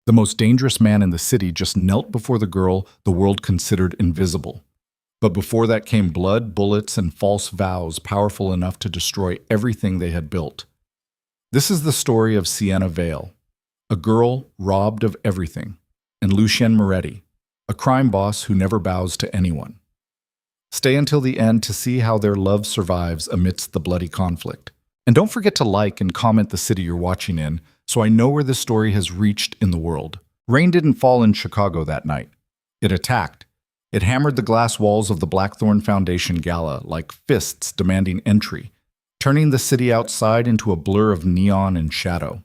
The most dangerous man in the city just knelt before the girl the world considered invisible. But before that came blood, bullets, and false vows powerful enough to destroy everything they had built. This is the story of Sienna Vale, a girl robbed of everything, and Lucien Moretti, a crime boss who never bows to anyone. Stay until the end to see how their love survives amidst the bloody conflict. And don't forget to like and comment the city you're watching in, so I know where this story has reached in the world. Rain didn't fall in Chicago that night. It attacked. It hammered the glass walls of the Blackthorn Foundation gala like fists demanding entry, turning the city outside into a blur of neon and shadow.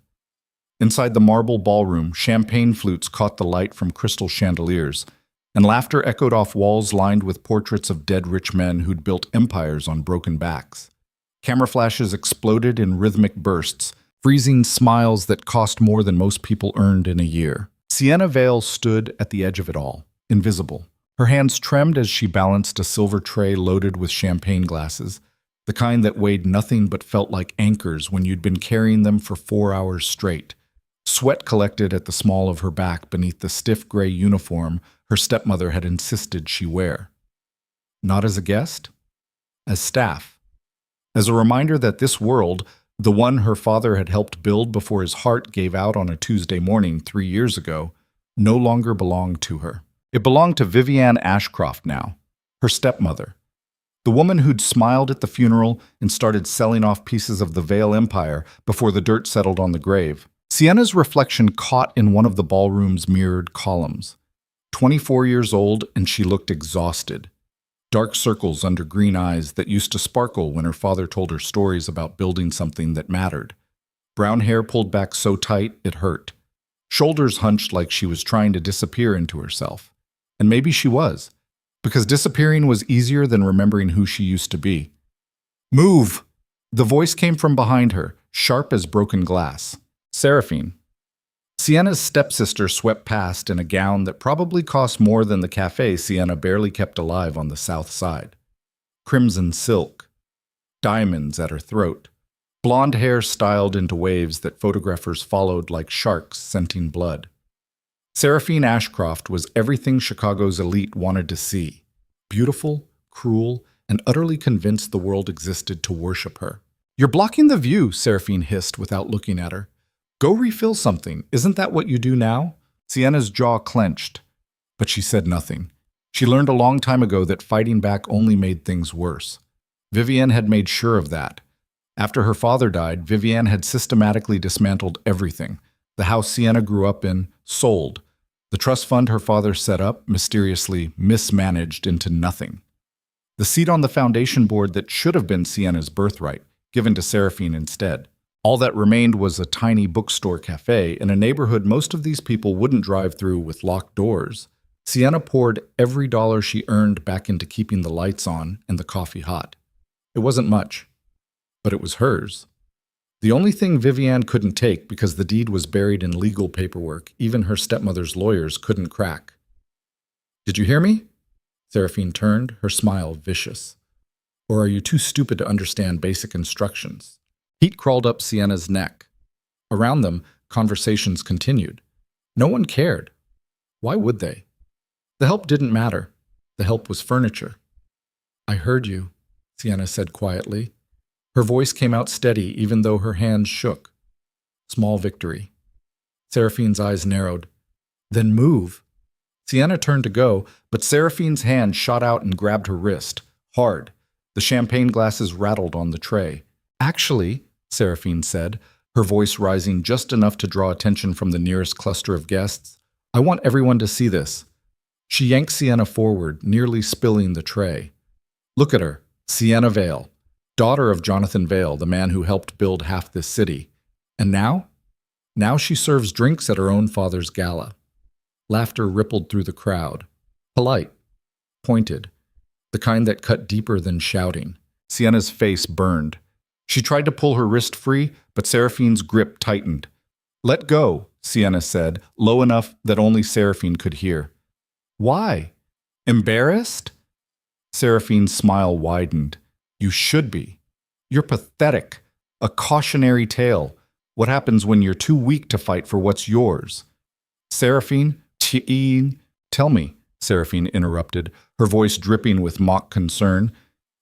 Inside the marble ballroom, champagne flutes caught the light from crystal chandeliers, and laughter echoed off walls lined with portraits of dead rich men who'd built empires on broken backs. Camera flashes exploded in rhythmic bursts, freezing smiles that cost more than most people earned in a year. Sienna Vale stood at the edge of it all, invisible. Her hands trembled as she balanced a silver tray loaded with champagne glasses, the kind that weighed nothing but felt like anchors when you'd been carrying them for 4 hours straight. Sweat collected at the small of her back beneath the stiff gray uniform her stepmother had insisted she wear. Not as a guest, as staff. As a reminder that this world, the one her father had helped build before his heart gave out on a Tuesday morning 3 years ago, no longer belonged to her. It belonged to Vivienne Ashcroft now, her stepmother, the woman who'd smiled at the funeral and started selling off pieces of the Vale Empire before the dirt settled on the grave. Sienna's reflection caught in one of the ballroom's mirrored columns. 24 years old, and she looked exhausted. Dark circles under green eyes that used to sparkle when her father told her stories about building something that mattered. Brown hair pulled back so tight it hurt. Shoulders hunched like she was trying to disappear into herself. And maybe she was, because disappearing was easier than remembering who she used to be. "Move!" The voice came from behind her, sharp as broken glass. Seraphine. Sienna's stepsister swept past in a gown that probably cost more than the cafe Sienna barely kept alive on the south side. Crimson silk, diamonds at her throat, blonde hair styled into waves that photographers followed like sharks scenting blood. Seraphine Ashcroft was everything Chicago's elite wanted to see. Beautiful, cruel, and utterly convinced the world existed to worship her. "You're blocking the view," Seraphine hissed without looking at her. "Go refill something. Isn't that what you do now?" Sienna's jaw clenched, but she said nothing. She learned a long time ago that fighting back only made things worse. Vivienne had made sure of that. After her father died, Vivienne had systematically dismantled everything. The house Sienna grew up in, sold. The trust fund her father set up, mysteriously mismanaged into nothing. The seat on the foundation board that should have been Sienna's birthright, given to Seraphine instead. All that remained was a tiny bookstore cafe in a neighborhood most of these people wouldn't drive through with locked doors. Sienna poured every dollar she earned back into keeping the lights on and the coffee hot. It wasn't much, but it was hers. The only thing Vivienne couldn't take because the deed was buried in legal paperwork even her stepmother's lawyers couldn't crack. "Did you hear me?" Seraphine turned, her smile vicious. "Or are you too stupid to understand basic instructions?" Heat crawled up Sienna's neck. Around them, conversations continued. No one cared. Why would they? The help didn't matter. The help was furniture. "I heard you," Sienna said quietly. Her voice came out steady even though her hands shook. Small victory. Seraphine's eyes narrowed. "Then move." Sienna turned to go, but Seraphine's hand shot out and grabbed her wrist, hard. The champagne glasses rattled on the tray. "Actually," Seraphine said, her voice rising just enough to draw attention from the nearest cluster of guests, "I want everyone to see this." She yanked Sienna forward, nearly spilling the tray. "Look at her, Sienna Vale, daughter of Jonathan Vale, the man who helped build half this city. And now? Now she serves drinks at her own father's gala." Laughter rippled through the crowd. Polite, pointed, the kind that cut deeper than shouting. Sienna's face burned. She tried to pull her wrist free, but Seraphine's grip tightened. "Let go," Sienna said, low enough that only Seraphine could hear. "Why? Embarrassed?" Seraphine's smile widened. "You should be. You're pathetic. A cautionary tale. What happens when you're too weak to fight for what's yours?" Seraphine, tell me, Seraphine interrupted, her voice dripping with mock concern.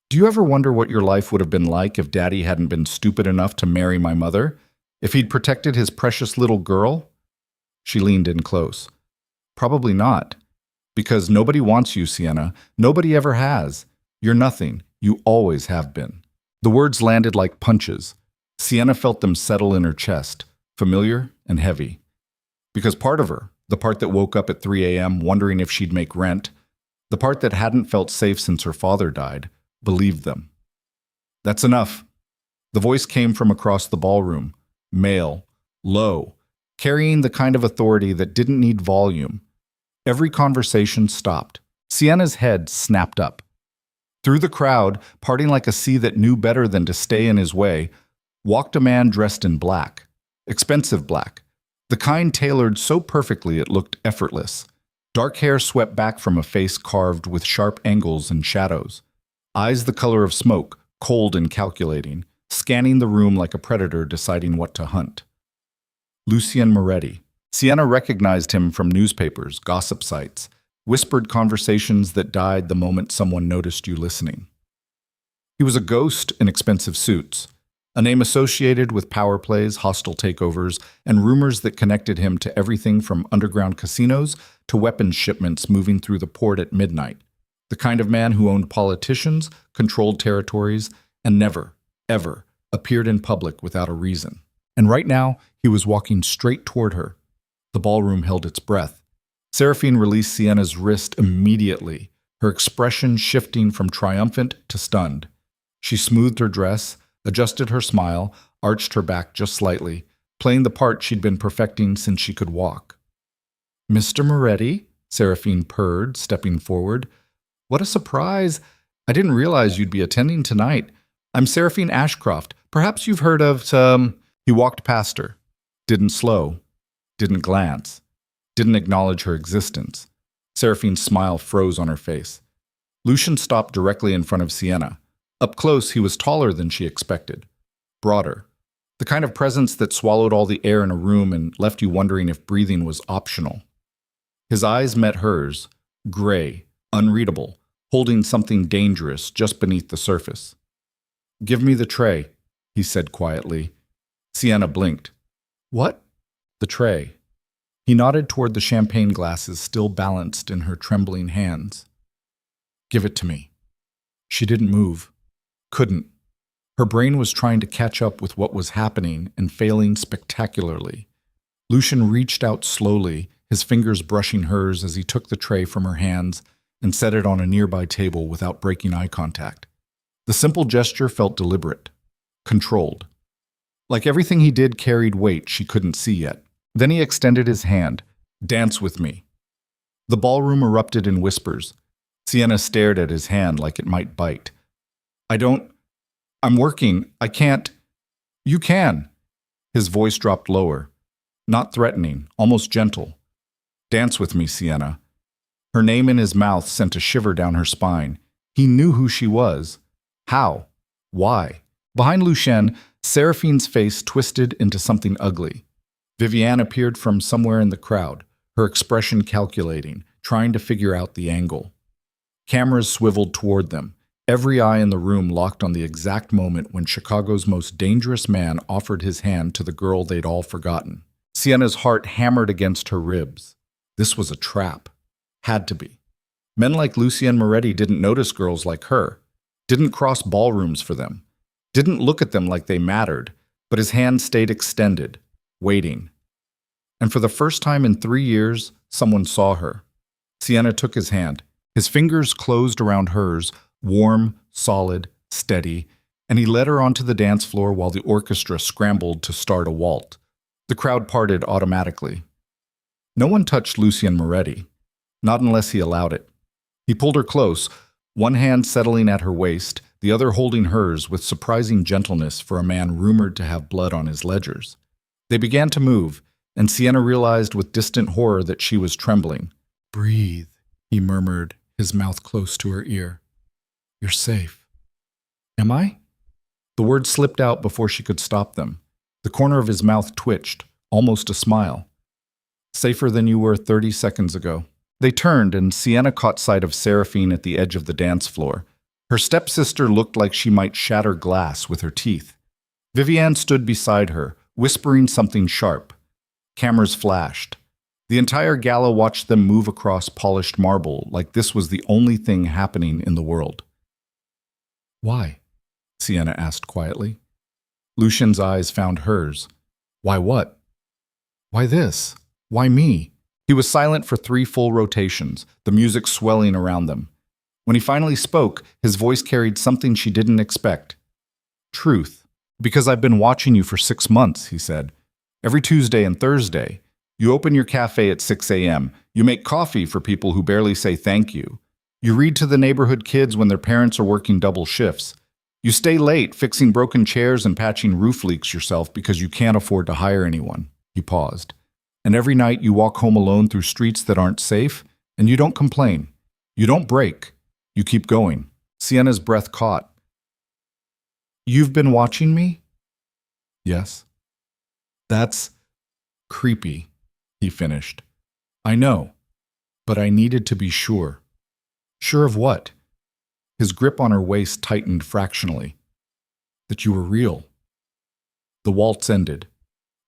Do you ever wonder what your life would have been like if Daddy hadn't been stupid enough to marry my mother? If he'd protected his precious little girl? She leaned in close. Probably not. Because nobody wants you, Sienna. Nobody ever has. You're nothing. You always have been. The words landed like punches. Sienna felt them settle in her chest, familiar and heavy. Because part of her, the part that woke up at 3 a.m. wondering if she'd make rent, the part that hadn't felt safe since her father died, believed them. That's enough. The voice came from across the ballroom, male, low, carrying the kind of authority that didn't need volume. Every conversation stopped. Sienna's head snapped up. Through the crowd, parting like a sea that knew better than to stay in his way, walked a man dressed in black, expensive black, the kind tailored so perfectly it looked effortless. Dark hair swept back from a face carved with sharp angles and shadows. Eyes the color of smoke, cold and calculating, scanning the room like a predator deciding what to hunt. Lucien Moretti. Sienna recognized him from newspapers, gossip sites, whispered conversations that died the moment someone noticed you listening. He was a ghost in expensive suits, a name associated with power plays, hostile takeovers, and rumors that connected him to everything from underground casinos to weapons shipments moving through the port at midnight. The kind of man who owned politicians, controlled territories, and never, ever appeared in public without a reason. And right now, he was walking straight toward her. The ballroom held its breath. Seraphine released Sienna's wrist immediately, her expression shifting from triumphant to stunned. She smoothed her dress, adjusted her smile, arched her back just slightly, playing the part she'd been perfecting since she could walk. "Mr. Moretti?" Seraphine purred, stepping forward. "What a surprise! I didn't realize you'd be attending tonight. I'm Seraphine Ashcroft. Perhaps you've heard of some—" He walked past her, didn't slow, didn't glance, didn't acknowledge her existence. Seraphine's smile froze on her face. Lucien stopped directly in front of Sienna. Up close, he was taller than she expected, broader, the kind of presence that swallowed all the air in a room and left you wondering if breathing was optional. His eyes met hers, gray, unreadable, holding something dangerous just beneath the surface. "Give me the tray," he said quietly. Sienna blinked. "What?" "The tray." He nodded toward the champagne glasses still balanced in her trembling hands. "Give it to me." She didn't move. Couldn't. Her brain was trying to catch up with what was happening and failing spectacularly. Lucien reached out slowly, his fingers brushing hers as he took the tray from her hands and set it on a nearby table without breaking eye contact. The simple gesture felt deliberate, controlled. Like everything he did carried weight she couldn't see yet. Then he extended his hand. "Dance with me." The ballroom erupted in whispers. Sienna stared at his hand like it might bite. I'm working. I can't." "You can." His voice dropped lower. Not threatening, almost gentle. "Dance with me, Sienna." Her name in his mouth sent a shiver down her spine. He knew who she was. How? Why? Behind Lucien, Seraphine's face twisted into something ugly. Viviane appeared from somewhere in the crowd, her expression calculating, trying to figure out the angle. Cameras swiveled toward them, every eye in the room locked on the exact moment when Chicago's most dangerous man offered his hand to the girl they'd all forgotten. Sienna's heart hammered against her ribs. This was a trap. Had to be. Men like Lucien Moretti didn't notice girls like her, didn't cross ballrooms for them, didn't look at them like they mattered, but his hand stayed extended, waiting. And for the first time in 3 years, someone saw her. Sienna took his hand. His fingers closed around hers, warm, solid, steady, and he led her onto the dance floor while the orchestra scrambled to start a waltz. The crowd parted automatically. No one touched Lucien Moretti, not unless he allowed it. He pulled her close, one hand settling at her waist, the other holding hers with surprising gentleness for a man rumored to have blood on his ledgers. They began to move, and Sienna realized with distant horror that she was trembling. "Breathe," he murmured, his mouth close to her ear. "You're safe." "Am I?" The words slipped out before she could stop them. The corner of his mouth twitched, almost a smile. Safer than you were 30 seconds ago. They turned, and Sienna caught sight of Seraphine at the edge of the dance floor. Her stepsister looked like she might shatter glass with her teeth. Vivienne stood beside her, whispering something sharp. Cameras flashed. The entire gala watched them move across polished marble like this was the only thing happening in the world. Why? Sienna asked quietly. Lucien's eyes found hers. Why what? Why this? Why me? He was silent for 3 full rotations, the music swelling around them. When he finally spoke, his voice carried something she didn't expect. Truth. Because I've been watching you for 6 months, he said. Every Tuesday and Thursday. You open your cafe at 6 a.m. You make coffee for people who barely say thank you. You read to the neighborhood kids when their parents are working double shifts. You stay late fixing broken chairs and patching roof leaks yourself because you can't afford to hire anyone. He paused. And every night you walk home alone through streets that aren't safe, and you don't complain. You don't break. You keep going. Sienna's breath caught. You've been watching me? Yes. That's creepy, he finished. I know, but I needed to be sure. Sure of what? His grip on her waist tightened fractionally. That you were real. The waltz ended.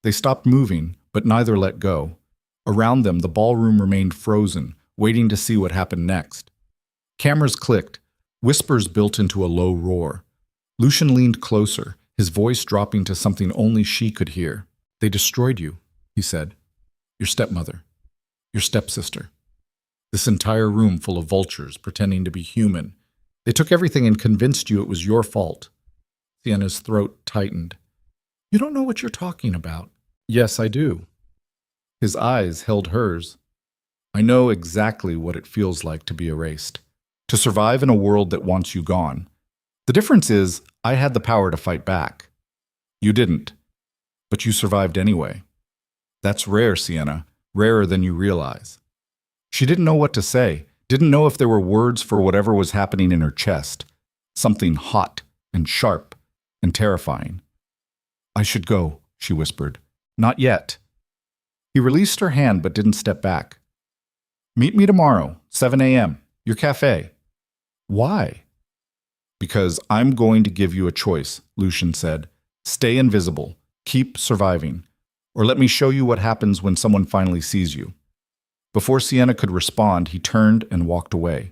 They stopped moving, but neither let go. Around them, the ballroom remained frozen, waiting to see what happened next. Cameras clicked. Whispers built into a low roar. Lucien leaned closer, his voice dropping to something only she could hear. They destroyed you, he said. Your stepmother. Your stepsister. This entire room full of vultures pretending to be human. They took everything and convinced you it was your fault. Sienna's throat tightened. You don't know what you're talking about. Yes, I do. His eyes held hers. I know exactly what it feels like to be erased. To survive in a world that wants you gone. The difference is, I had the power to fight back. You didn't. But you survived anyway. That's rare, Sienna. Rarer than you realize. She didn't know what to say, didn't know if there were words for whatever was happening in her chest. Something hot and sharp and terrifying. I should go, she whispered. Not yet. He released her hand but didn't step back. Meet me tomorrow, 7 a.m., your cafe. Why? Because I'm going to give you a choice, Lucien said. Stay invisible. Keep surviving. Or let me show you what happens when someone finally sees you. Before Sienna could respond, he turned and walked away.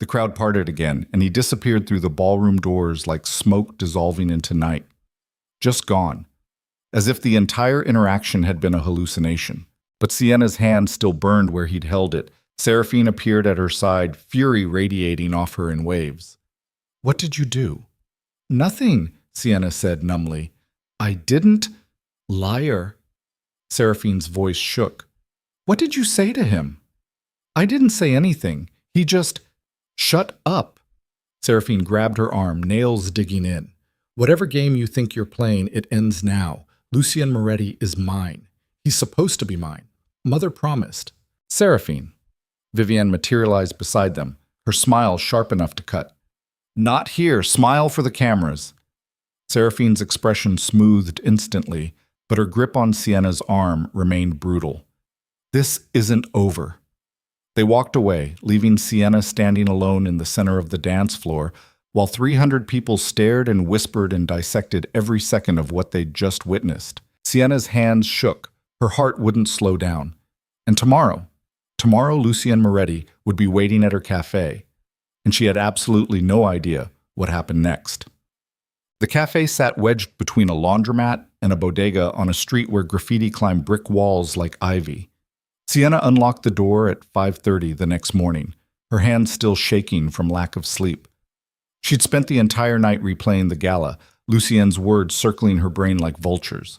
The crowd parted again, and he disappeared through the ballroom doors like smoke dissolving into night. Just gone. As if the entire interaction had been a hallucination. But Sienna's hand still burned where he'd held it. Seraphine appeared at her side, fury radiating off her in waves. What did you do? Nothing, Sienna said numbly. I didn't. Liar. Seraphine's voice shook. What did you say to him? I didn't say anything. He just... Shut up. Seraphine grabbed her arm, nails digging in. Whatever game you think you're playing, it ends now. Lucien Moretti is mine. He's supposed to be mine. Mother promised. Seraphine. Vivienne materialized beside them, her smile sharp enough to cut. Not here. Smile for the cameras. Seraphine's expression smoothed instantly, but her grip on Sienna's arm remained brutal. This isn't over. They walked away, leaving Sienna standing alone in the center of the dance floor, while 300 people stared and whispered and dissected every second of what they'd just witnessed. Sienna's hands shook. Her heart wouldn't slow down. And tomorrow Lucien Moretti would be waiting at her cafe, and she had absolutely no idea what happened next. The cafe sat wedged between a laundromat and a bodega on a street where graffiti climbed brick walls like ivy. Sienna unlocked the door at 5:30 the next morning, her hands still shaking from lack of sleep. She'd spent the entire night replaying the gala, Lucien's words circling her brain like vultures.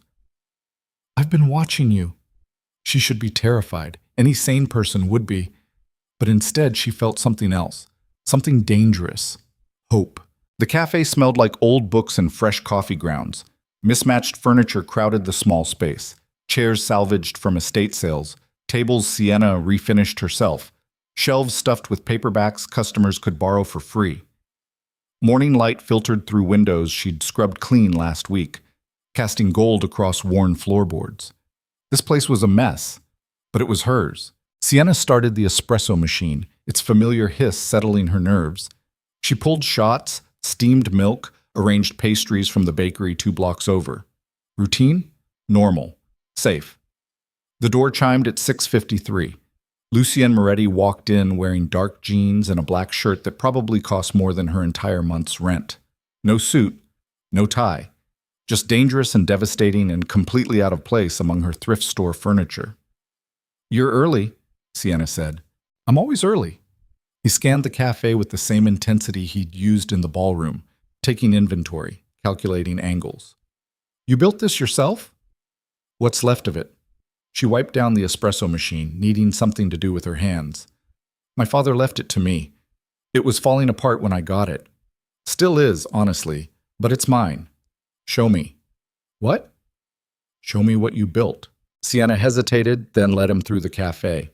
I've been watching you. She should be terrified. Any sane person would be. But instead, she felt something else. Something dangerous. Hope. The cafe smelled like old books and fresh coffee grounds. Mismatched furniture crowded the small space. Chairs salvaged from estate sales. Tables Sienna refinished herself. Shelves stuffed with paperbacks customers could borrow for free. Morning light filtered through windows she'd scrubbed clean last week, casting gold across worn floorboards. This place was a mess. But it was hers. Sienna started the espresso machine, its familiar hiss settling her nerves. She pulled shots, steamed milk, arranged pastries from the bakery 2 blocks over. Routine? Normal. Safe. The door chimed at 6:53. Lucien Moretti walked in wearing dark jeans and a black shirt that probably cost more than her entire month's rent. No suit, no tie. Just dangerous and devastating and completely out of place among her thrift store furniture. "You're early," Sienna said. "I'm always early." He scanned the cafe with the same intensity he'd used in the ballroom, taking inventory, calculating angles. "You built this yourself?" "What's left of it?" She wiped down the espresso machine, needing something to do with her hands. "My father left it to me. It was falling apart when I got it. Still is, honestly, but it's mine. Show me." "What?" "Show me what you built." Sienna hesitated, then led him through the cafe.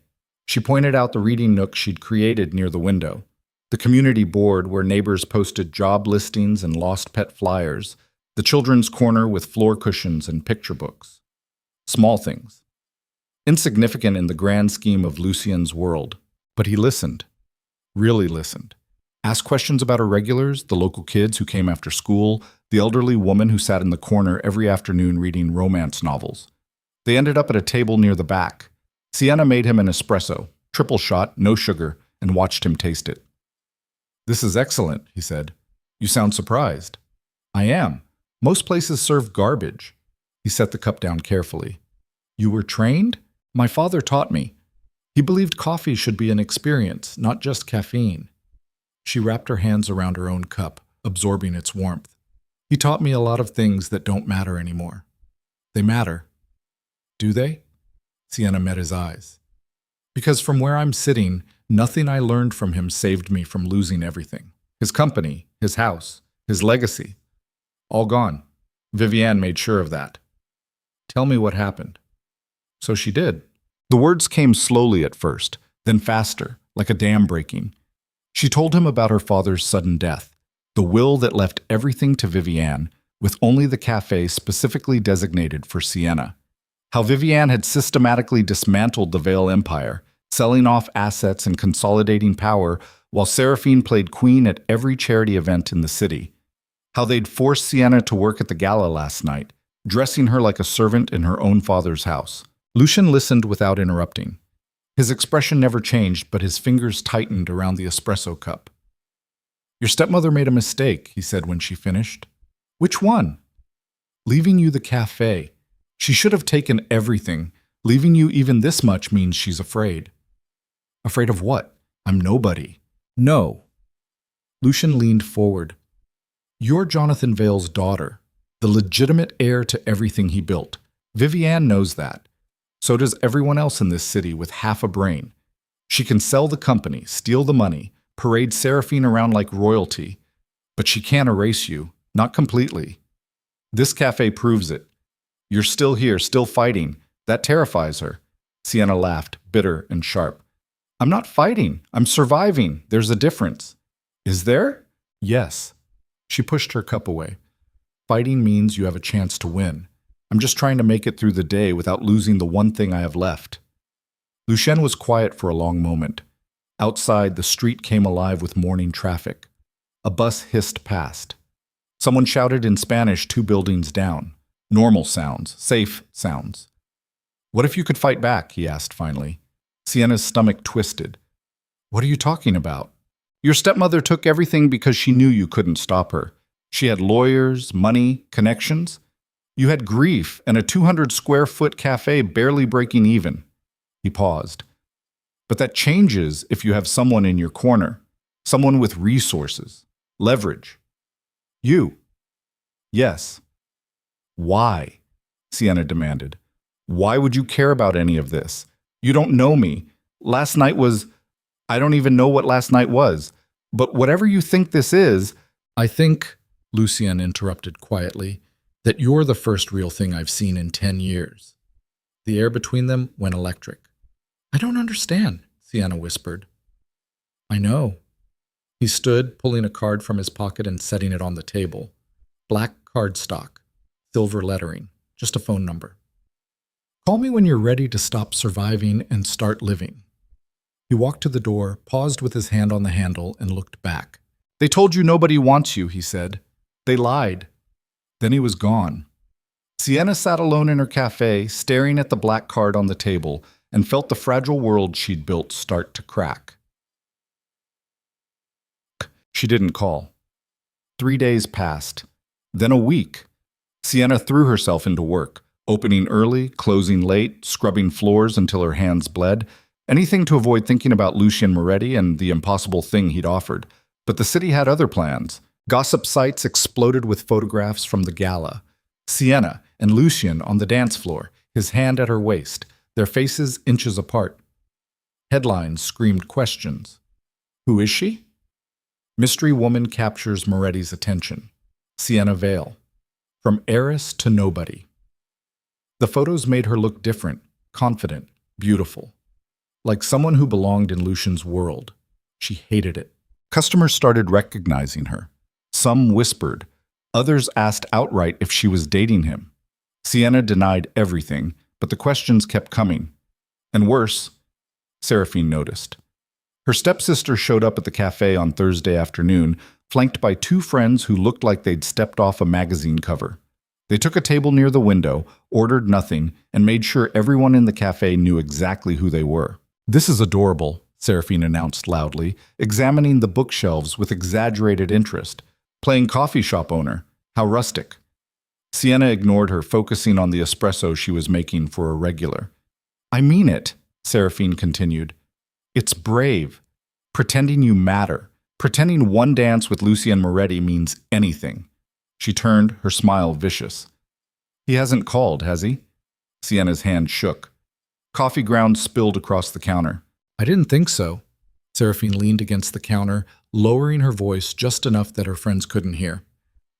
She pointed out the reading nook she'd created near the window, the community board where neighbors posted job listings and lost pet flyers, the children's corner with floor cushions and picture books. Small things. Insignificant in the grand scheme of Lucien's world. But he listened. Really listened. Asked questions about her regulars, the local kids who came after school, the elderly woman who sat in the corner every afternoon reading romance novels. They ended up at a table near the back. Sienna made him an espresso, triple shot, no sugar, and watched him taste it. "This is excellent," he said. "You sound surprised." "I am. Most places serve garbage." He set the cup down carefully. "You were trained?" "My father taught me. He believed coffee should be an experience, not just caffeine." She wrapped her hands around her own cup, absorbing its warmth. "He taught me a lot of things that don't matter anymore." "They matter." "Do they?" Sienna met his eyes. "Because from where I'm sitting, nothing I learned from him saved me from losing everything. His company, his house, his legacy. All gone. Viviane made sure of that." "Tell me what happened." So she did. The words came slowly at first, then faster, like a dam breaking. She told him about her father's sudden death, the will that left everything to Viviane, with only the cafe specifically designated for Sienna. How Viviane had systematically dismantled the Vale Empire, selling off assets and consolidating power, while Seraphine played queen at every charity event in the city. How they'd forced Sienna to work at the gala last night, dressing her like a servant in her own father's house. Lucien listened without interrupting. His expression never changed, but his fingers tightened around the espresso cup. "Your stepmother made a mistake," he said when she finished. "Which one?" "Leaving you the cafe. She should have taken everything. Leaving you even this much means she's afraid." "Afraid of what? I'm nobody." "No." Lucien leaned forward. "You're Jonathan Vale's daughter, the legitimate heir to everything he built. Viviane knows that. So does everyone else in this city with half a brain. She can sell the company, steal the money, parade Seraphine around like royalty. But she can't erase you, not completely. This cafe proves it. You're still here, still fighting. That terrifies her." Sienna laughed, bitter and sharp. "I'm not fighting. I'm surviving. There's a difference." "Is there?" "Yes." She pushed her cup away. "Fighting means you have a chance to win. I'm just trying to make it through the day without losing the one thing I have left." Lucien was quiet for a long moment. Outside, the street came alive with morning traffic. A bus hissed past. Someone shouted in Spanish 2 buildings down. Normal sounds, safe sounds. "What if you could fight back?" he asked finally. Sienna's stomach twisted. "What are you talking about?" "Your stepmother took everything because she knew you couldn't stop her. She had lawyers, money, connections. You had grief and a 200-square-foot cafe barely breaking even." He paused. "But that changes if you have someone in your corner, someone with resources, leverage. You." "Yes." "Why?" Sienna demanded. "Why would you care about any of this? You don't know me. Last night was... I don't even know what last night was. But whatever you think this is, I think," Lucien interrupted quietly, "that you're the first real thing I've seen in 10 years. The air between them went electric. "I don't understand," Sienna whispered. "I know." He stood, pulling a card from his pocket and setting it on the table. Black cardstock, silver lettering, just a phone number. Call me when you're ready to stop surviving and start living. He walked to the door, paused with his hand on the handle, and looked back. They told you nobody wants you, he said. They lied. Then he was gone. Sienna sat alone in her cafe, staring at the black card on the table, and felt the fragile world she'd built start to crack. She didn't call. 3 days passed. Then a week. Sienna threw herself into work, opening early, closing late, scrubbing floors until her hands bled, anything to avoid thinking about Lucien Moretti and the impossible thing he'd offered. But the city had other plans. Gossip sites exploded with photographs from the gala. Sienna and Lucien on the dance floor, his hand at her waist, their faces inches apart. Headlines screamed questions. Who is she? Mystery woman captures Moretti's attention. Sienna Vale. From heiress to nobody. The photos made her look different, confident, beautiful. Like someone who belonged in Lucien's world. She hated it. Customers started recognizing her. Some whispered. Others asked outright if she was dating him. Sienna denied everything, but the questions kept coming. And worse, Seraphine noticed. Her stepsister showed up at the cafe on Thursday afternoon, flanked by 2 friends who looked like they'd stepped off a magazine cover. They took a table near the window, ordered nothing, and made sure everyone in the cafe knew exactly who they were. This is adorable, Seraphine announced loudly, examining the bookshelves with exaggerated interest. Playing coffee shop owner. How rustic. Sienna ignored her, focusing on the espresso she was making for a regular. I mean it, Seraphine continued. It's brave. Pretending you matter. Pretending one dance with Lucien Moretti means anything. She turned, her smile vicious. He hasn't called, has he? Sienna's hand shook. Coffee grounds spilled across the counter. I didn't think so. Seraphine leaned against the counter, lowering her voice just enough that her friends couldn't hear.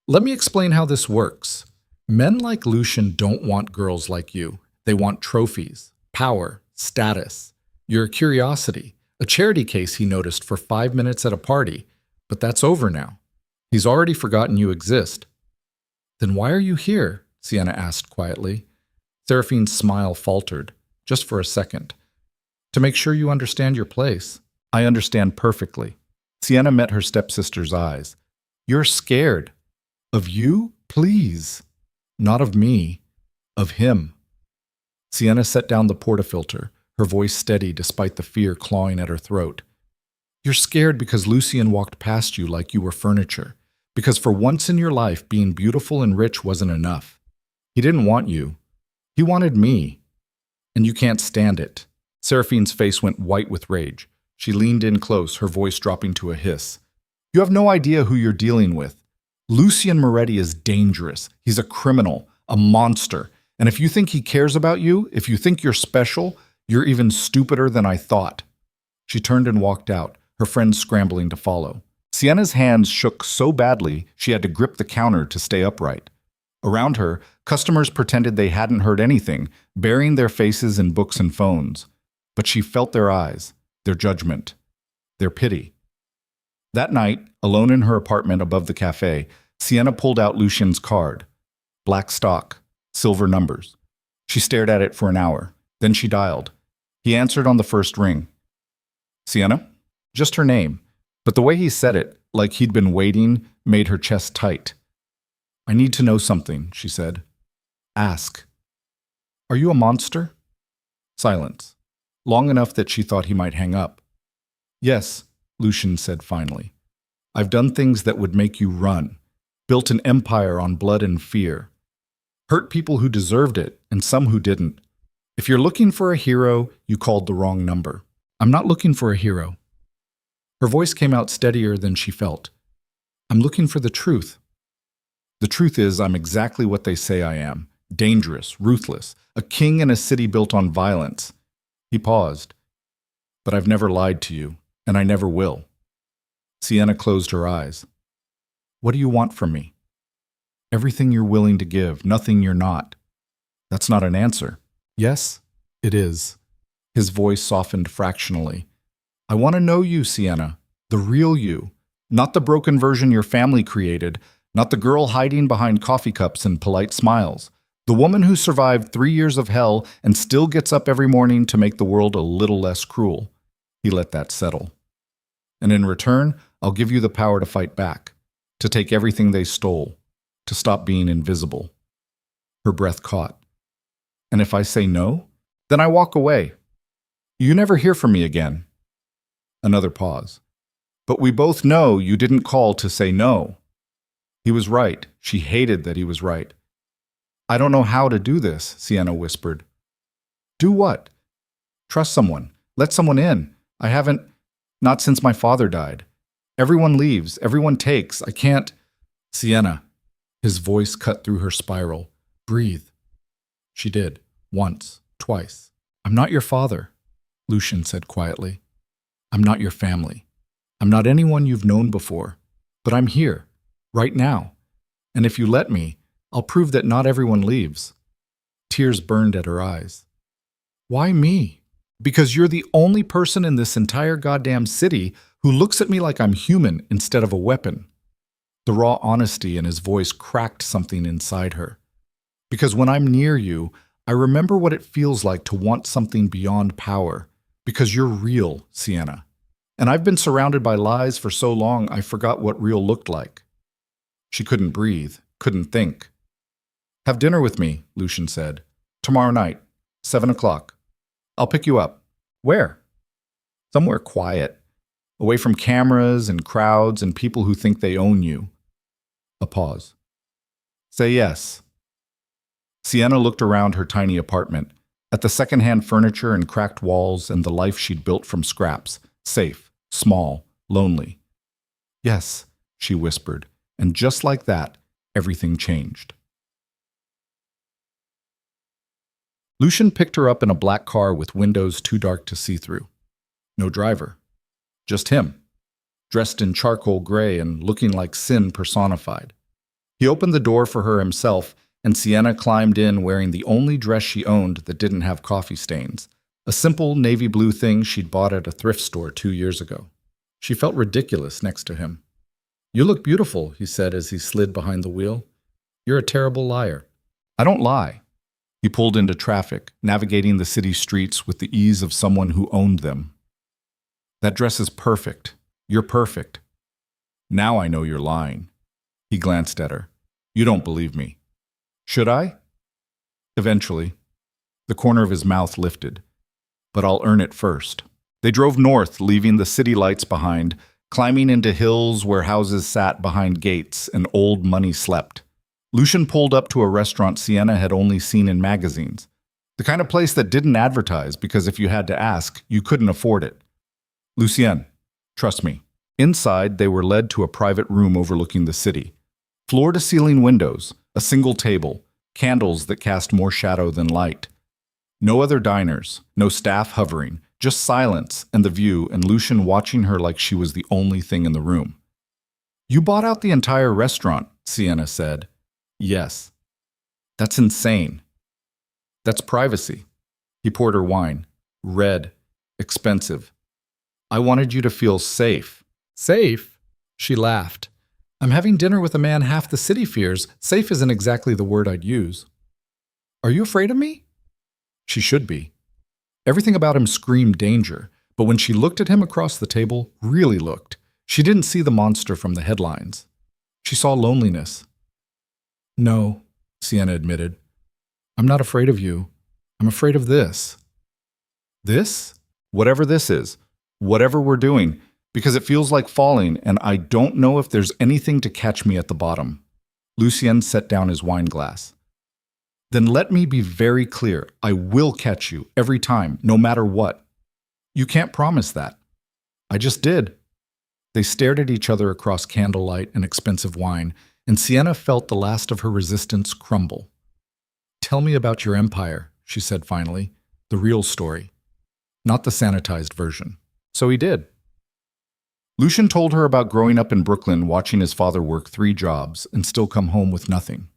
Let me explain how this works. Men like Lucien don't want girls like you. They want trophies, power, status. You're a curiosity, a charity case he noticed for 5 minutes at a party, but that's over now. He's already forgotten you exist. Then why are you here? Sienna asked quietly. Seraphine's smile faltered, just for a second. To make sure you understand your place. I understand perfectly. Sienna met her stepsister's eyes. You're scared. Of you? Please. Not of me. Of him. Sienna set down the portafilter, her voice steady despite the fear clawing at her throat. You're scared because Lucien walked past you like you were furniture. Because for once in your life, being beautiful and rich wasn't enough. He didn't want you. He wanted me. And you can't stand it. Seraphine's face went white with rage. She leaned in close, her voice dropping to a hiss. You have no idea who you're dealing with. Lucien Moretti is dangerous. He's a criminal, a monster. And if you think he cares about you, if you think you're special, you're even stupider than I thought. She turned and walked out, her friends scrambling to follow. Sienna's hands shook so badly she had to grip the counter to stay upright. Around her, customers pretended they hadn't heard anything, burying their faces in books and phones. But she felt their eyes, their judgment, their pity. That night, alone in her apartment above the cafe, Sienna pulled out Lucien's card. Black stock, silver numbers. She stared at it for an hour. Then she dialed. He answered on the first ring. Sienna? Just her name. But the way he said it, like he'd been waiting, made her chest tight. I need to know something, she said. Ask. Are you a monster? Silence. Long enough that she thought he might hang up. Yes, Lucien said finally. I've done things that would make you run. Built an empire on blood and fear. Hurt people who deserved it, and some who didn't. If you're looking for a hero, you called the wrong number. I'm not looking for a hero. Her voice came out steadier than she felt. I'm looking for the truth. The truth is, I'm exactly what they say I am. Dangerous, ruthless, a king in a city built on violence. He paused. But I've never lied to you, and I never will. Sienna closed her eyes. What do you want from me? Everything you're willing to give, nothing you're not. That's not an answer. Yes, it is. His voice softened fractionally. I want to know you, Sienna, the real you, not the broken version your family created, not the girl hiding behind coffee cups and polite smiles, The woman who survived 3 years of hell and still gets up every morning to make the world a little less cruel. He let that settle. And in return, I'll give you the power to fight back, to take everything they stole, to stop being invisible. Her breath caught. And if I say no, then I walk away. You never hear from me again. Another pause. But we both know you didn't call to say no. He was right. She hated that he was right. I don't know how to do this, Sienna whispered. Do what? Trust someone. Let someone in. I haven't, not since my father died. Everyone leaves. Everyone takes. I can't. Sienna. His voice cut through her spiral. Breathe. She did. Once. Twice. I'm not your father, Lucien said quietly. I'm not your family. I'm not anyone you've known before. But I'm here. Right now. And if you let me, I'll prove that not everyone leaves. Tears burned at her eyes. Why me? Because you're the only person in this entire goddamn city who looks at me like I'm human instead of a weapon. The raw honesty in his voice cracked something inside her. Because when I'm near you, I remember what it feels like to want something beyond power. Because you're real, Sienna. And I've been surrounded by lies for so long I forgot what real looked like. She couldn't breathe, couldn't think. Have dinner with me, Lucien said. Tomorrow night, 7 o'clock. I'll pick you up. Where? Somewhere quiet, away from cameras and crowds and people who think they own you. A pause. Say yes. Sienna looked around her tiny apartment, at the secondhand furniture and cracked walls and the life she'd built from scraps, safe, small, lonely. Yes, she whispered, and just like that, everything changed. Lucien picked her up in a black car with windows too dark to see through. No driver. Just him, dressed in charcoal gray and looking like sin personified. He opened the door for her himself, and Sienna climbed in wearing the only dress she owned that didn't have coffee stains, a simple navy blue thing she'd bought at a thrift store 2 years ago. She felt ridiculous next to him. You look beautiful, he said as he slid behind the wheel. You're a terrible liar. I don't lie. He pulled into traffic, navigating the city streets with the ease of someone who owned them. That dress is perfect. You're perfect. Now I know you're lying. He glanced at her. You don't believe me. Should I? Eventually. The corner of his mouth lifted. But I'll earn it first. They drove north, leaving the city lights behind, climbing into hills where houses sat behind gates and old money slept. Lucien pulled up to a restaurant Sienna had only seen in magazines. The kind of place that didn't advertise because if you had to ask, you couldn't afford it. Lucien, trust me. Inside, they were led to a private room overlooking the city. Floor-to-ceiling windows, a single table, candles that cast more shadow than light. No other diners, no staff hovering, just silence and the view and Lucien watching her like she was the only thing in the room. You bought out the entire restaurant, Sienna said. Yes. That's insane. That's privacy. He poured her wine. Red. Expensive. I wanted you to feel safe. Safe? She laughed. I'm having dinner with a man half the city fears. Safe isn't exactly the word I'd use. Are you afraid of me? She should be. Everything about him screamed danger, but when she looked at him across the table, really looked, she didn't see the monster from the headlines. She saw loneliness. No, Sienna admitted. I'm not afraid of you. I'm afraid of this. This? Whatever this is. Whatever we're doing. Because it feels like falling, and I don't know if there's anything to catch me at the bottom. Lucien set down his wine glass. Then let me be very clear. I will catch you every time, no matter what. You can't promise that. I just did. They stared at each other across candlelight and expensive wine, and Sienna felt the last of her resistance crumble. Tell me about your empire, she said finally. The real story. Not the sanitized version. So he did. Lucien told her about growing up in Brooklyn, watching his father work 3 jobs and still come home with nothing.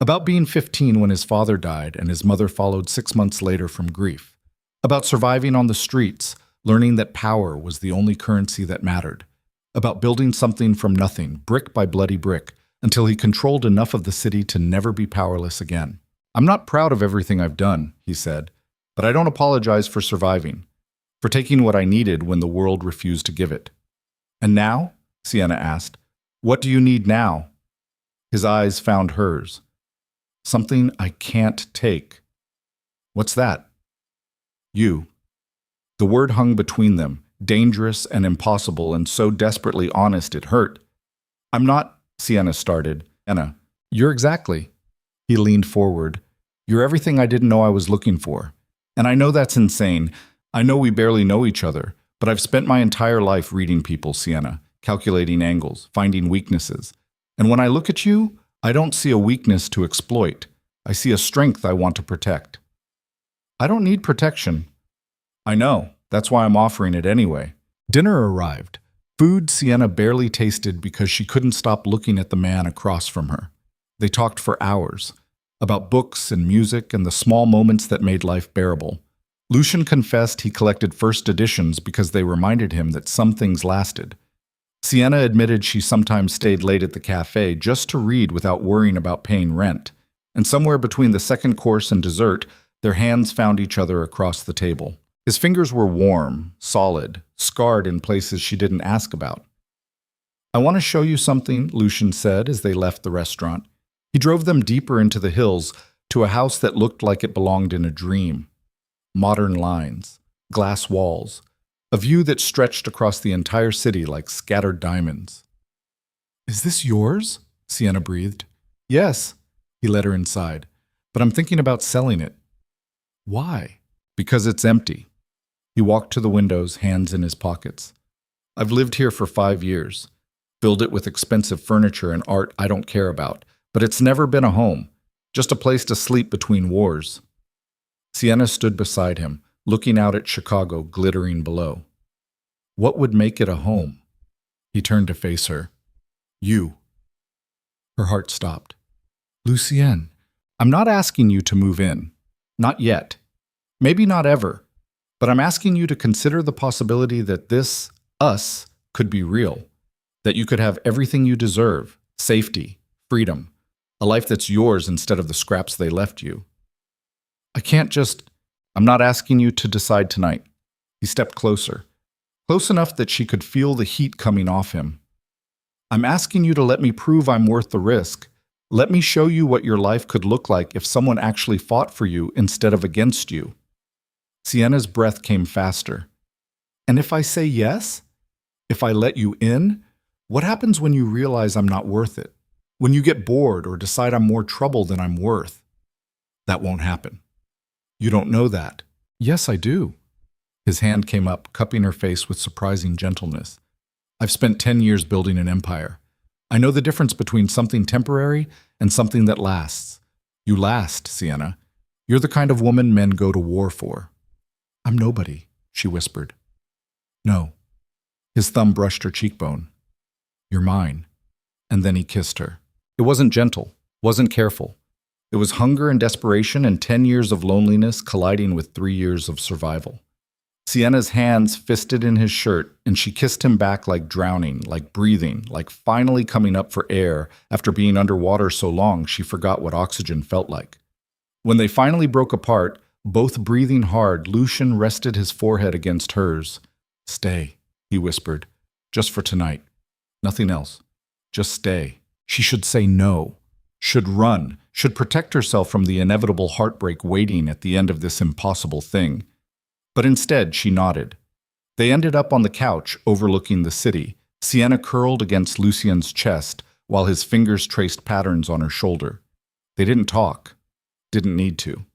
About being 15 when his father died and his mother followed 6 months later from grief. About surviving on the streets, learning that power was the only currency that mattered. About building something from nothing, brick by bloody brick, until he controlled enough of the city to never be powerless again. I'm not proud of everything I've done, he said, but I don't apologize for surviving, for taking what I needed when the world refused to give it. And now? Sienna asked. What do you need now? His eyes found hers. Something I can't take. What's that? You. The word hung between them, dangerous and impossible and so desperately honest it hurt. I'm not, Sienna started. Anna, you're exactly. He leaned forward. You're everything I didn't know I was looking for. And I know that's insane. I know we barely know each other, but I've spent my entire life reading people, Sienna, calculating angles, finding weaknesses. And when I look at you, I don't see a weakness to exploit. I see a strength I want to protect. I don't need protection. I know. That's why I'm offering it anyway. Dinner arrived. Food Sienna barely tasted because she couldn't stop looking at the man across from her. They talked for hours, about books and music and the small moments that made life bearable. Lucien confessed he collected first editions because they reminded him that some things lasted. Sienna admitted she sometimes stayed late at the cafe just to read without worrying about paying rent. And somewhere between the second course and dessert, their hands found each other across the table. His fingers were warm, solid, scarred in places she didn't ask about. I want to show you something, Lucien said as they left the restaurant. He drove them deeper into the hills to a house that looked like it belonged in a dream. Modern lines, glass walls, a view that stretched across the entire city like scattered diamonds. Is this yours? Sienna breathed. Yes, he led her inside, but I'm thinking about selling it. Why? Because it's empty. He walked to the windows, hands in his pockets. I've lived here for 5 years, filled it with expensive furniture and art I don't care about, but it's never been a home, just a place to sleep between wars. Sienna stood beside him, looking out at Chicago glittering below. What would make it a home? He turned to face her. You. Her heart stopped. Lucien, I'm not asking you to move in. Not yet. Maybe not ever. But I'm asking you to consider the possibility that this, us, could be real. That you could have everything you deserve, safety, freedom, a life that's yours instead of the scraps they left you. I'm not asking you to decide tonight. He stepped closer, close enough that she could feel the heat coming off him. I'm asking you to let me prove I'm worth the risk. Let me show you what your life could look like if someone actually fought for you instead of against you. Sienna's breath came faster. And if I say yes? If I let you in? What happens when you realize I'm not worth it? When you get bored or decide I'm more trouble than I'm worth? That won't happen. You don't know that. Yes, I do. His hand came up, cupping her face with surprising gentleness. I've spent 10 years building an empire. I know the difference between something temporary and something that lasts. You last, Sienna. You're the kind of woman men go to war for. I'm nobody, she whispered. No. His thumb brushed her cheekbone. You're mine. And then he kissed her. It wasn't gentle, wasn't careful. It was hunger and desperation and 10 years of loneliness colliding with 3 years of survival. Sienna's hands fisted in his shirt, and she kissed him back like drowning, like breathing, like finally coming up for air after being underwater so long she forgot what oxygen felt like. When they finally broke apart, both breathing hard, Lucien rested his forehead against hers. Stay, he whispered, just for tonight. Nothing else. Just stay. She should say no, should run, should protect herself from the inevitable heartbreak waiting at the end of this impossible thing. But instead, she nodded. They ended up on the couch overlooking the city, Sienna curled against Lucien's chest while his fingers traced patterns on her shoulder. They didn't talk. Didn't need to.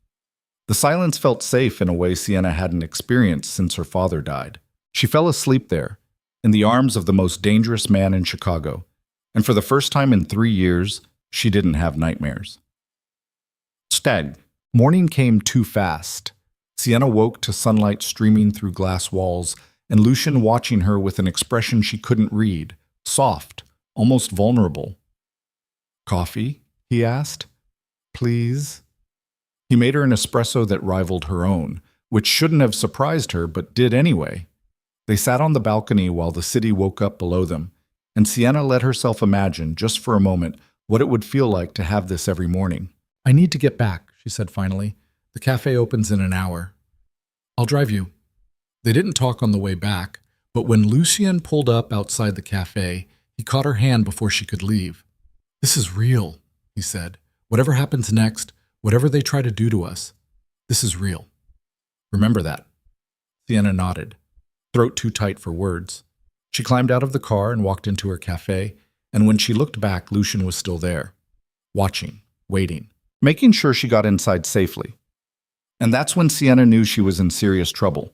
The silence felt safe in a way Sienna hadn't experienced since her father died. She fell asleep there, in the arms of the most dangerous man in Chicago, and for the first time in 3 years, she didn't have nightmares. Instead, morning came too fast. Sienna woke to sunlight streaming through glass walls, and Lucien watching her with an expression she couldn't read, soft, almost vulnerable. Coffee? He asked. Please? He made her an espresso that rivaled her own, which shouldn't have surprised her but did anyway. They sat on the balcony while the city woke up below them, and Sienna let herself imagine, just for a moment, what it would feel like to have this every morning. I need to get back, she said finally. "The cafe opens in an hour. I'll drive you." They didn't talk on the way back, but when Lucien pulled up outside the cafe, he caught her hand before she could leave. "This is real," he said. "Whatever happens next, whatever they try to do to us, this is real. Remember that." Sienna nodded, throat too tight for words. She climbed out of the car and walked into her cafe, and when she looked back, Lucien was still there, watching, waiting, making sure she got inside safely. And that's when Sienna knew she was in serious trouble.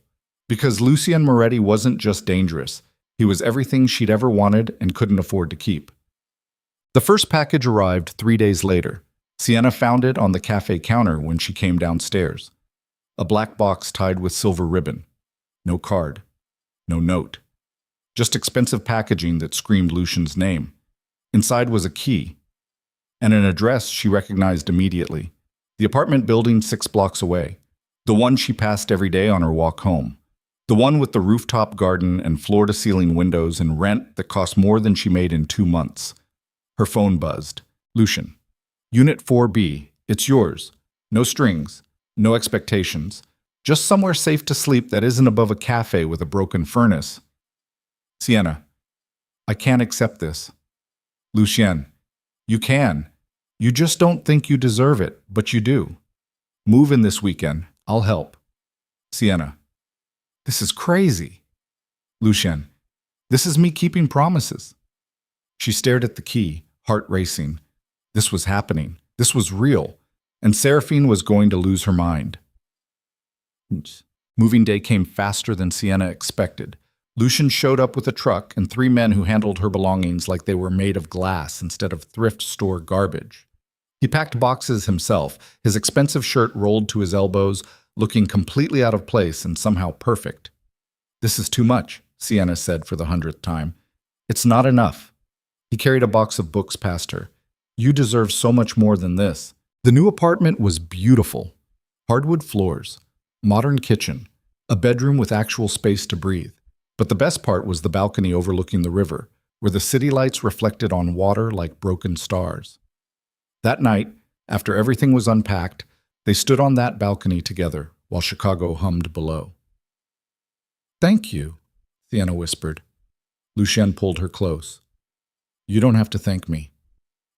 Because Lucien Moretti wasn't just dangerous, he was everything she'd ever wanted and couldn't afford to keep. The first package arrived 3 days later. Sienna found it on the cafe counter when she came downstairs. A black box tied with silver ribbon. No card. No note. Just expensive packaging that screamed Lucien's name. Inside was a key, and an address she recognized immediately. The apartment building 6 blocks away. The one she passed every day on her walk home. The one with the rooftop garden and floor-to-ceiling windows and rent that cost more than she made in 2 months. Her phone buzzed. "Lucien. Unit 4B. It's yours. No strings. No expectations. Just somewhere safe to sleep that isn't above a cafe with a broken furnace." "Sienna. I can't accept this." "Lucien. You can. You just don't think you deserve it, but you do. Move in this weekend. I'll help." "Sienna. This is crazy." "Lucien. This is me keeping promises." She stared at the key, heart racing. This was happening. This was real. And Seraphine was going to lose her mind. Moving day came faster than Sienna expected. Lucien showed up with a truck and 3 men who handled her belongings like they were made of glass instead of thrift store garbage. He packed boxes himself, his expensive shirt rolled to his elbows, looking completely out of place and somehow perfect. "This is too much," Sienna said for the 100th time. "It's not enough." He carried a box of books past her. "You deserve so much more than this." The new apartment was beautiful. Hardwood floors, modern kitchen, a bedroom with actual space to breathe. But the best part was the balcony overlooking the river, where the city lights reflected on water like broken stars. That night, after everything was unpacked, they stood on that balcony together while Chicago hummed below. "Thank you," Sienna whispered. Lucien pulled her close. "You don't have to thank me.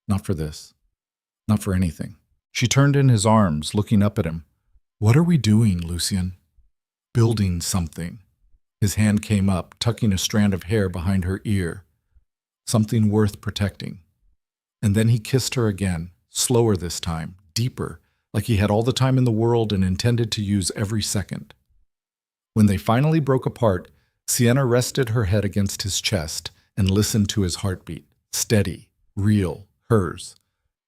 Not for this. Not for anything." She turned in his arms, looking up at him. "What are we doing, Lucien?" "Building something." His hand came up, tucking a strand of hair behind her ear. "Something worth protecting." And then he kissed her again, slower this time, deeper, like he had all the time in the world and intended to use every second. When they finally broke apart, Sienna rested her head against his chest and listened to his heartbeat, steady, real, hers.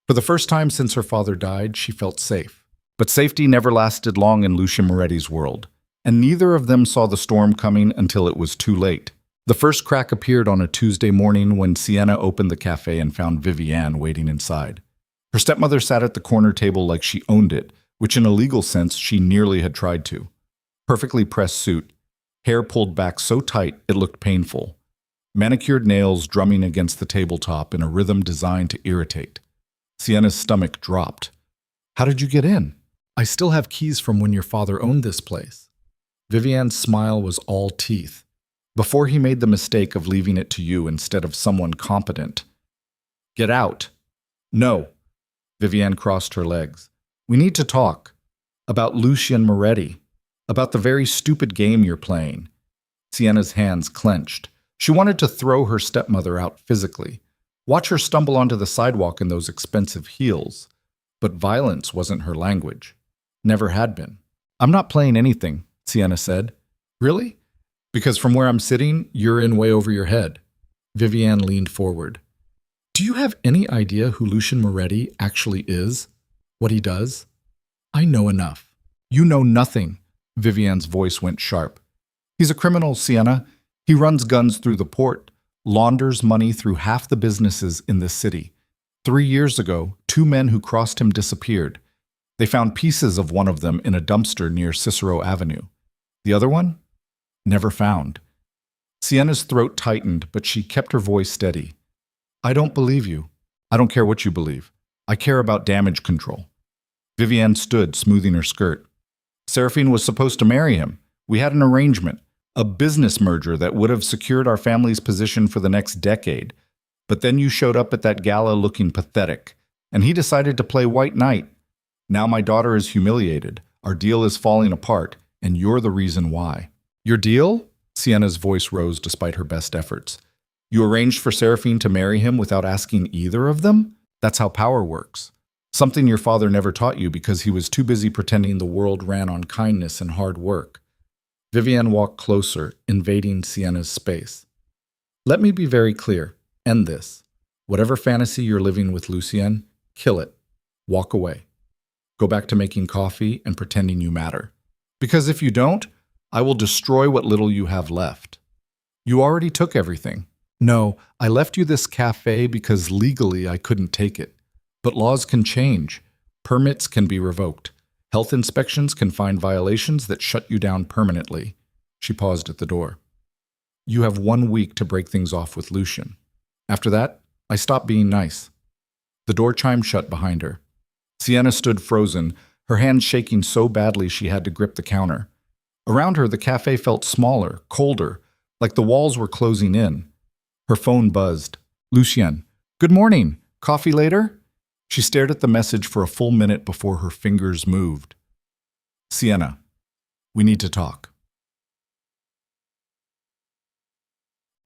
For the first time since her father died, she felt safe. But safety never lasted long in Lucien Moretti's world, and neither of them saw the storm coming until it was too late. The first crack appeared on a Tuesday morning when Sienna opened the cafe and found Viviane waiting inside. Her stepmother sat at the corner table like she owned it, which in a legal sense she nearly had tried to. Perfectly pressed suit, hair pulled back so tight it looked painful. Manicured nails drumming against the tabletop in a rhythm designed to irritate. Sienna's stomach dropped. "How did you get in?" "I still have keys from when your father owned this place." Viviane's smile was all teeth. "Before he made the mistake of leaving it to you instead of someone competent." "Get out." "No." Viviane crossed her legs. "We need to talk. About Lucien Moretti. About the very stupid game you're playing." Sienna's hands clenched. She wanted to throw her stepmother out physically. Watch her stumble onto the sidewalk in those expensive heels. But violence wasn't her language. Never had been. "I'm not playing anything," Sienna said. "Really?" "Because from where I'm sitting, you're in way over your head." Viviane leaned forward. "Do you have any idea who Lucien Moretti actually is? What he does?" "I know enough." "You know nothing." Viviane's voice went sharp. "He's a criminal, Sienna. He runs guns through the port, launders money through half the businesses in this city. 3 years ago, 2 men who crossed him disappeared. They found pieces of one of them in a dumpster near Cicero Avenue. The other one? Never found." Sienna's throat tightened, but she kept her voice steady. "I don't believe you. I don't care what you believe. I care about damage control." Vivienne stood, smoothing her skirt. Seraphine was supposed to marry him. We had an arrangement, a business merger that would have secured our family's position for the next decade. But then you showed up at that gala looking pathetic, and he decided to play white knight. Now my daughter is humiliated, our deal is falling apart, and you're the reason why. Your deal? Sienna's voice rose despite her best efforts. You arranged for Seraphine to marry him without asking either of them? That's how power works. Something your father never taught you because he was too busy pretending the world ran on kindness and hard work. Vivienne walked closer, invading Sienna's space. Let me be very clear. End this. Whatever fantasy you're living with Lucien, kill it. Walk away. Go back to making coffee and pretending you matter. Because if you don't, I will destroy what little you have left. You already took everything. No, I left you this cafe because legally I couldn't take it. But laws can change. Permits can be revoked. Health inspections can find violations that shut you down permanently. She paused at the door. You have 1 week to break things off with Lucien. After that, I stop being nice. The door chimed shut behind her. Sienna stood frozen, her hands shaking so badly she had to grip the counter. Around her, the cafe felt smaller, colder, like the walls were closing in. Her phone buzzed. Lucien. Good morning. Coffee later? She stared at the message for a full minute before her fingers moved. Sienna, we need to talk.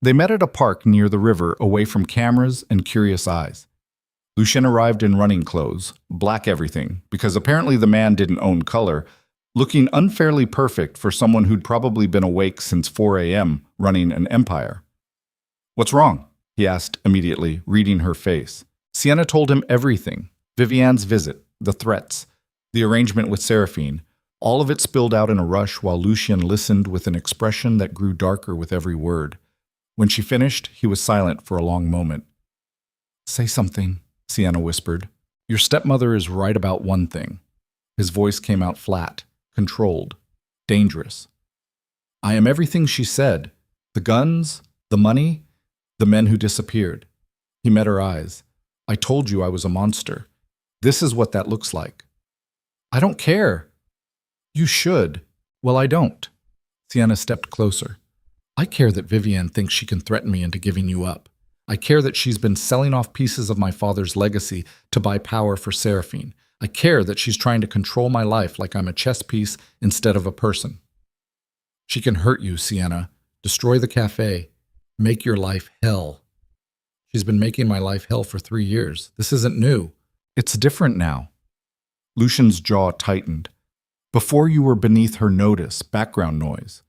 They met at a park near the river, away from cameras and curious eyes. Lucien arrived in running clothes, black everything, because apparently the man didn't own color, looking unfairly perfect for someone who'd probably been awake since 4 a.m. running an empire. What's wrong? He asked immediately, reading her face. Sienna told him everything. Vivienne's visit, the threats, the arrangement with Seraphine. All of it spilled out in a rush while Lucien listened with an expression that grew darker with every word. When she finished, he was silent for a long moment. Say something, Sienna whispered. Your stepmother is right about one thing. His voice came out flat, controlled, dangerous. I am everything she said. The guns, the money, the men who disappeared. He met her eyes. I told you I was a monster. This is what that looks like. I don't care. You should. Well, I don't. Sienna stepped closer. I care that Vivienne thinks she can threaten me into giving you up. I care that she's been selling off pieces of my father's legacy to buy power for Seraphine. I care that she's trying to control my life like I'm a chess piece instead of a person. She can hurt you, Sienna. Destroy the cafe. Make your life hell. She's been making my life hell for 3 years. This isn't new. It's different now. Lucien's jaw tightened. Before you were beneath her notice, background noise.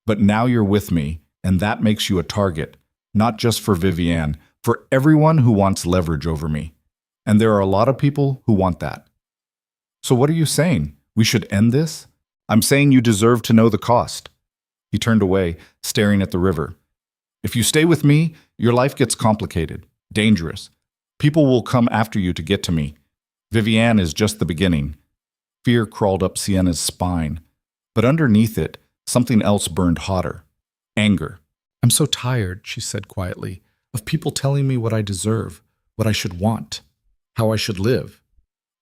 But now you're with me, and that makes you a target, not just for Vivienne, for everyone who wants leverage over me. And there are a lot of people who want that. So what are you saying? We should end this? I'm saying you deserve to know the cost. He turned away, staring at the river. If you stay with me, your life gets complicated, dangerous. People will come after you to get to me. Vivienne is just the beginning. Fear crawled up Sienna's spine, but underneath it, something else burned hotter. Anger. I'm so tired, she said quietly, of people telling me what I deserve, what I should want, how I should live.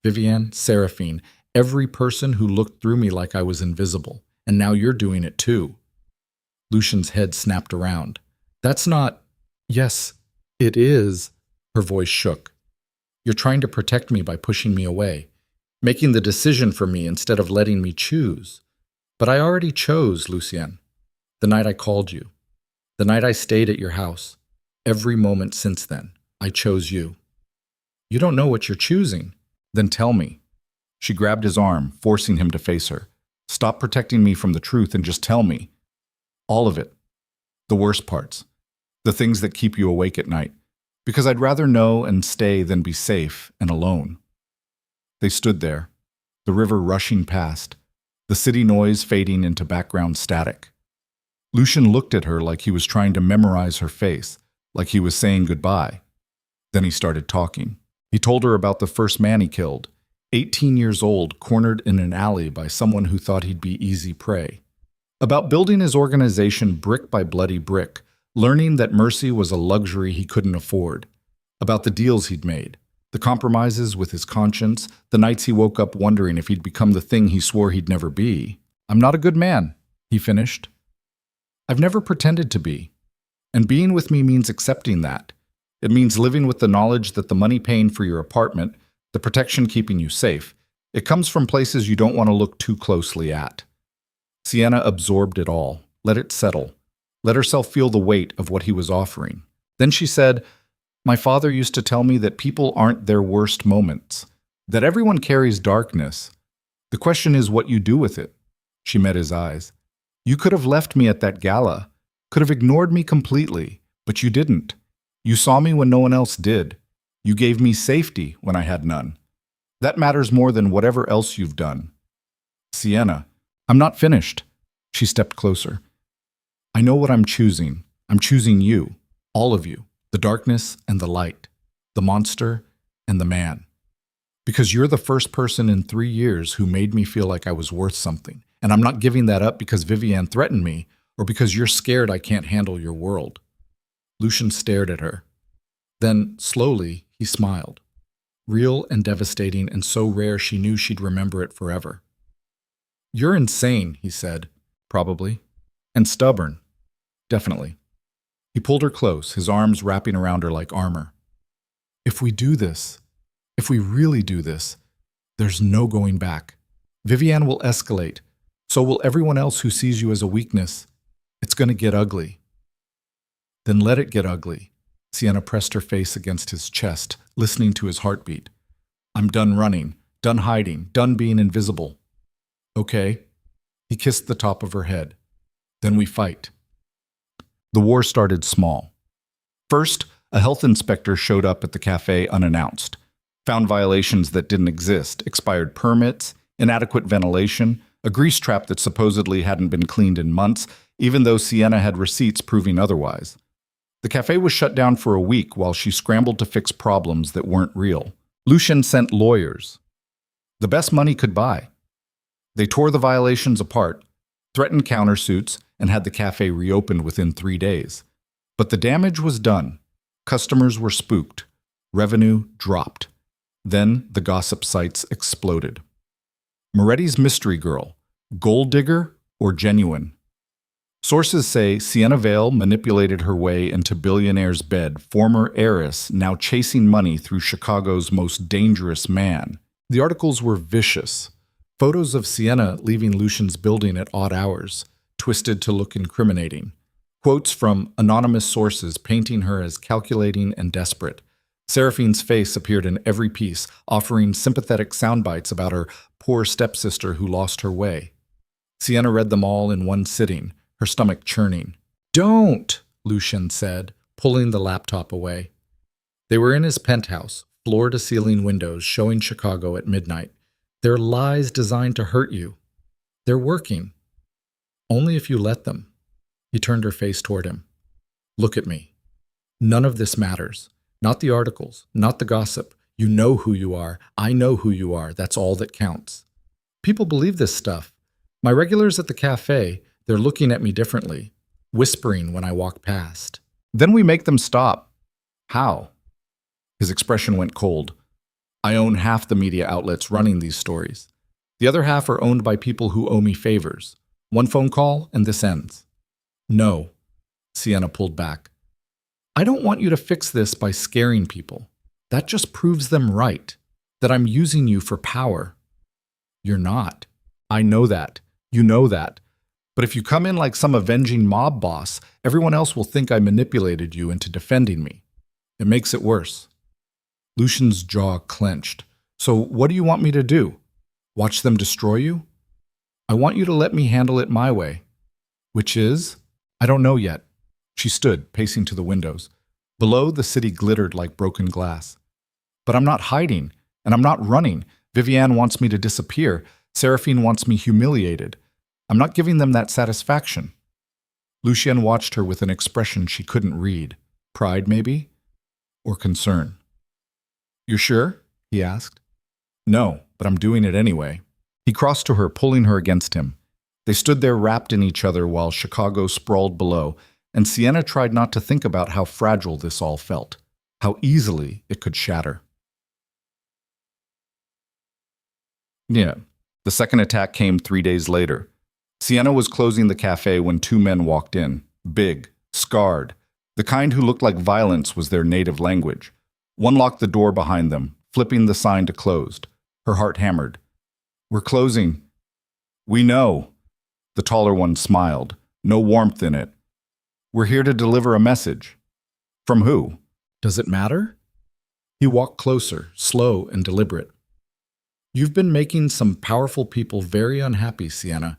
Vivienne, Seraphine, every person who looked through me like I was invisible, and now you're doing it too. Lucien's head snapped around. That's not... Yes, it is. Her voice shook. You're trying to protect me by pushing me away, making the decision for me instead of letting me choose. But I already chose, Lucien. The night I called you. The night I stayed at your house. Every moment since then, I chose you. You don't know what you're choosing. Then tell me. She grabbed his arm, forcing him to face her. Stop protecting me from the truth and just tell me. All of it. The worst parts. The things that keep you awake at night. Because I'd rather know and stay than be safe and alone. They stood there, the river rushing past, the city noise fading into background static. Lucien looked at her like he was trying to memorize her face, like he was saying goodbye. Then he started talking. He told her about the first man he killed, 18 years old, cornered in an alley by someone who thought he'd be easy prey. About building his organization brick by bloody brick, learning that mercy was a luxury he couldn't afford. About the deals he'd made, The compromises with his conscience, the nights he woke up wondering if he'd become the thing he swore he'd never be. "I'm not a good man," he finished. "I've never pretended to be. And being with me means accepting that. It means living with the knowledge that the money paying for your apartment, the protection keeping you safe, it comes from places you don't want to look too closely at." Sienna absorbed it all, let it settle, let herself feel the weight of what he was offering. Then she said, "My father used to tell me that people aren't their worst moments, that everyone carries darkness. The question is what you do with it." She met his eyes. "You could have left me at that gala, could have ignored me completely, but you didn't. You saw me when no one else did. You gave me safety when I had none. That matters more than whatever else you've done." "Sienna, I'm not finished." She stepped closer. "I know what I'm choosing. I'm choosing you, all of you, the darkness and the light, the monster and the man. Because you're the first person in 3 years who made me feel like I was worth something. And I'm not giving that up because Viviane threatened me or because you're scared I can't handle your world." Lucien stared at her. Then, slowly, he smiled. Real and devastating and so rare she knew she'd remember it forever. "You're insane," he said, probably. "And stubborn. Definitely." He pulled her close, his arms wrapping around her like armor. "If we do this, if we really do this, there's no going back. Viviane will escalate. So will everyone else who sees you as a weakness. It's going to get ugly." "Then let it get ugly." Sienna pressed her face against his chest, listening to his heartbeat. "I'm done running, done hiding, done being invisible." "Okay." He kissed the top of her head. "Then we fight." The war started small. First, a health inspector showed up at the cafe unannounced, found violations that didn't exist, expired permits, inadequate ventilation, a grease trap that supposedly hadn't been cleaned in months, even though Sienna had receipts proving otherwise. The cafe was shut down for a week while she scrambled to fix problems that weren't real. Lucien sent lawyers. The best money could buy. They tore the violations apart, threatened countersuits, and had the cafe reopened within 3 days. But the damage was done. Customers were spooked. Revenue dropped. Then the gossip sites exploded. Moretti's mystery girl, gold digger or genuine? Sources say Sienna Vale manipulated her way into billionaire's bed, former heiress now chasing money through Chicago's most dangerous man. The articles were vicious. Photos of Sienna leaving Lucien's building at odd hours, twisted to look incriminating. Quotes from anonymous sources painting her as calculating and desperate. Seraphine's face appeared in every piece, offering sympathetic soundbites about her poor stepsister who lost her way. Sienna read them all in one sitting, her stomach churning. "Don't," Lucien said, pulling the laptop away. They were in his penthouse, floor-to-ceiling windows showing Chicago at midnight. "They're lies designed to hurt you. They're working. Only if you let them." He turned her face toward him. "Look at me. None of this matters. Not the articles, not the gossip. You know who you are. I know who you are. That's all that counts. People believe this stuff. My regulars at the cafe, they're looking at me differently, whispering when I walk past. Then we make them stop." "How?" His expression went cold. "I own half the media outlets running these stories. The other half are owned by people who owe me favors. One phone call and this ends." "No." Sienna pulled back. "I don't want you to fix this by scaring people. That just proves them right, that I'm using you for power." "You're not. I know that. You know that. But if you come in like some avenging mob boss, everyone else will think I manipulated you into defending me. It makes it worse." Lucien's jaw clenched. "So what do you want me to do? Watch them destroy you?" "I want you to let me handle it my way." "Which is?" "I don't know yet." She stood, pacing to the windows. Below, the city glittered like broken glass. "But I'm not hiding, and I'm not running. Viviane wants me to disappear. Seraphine wants me humiliated. I'm not giving them that satisfaction." Lucien watched her with an expression she couldn't read. Pride, maybe? Or concern. "You're sure?" he asked. "No, but I'm doing it anyway." He crossed to her, pulling her against him. They stood there wrapped in each other while Chicago sprawled below, and Sienna tried not to think about how fragile this all felt, how easily it could shatter. Yeah. The second attack came 3 days later. Sienna was closing the cafe when two men walked in, big, scarred. The kind who looked like violence was their native language. One locked the door behind them, flipping the sign to closed. Her heart hammered. "We're closing." "We know." The taller one smiled, no warmth in it. "We're here to deliver a message." "From who?" Does it matter? He walked closer, slow and deliberate. You've been making some powerful people very unhappy, Sienna.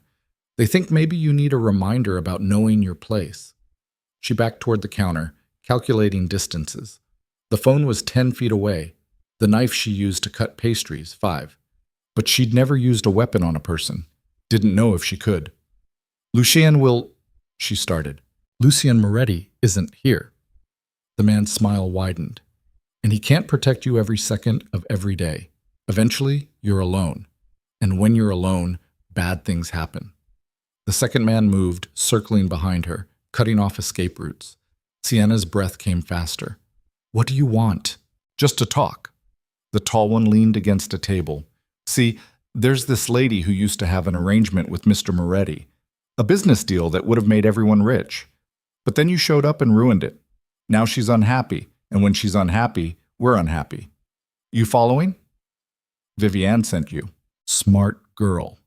They think maybe you need a reminder about knowing your place. She backed toward the counter, calculating distances. The phone was 10 feet away. The knife she used to cut pastries, 5. But she'd never used a weapon on a person. Didn't know if she could. "Lucien will," she started. "Lucien Moretti isn't here." The man's smile widened. "And he can't protect you every second of every day. Eventually, you're alone. And when you're alone, bad things happen." The second man moved, circling behind her, cutting off escape routes. Sienna's breath came faster. "What do you want?" "Just to talk." The tall one leaned against a table. "See, there's this lady who used to have an arrangement with Mr. Moretti. A business deal that would have made everyone rich. But then you showed up and ruined it. Now she's unhappy, and when she's unhappy, we're unhappy. You following? Viviane sent you." "Smart girl."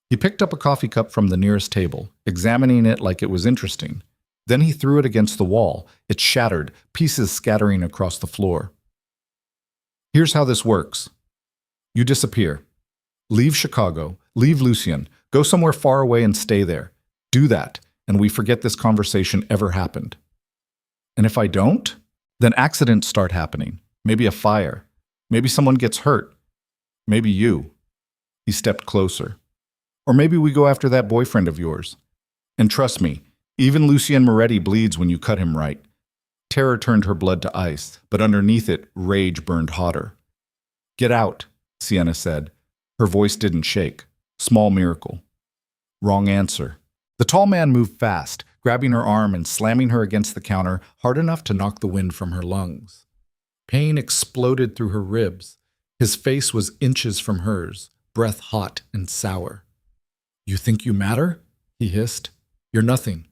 He picked up a coffee cup from the nearest table, examining it like it was interesting. Then he threw it against the wall. It shattered, pieces scattering across the floor. "Here's how this works. You disappear. Leave Chicago, leave Lucien, go somewhere far away and stay there. Do that, and we forget this conversation ever happened. And if I don't, then accidents start happening. Maybe a fire. Maybe someone gets hurt. Maybe you." He stepped closer. "Or maybe we go after that boyfriend of yours. And trust me, even Lucien Moretti bleeds when you cut him right." Terror turned her blood to ice, but underneath it, rage burned hotter. "Get out," Sienna said. Her voice didn't shake. Small miracle. Wrong answer. The tall man moved fast, grabbing her arm and slamming her against the counter hard enough to knock the wind from her lungs. Pain exploded through her ribs. His face was inches from hers, breath hot and sour. "You think you matter?" he hissed. "You're nothing.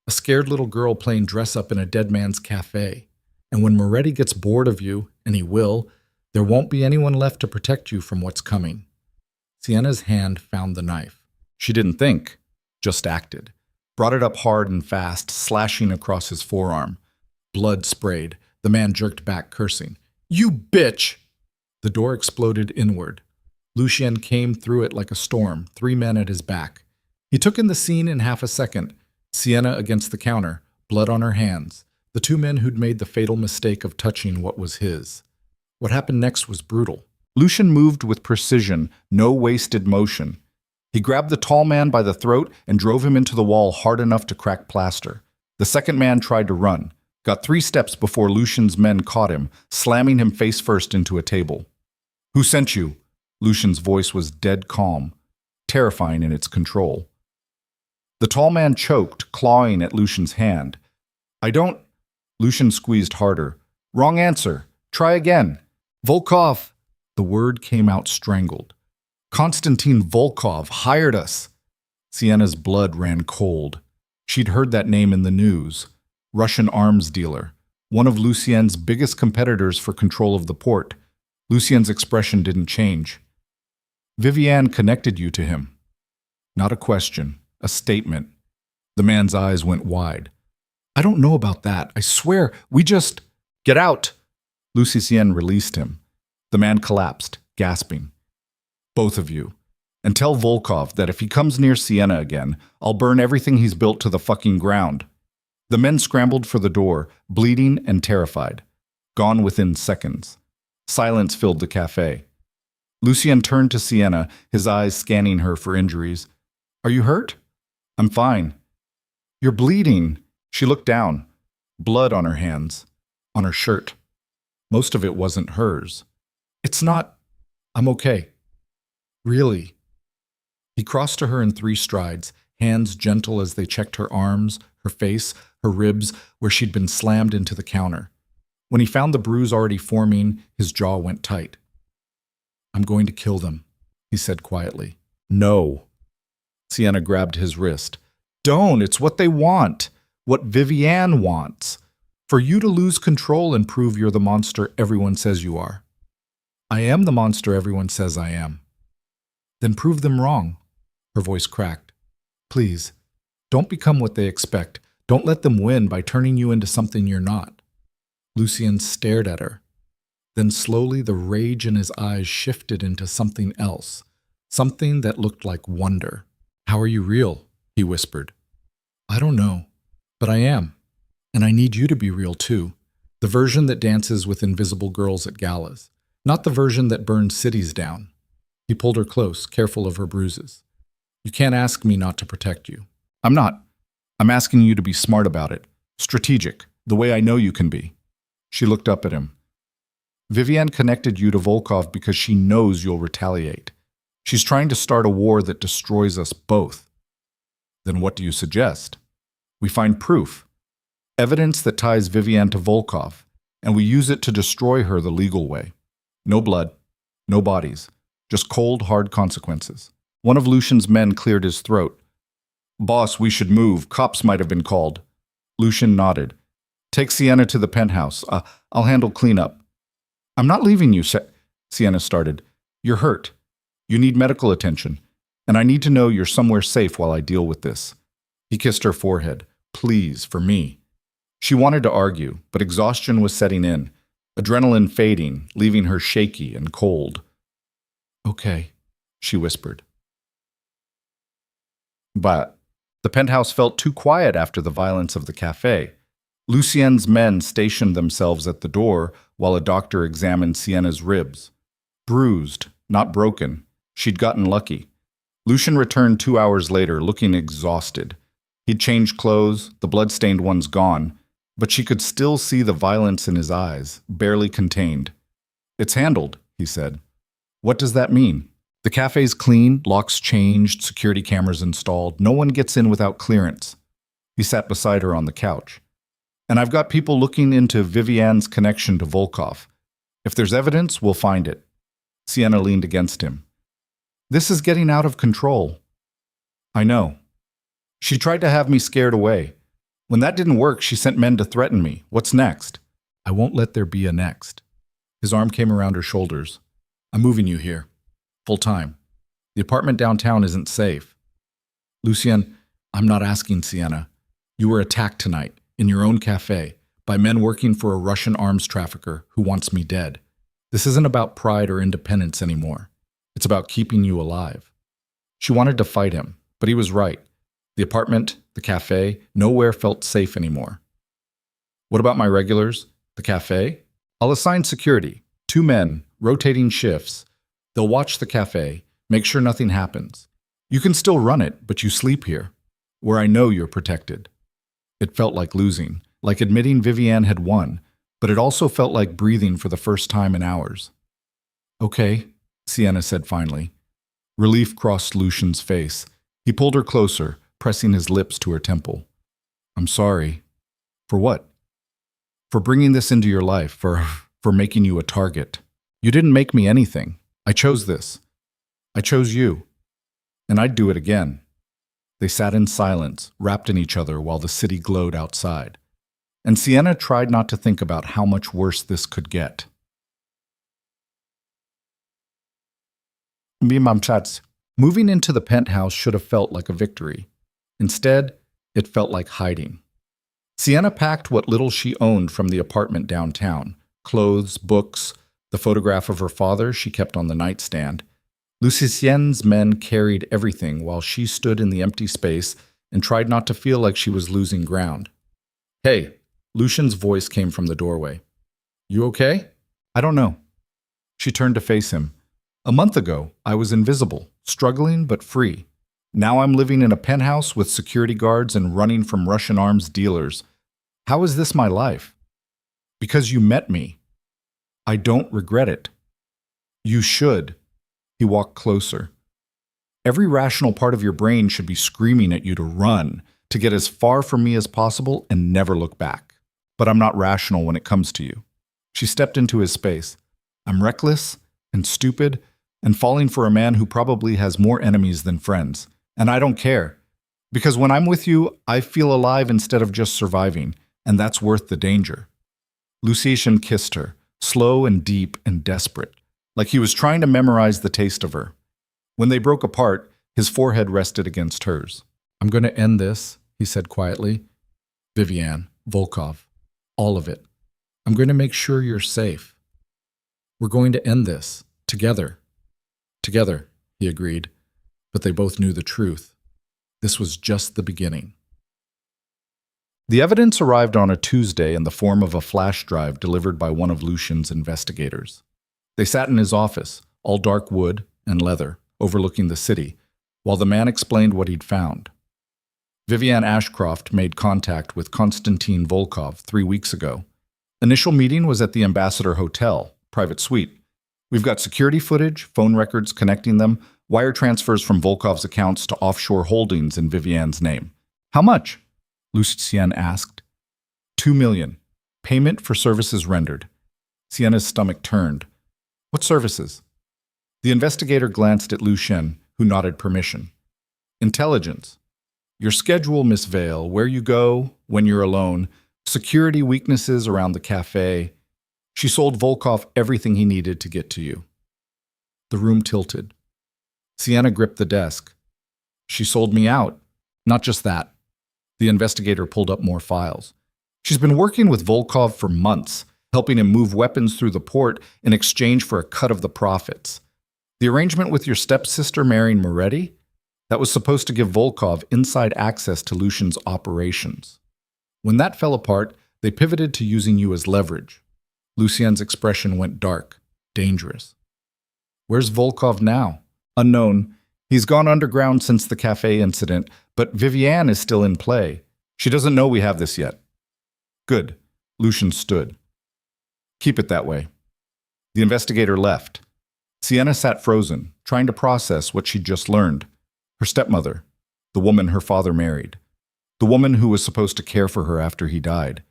A scared little girl playing dress-up in a dead man's cafe. And when Moretti gets bored of you, and he will, there won't be anyone left to protect you from what's coming." Sienna's hand found the knife. She didn't think, just acted. Brought it up hard and fast, slashing across his forearm. Blood sprayed. The man jerked back, cursing. "You bitch!" The door exploded inward. Lucien came through it like a storm, 3 men at his back. He took in the scene in half a second. Sienna against the counter, blood on her hands. The 2 men who'd made the fatal mistake of touching what was his. What happened next was brutal. Lucien moved with precision, no wasted motion. He grabbed the tall man by the throat and drove him into the wall hard enough to crack plaster. The second man tried to run, got 3 steps before Lucien's men caught him, slamming him face first into a table. "Who sent you?" Lucien's voice was dead calm, terrifying in its control. The tall man choked, clawing at Lucien's hand. "I don't—" Lucien squeezed harder. "Wrong answer. Try again." "Volkov." The word came out strangled. "Konstantin Volkov hired us." Sienna's blood ran cold. She'd heard that name in the news. Russian arms dealer. One of Lucien's biggest competitors for control of the port. Lucien's expression didn't change. "Viviane connected you to him." Not a question, a statement. The man's eyes went wide. "I don't know about that. I swear, we just—" "Get out!" Lucien released him. The man collapsed, gasping. "Both of you. And tell Volkov that if he comes near Sienna again, I'll burn everything he's built to the fucking ground." The men scrambled for the door, bleeding and terrified. Gone within seconds. Silence filled the cafe. Lucien turned to Sienna, his eyes scanning her for injuries. "Are you hurt?" "I'm fine." "You're bleeding." She looked down. Blood on her hands. On her shirt. Most of it wasn't hers. "It's not—" "I'm okay. Really." He crossed to her in 3 strides, hands gentle as they checked her arms, her face, her ribs, where she'd been slammed into the counter. When he found the bruise already forming, his jaw went tight. "I'm going to kill them," he said quietly. No. Sienna grabbed his wrist. Don't, it's what they want. What Vivienne wants. For you to lose control and prove you're the monster everyone says you are. I am the monster everyone says I am. Then prove them wrong. Her voice cracked. Please, don't become what they expect. Don't let them win by turning you into something you're not. Lucien stared at her. Then slowly the rage in his eyes shifted into something else, something that looked like wonder. How are you real? He whispered. I don't know, but I am. And I need you to be real too. The version that dances with invisible girls at galas, not the version that burns cities down. He pulled her close, careful of her bruises. You can't ask me not to protect you. I'm not. I'm asking you to be smart about it, strategic, the way I know you can be. She looked up at him. Vivienne connected you to Volkov because she knows you'll retaliate. She's trying to start a war that destroys us both. Then what do you suggest? We find proof, evidence that ties Vivienne to Volkov, and we use it to destroy her the legal way. No blood, no bodies, just cold, hard consequences. One of Lucien's men cleared his throat. Boss, we should move. Cops might have been called. Lucien nodded. Take Sienna to the penthouse. I'll handle cleanup. I'm not leaving you, Sienna started. You're hurt. You need medical attention. And I need to know you're somewhere safe while I deal with this. He kissed her forehead. Please, for me. She wanted to argue, but exhaustion was setting in, adrenaline fading, leaving her shaky and cold. Okay, she whispered. But the penthouse felt too quiet after the violence of the cafe. Lucien's men stationed themselves at the door while a doctor examined Sienna's ribs. Bruised, not broken. She'd gotten lucky. Lucien returned 2 hours later, looking exhausted. He'd changed clothes, the blood-stained one's gone, but she could still see the violence in his eyes, barely contained. It's handled, he said. What does that mean? The cafe's clean, locks changed, security cameras installed. No one gets in without clearance. He sat beside her on the couch. And I've got people looking into Vivienne's connection to Volkov. If there's evidence, we'll find it. Sienna leaned against him. This is getting out of control. I know. She tried to have me scared away. When that didn't work, she sent men to threaten me. What's next? I won't let there be a next. His arm came around her shoulders. I'm moving you here. Full time. The apartment downtown isn't safe. Lucien, I'm not asking, Sienna. You were attacked tonight, in your own cafe, by men working for a Russian arms trafficker who wants me dead. This isn't about pride or independence anymore. It's about keeping you alive. She wanted to fight him, but he was right. The apartment, the cafe, nowhere felt safe anymore. What about my regulars? The cafe? I'll assign security. 2 men, rotating shifts. They'll watch the cafe, make sure nothing happens. You can still run it, but you sleep here, where I know you're protected. It felt like losing, like admitting Vivienne had won, but it also felt like breathing for the first time in hours. Okay, Sienna said finally. Relief crossed Lucien's face. He pulled her closer, pressing his lips to her temple. I'm sorry. For what? For bringing this into your life, for making you a target. You didn't make me anything. I chose this. I chose you. And I'd do it again. They sat in silence, wrapped in each other while the city glowed outside. And Sienna tried not to think about how much worse this could get. Moving into the penthouse should have felt like a victory. Instead, it felt like hiding. Sienna packed what little she owned from the apartment downtown, clothes, books, the photograph of her father she kept on the nightstand. Lucien's men carried everything while she stood in the empty space and tried not to feel like she was losing ground. Hey, Lucien's voice came from the doorway. You okay? I don't know. She turned to face him. A month ago, I was invisible, struggling but free. Now I'm living in a penthouse with security guards and running from Russian arms dealers. How is this my life? Because you met me. I don't regret it. You should. He walked closer. Every rational part of your brain should be screaming at you to run, to get as far from me as possible and never look back. But I'm not rational when it comes to you. She stepped into his space. I'm reckless and stupid, and falling for a man who probably has more enemies than friends. And I don't care. Because when I'm with you, I feel alive instead of just surviving, and that's worth the danger. Lucien kissed her, slow and deep and desperate, like he was trying to memorize the taste of her. When they broke apart, his forehead rested against hers. "I'm going to end this," he said quietly. "Viviane, Volkov, all of it. I'm going to make sure you're safe. We're going to end this, together." "Together," he agreed, but they both knew the truth. This was just the beginning. The evidence arrived on a Tuesday in the form of a flash drive delivered by one of Lucien's investigators. They sat in his office, all dark wood and leather, overlooking the city, while the man explained what he'd found. Viviane Ashcroft made contact with Konstantin Volkov 3 weeks ago. Initial meeting was at the Ambassador Hotel, private suite. We've got security footage, phone records connecting them, wire transfers from Volkov's accounts to offshore holdings in Viviane's name. "How much?" Lucien asked. $2 million. Payment for services rendered. Sienna's stomach turned. "What services?" The investigator glanced at Lucien, who nodded permission. "Intelligence. Your schedule, Miss Vale, where you go, when you're alone, security weaknesses around the cafe." She sold Volkov everything he needed to get to you. The room tilted. Sienna gripped the desk. "She sold me out. Not just that." The investigator pulled up more files. "She's been working with Volkov for months, helping him move weapons through the port in exchange for a cut of the profits. The arrangement with your stepsister marrying Moretti? That was supposed to give Volkov inside access to Lucien's operations. When that fell apart, they pivoted to using you as leverage." Lucien's expression went dark, dangerous. "Where's Volkov now?" "Unknown. He's gone underground since the cafe incident, but Viviane is still in play. She doesn't know we have this yet." "Good." Lucien stood. "Keep it that way." The investigator left. Sienna sat frozen, trying to process what she'd just learned. Her stepmother, the woman her father married, the woman who was supposed to care for her after he died,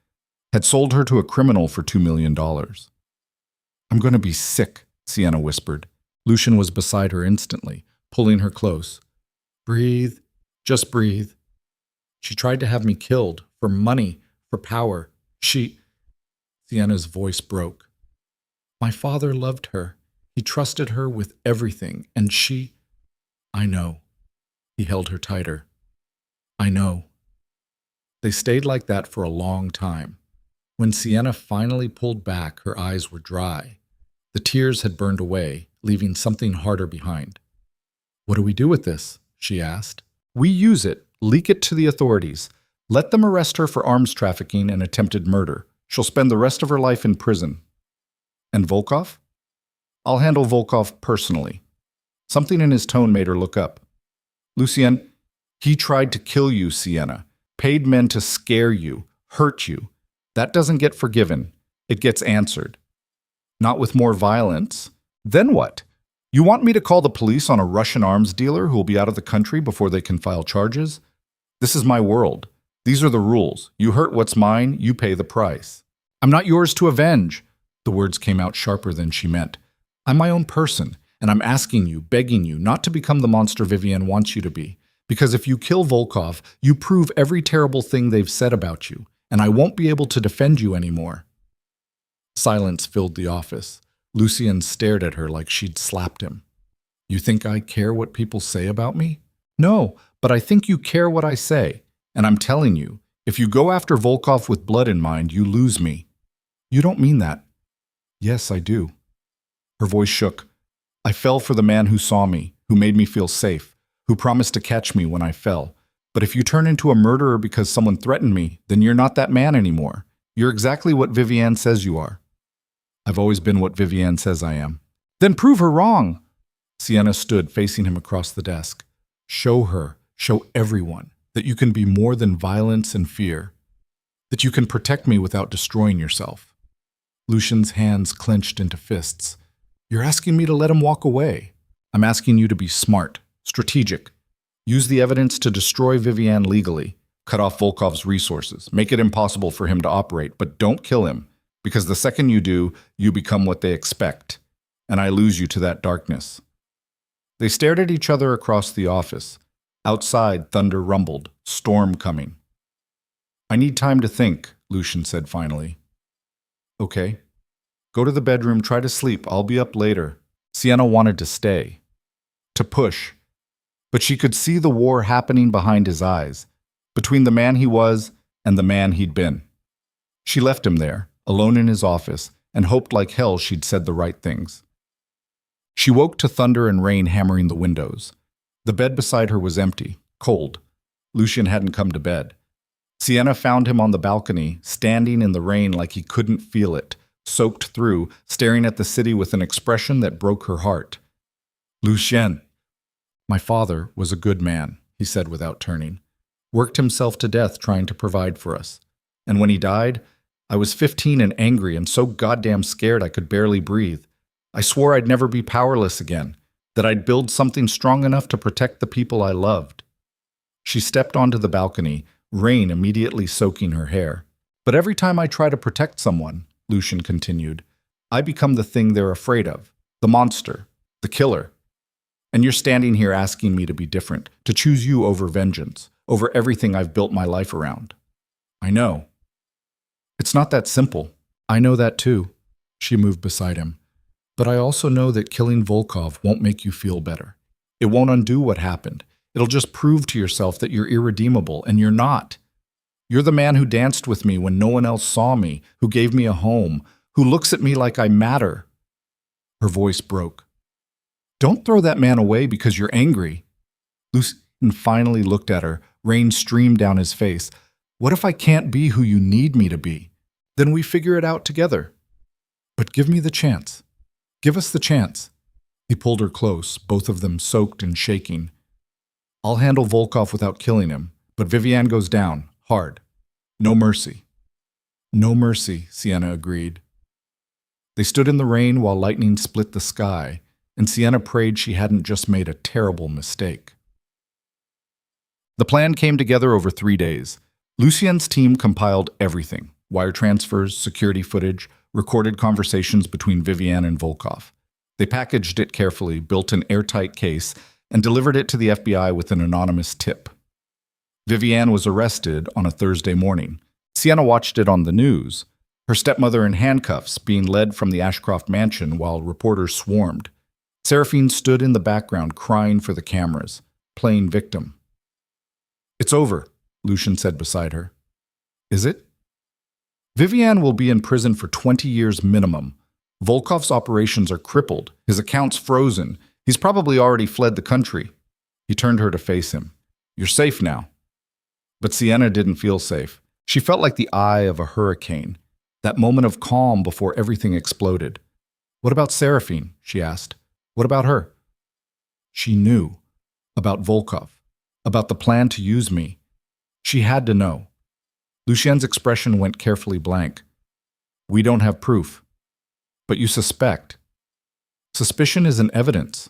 had sold her to a criminal for $2 million. "I'm going to be sick," Sienna whispered. Lucien was beside her instantly, pulling her close. "Breathe. Just breathe. She tried to have me killed, for money, for power. Sienna's voice broke. "My father loved her. He trusted her with everything, and she—" "I know." He held her tighter. "I know." They stayed like that for a long time. When Sienna finally pulled back, her eyes were dry. The tears had burned away, leaving something harder behind. "What do we do with this?" she asked. "We use it, leak it to the authorities. Let them arrest her for arms trafficking and attempted murder. She'll spend the rest of her life in prison." "And Volkov?" "I'll handle Volkov personally." Something in his tone made her look up. "Lucien, he tried to kill you, Sienna. Paid men to scare you, hurt you. That doesn't get forgiven. It gets answered. Not with more violence. Then what? You want me to call the police on a Russian arms dealer who will be out of the country before they can file charges? This is my world. These are the rules. You hurt what's mine, you pay the price. I'm not yours to avenge." The words came out sharper than she meant. "I'm my own person, and I'm asking you, begging you, not to become the monster Viviane wants you to be. Because if you kill Volkov, you prove every terrible thing they've said about you, and I won't be able to defend you anymore." Silence filled the office. Lucien stared at her like she'd slapped him. "You think I care what people say about me?" "No, but I think you care what I say. And I'm telling you, if you go after Volkov with blood in mind, you lose me." "You don't mean that." "Yes, I do." Her voice shook. "I fell for the man who saw me, who made me feel safe, who promised to catch me when I fell. But if you turn into a murderer because someone threatened me, then you're not that man anymore. You're exactly what Viviane says you are." "I've always been what Viviane says I am." "Then prove her wrong." Sienna stood facing him across the desk. "Show her, show everyone, that you can be more than violence and fear. That you can protect me without destroying yourself." Lucien's hands clenched into fists. "You're asking me to let him walk away. I'm asking you to be smart, strategic. Use the evidence to destroy Viviane legally. Cut off Volkov's resources. Make it impossible for him to operate, but don't kill him. Because the second you do, you become what they expect. And I lose you to that darkness. They stared at each other across the office. Outside, thunder rumbled, storm coming. I need time to think, Lucien said finally. Okay. Go to the bedroom, try to sleep. I'll be up later. Sienna wanted to stay. To push. But she could see the war happening behind his eyes, between the man he was and the man he'd been. She left him there, alone in his office, and hoped like hell she'd said the right things. She woke to thunder and rain hammering the windows. The bed beside her was empty, cold. Lucien hadn't come to bed. Sienna found him on the balcony, standing in the rain like he couldn't feel it, soaked through, staring at the city with an expression that broke her heart. Lucien. My father was a good man, he said without turning. Worked himself to death trying to provide for us. And when he died, I was 15 and angry and so goddamn scared I could barely breathe. I swore I'd never be powerless again, that I'd build something strong enough to protect the people I loved. She stepped onto the balcony, rain immediately soaking her hair. But every time I try to protect someone, Lucien continued, I become the thing they're afraid of, the monster, the killer. And you're standing here asking me to be different, to choose you over vengeance, over everything I've built my life around. I know. It's not that simple. I know that too. She moved beside him. But I also know that killing Volkov won't make you feel better. It won't undo what happened. It'll just prove to yourself that you're irredeemable, and you're not. You're the man who danced with me when no one else saw me, who gave me a home, who looks at me like I matter. Her voice broke. Don't throw that man away because you're angry. Lucien finally looked at her. Rain streamed down his face. What if I can't be who you need me to be? Then we figure it out together. But give me the chance. Give us the chance. He pulled her close, both of them soaked and shaking. I'll handle Volkov without killing him, but Viviane goes down, hard. No mercy. No mercy, Sienna agreed. They stood in the rain while lightning split the sky, and Sienna prayed she hadn't just made a terrible mistake. The plan came together over 3 days. Lucien's team compiled everything: wire transfers, security footage, recorded conversations between Viviane and Volkov. They packaged it carefully, built an airtight case, and delivered it to the FBI with an anonymous tip. Viviane was arrested on a Thursday morning. Sienna watched it on the news, her stepmother in handcuffs being led from the Ashcroft mansion while reporters swarmed. Seraphine stood in the background crying for the cameras, playing victim. It's over, Lucien said beside her. Is it? Viviane will be in prison for 20 years minimum. Volkov's operations are crippled, his accounts frozen. He's probably already fled the country. He turned her to face him. You're safe now. But Sienna didn't feel safe. She felt like the eye of a hurricane, that moment of calm before everything exploded. What about Seraphine? She asked. What about her? She knew. About Volkov. About the plan to use me. She had to know. Lucien's expression went carefully blank. We don't have proof. But you suspect. Suspicion isn't evidence.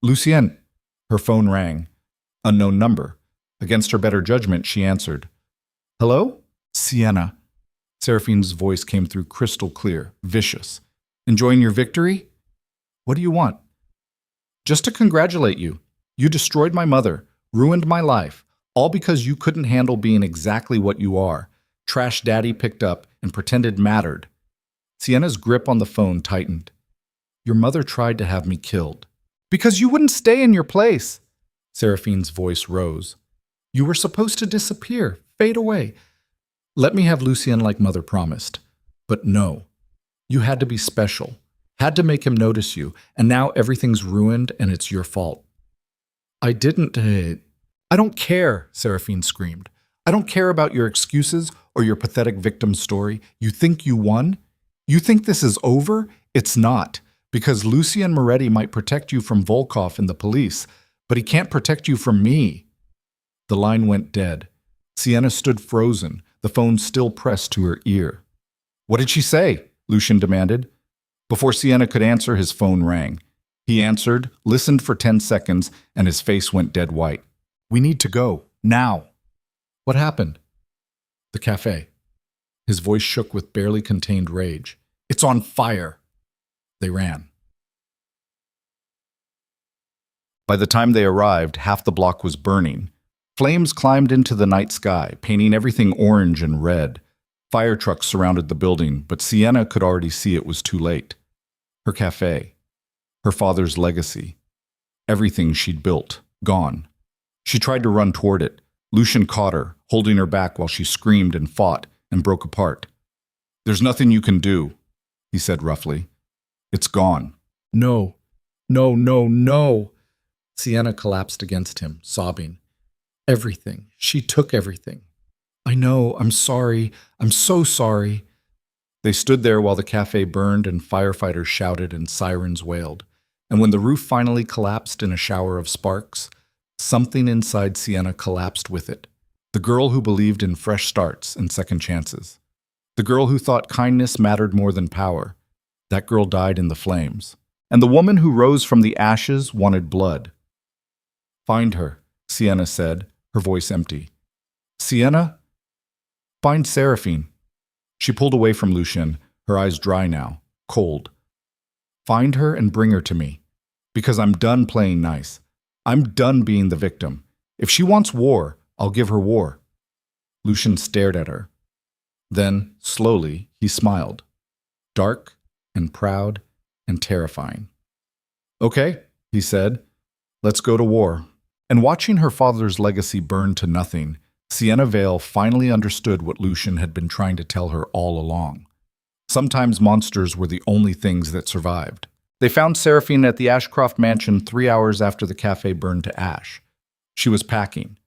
Lucien. Her phone rang. Unknown number. Against her better judgment, she answered. Hello? Sienna. Seraphine's voice came through crystal clear, vicious. Enjoying your victory? What do you want? Just to congratulate you. You destroyed my mother, ruined my life, all because you couldn't handle being exactly what you are. Trash daddy picked up and pretended mattered. Sienna's grip on the phone tightened. Your mother tried to have me killed. Because you wouldn't stay in your place. Seraphine's voice rose. You were supposed to disappear, fade away. Let me have Lucien like mother promised. But no. You had to be special. Had to make him notice you, and now everything's ruined and it's your fault. I didn't... I don't care, Seraphine screamed. I don't care about your excuses or your pathetic victim story. You think you won? You think this is over? It's not, because Lucien Moretti might protect you from Volkov and the police, but he can't protect you from me. The line went dead. Sienna stood frozen, the phone still pressed to her ear. What did she say? Lucien demanded. Before Sienna could answer, his phone rang. He answered, listened for 10 seconds, and his face went dead white. We need to go. Now. What happened? The cafe. His voice shook with barely contained rage. It's on fire. They ran. By the time they arrived, half the block was burning. Flames climbed into the night sky, painting everything orange and red. Fire trucks surrounded the building, but Sienna could already see it was too late. Her cafe, her father's legacy, everything she'd built, gone. She tried to run toward it. Lucien caught her, holding her back while she screamed and fought and broke apart. "There's nothing you can do," he said roughly. "It's gone." No, no, no, no. Sienna collapsed against him, sobbing. Everything. She took everything. I know. I'm sorry. I'm so sorry. They stood there while the cafe burned and firefighters shouted and sirens wailed. And when the roof finally collapsed in a shower of sparks, something inside Sienna collapsed with it. The girl who believed in fresh starts and second chances. The girl who thought kindness mattered more than power. That girl died in the flames. And the woman who rose from the ashes wanted blood. "Find her," Sienna said, her voice empty. "Sienna? Find Seraphine." She pulled away from Lucien, her eyes dry now, cold. "Find her and bring her to me. Because I'm done playing nice. I'm done being the victim. If she wants war, I'll give her war." Lucien stared at her. Then, slowly, he smiled. Dark and proud and terrifying. "Okay," he said. "Let's go to war." And watching her father's legacy burn to nothing, Sienna Vale finally understood what Lucien had been trying to tell her all along. Sometimes monsters were the only things that survived. They found Seraphine at the Ashcroft mansion 3 hours after the cafe burned to ash. She was packing.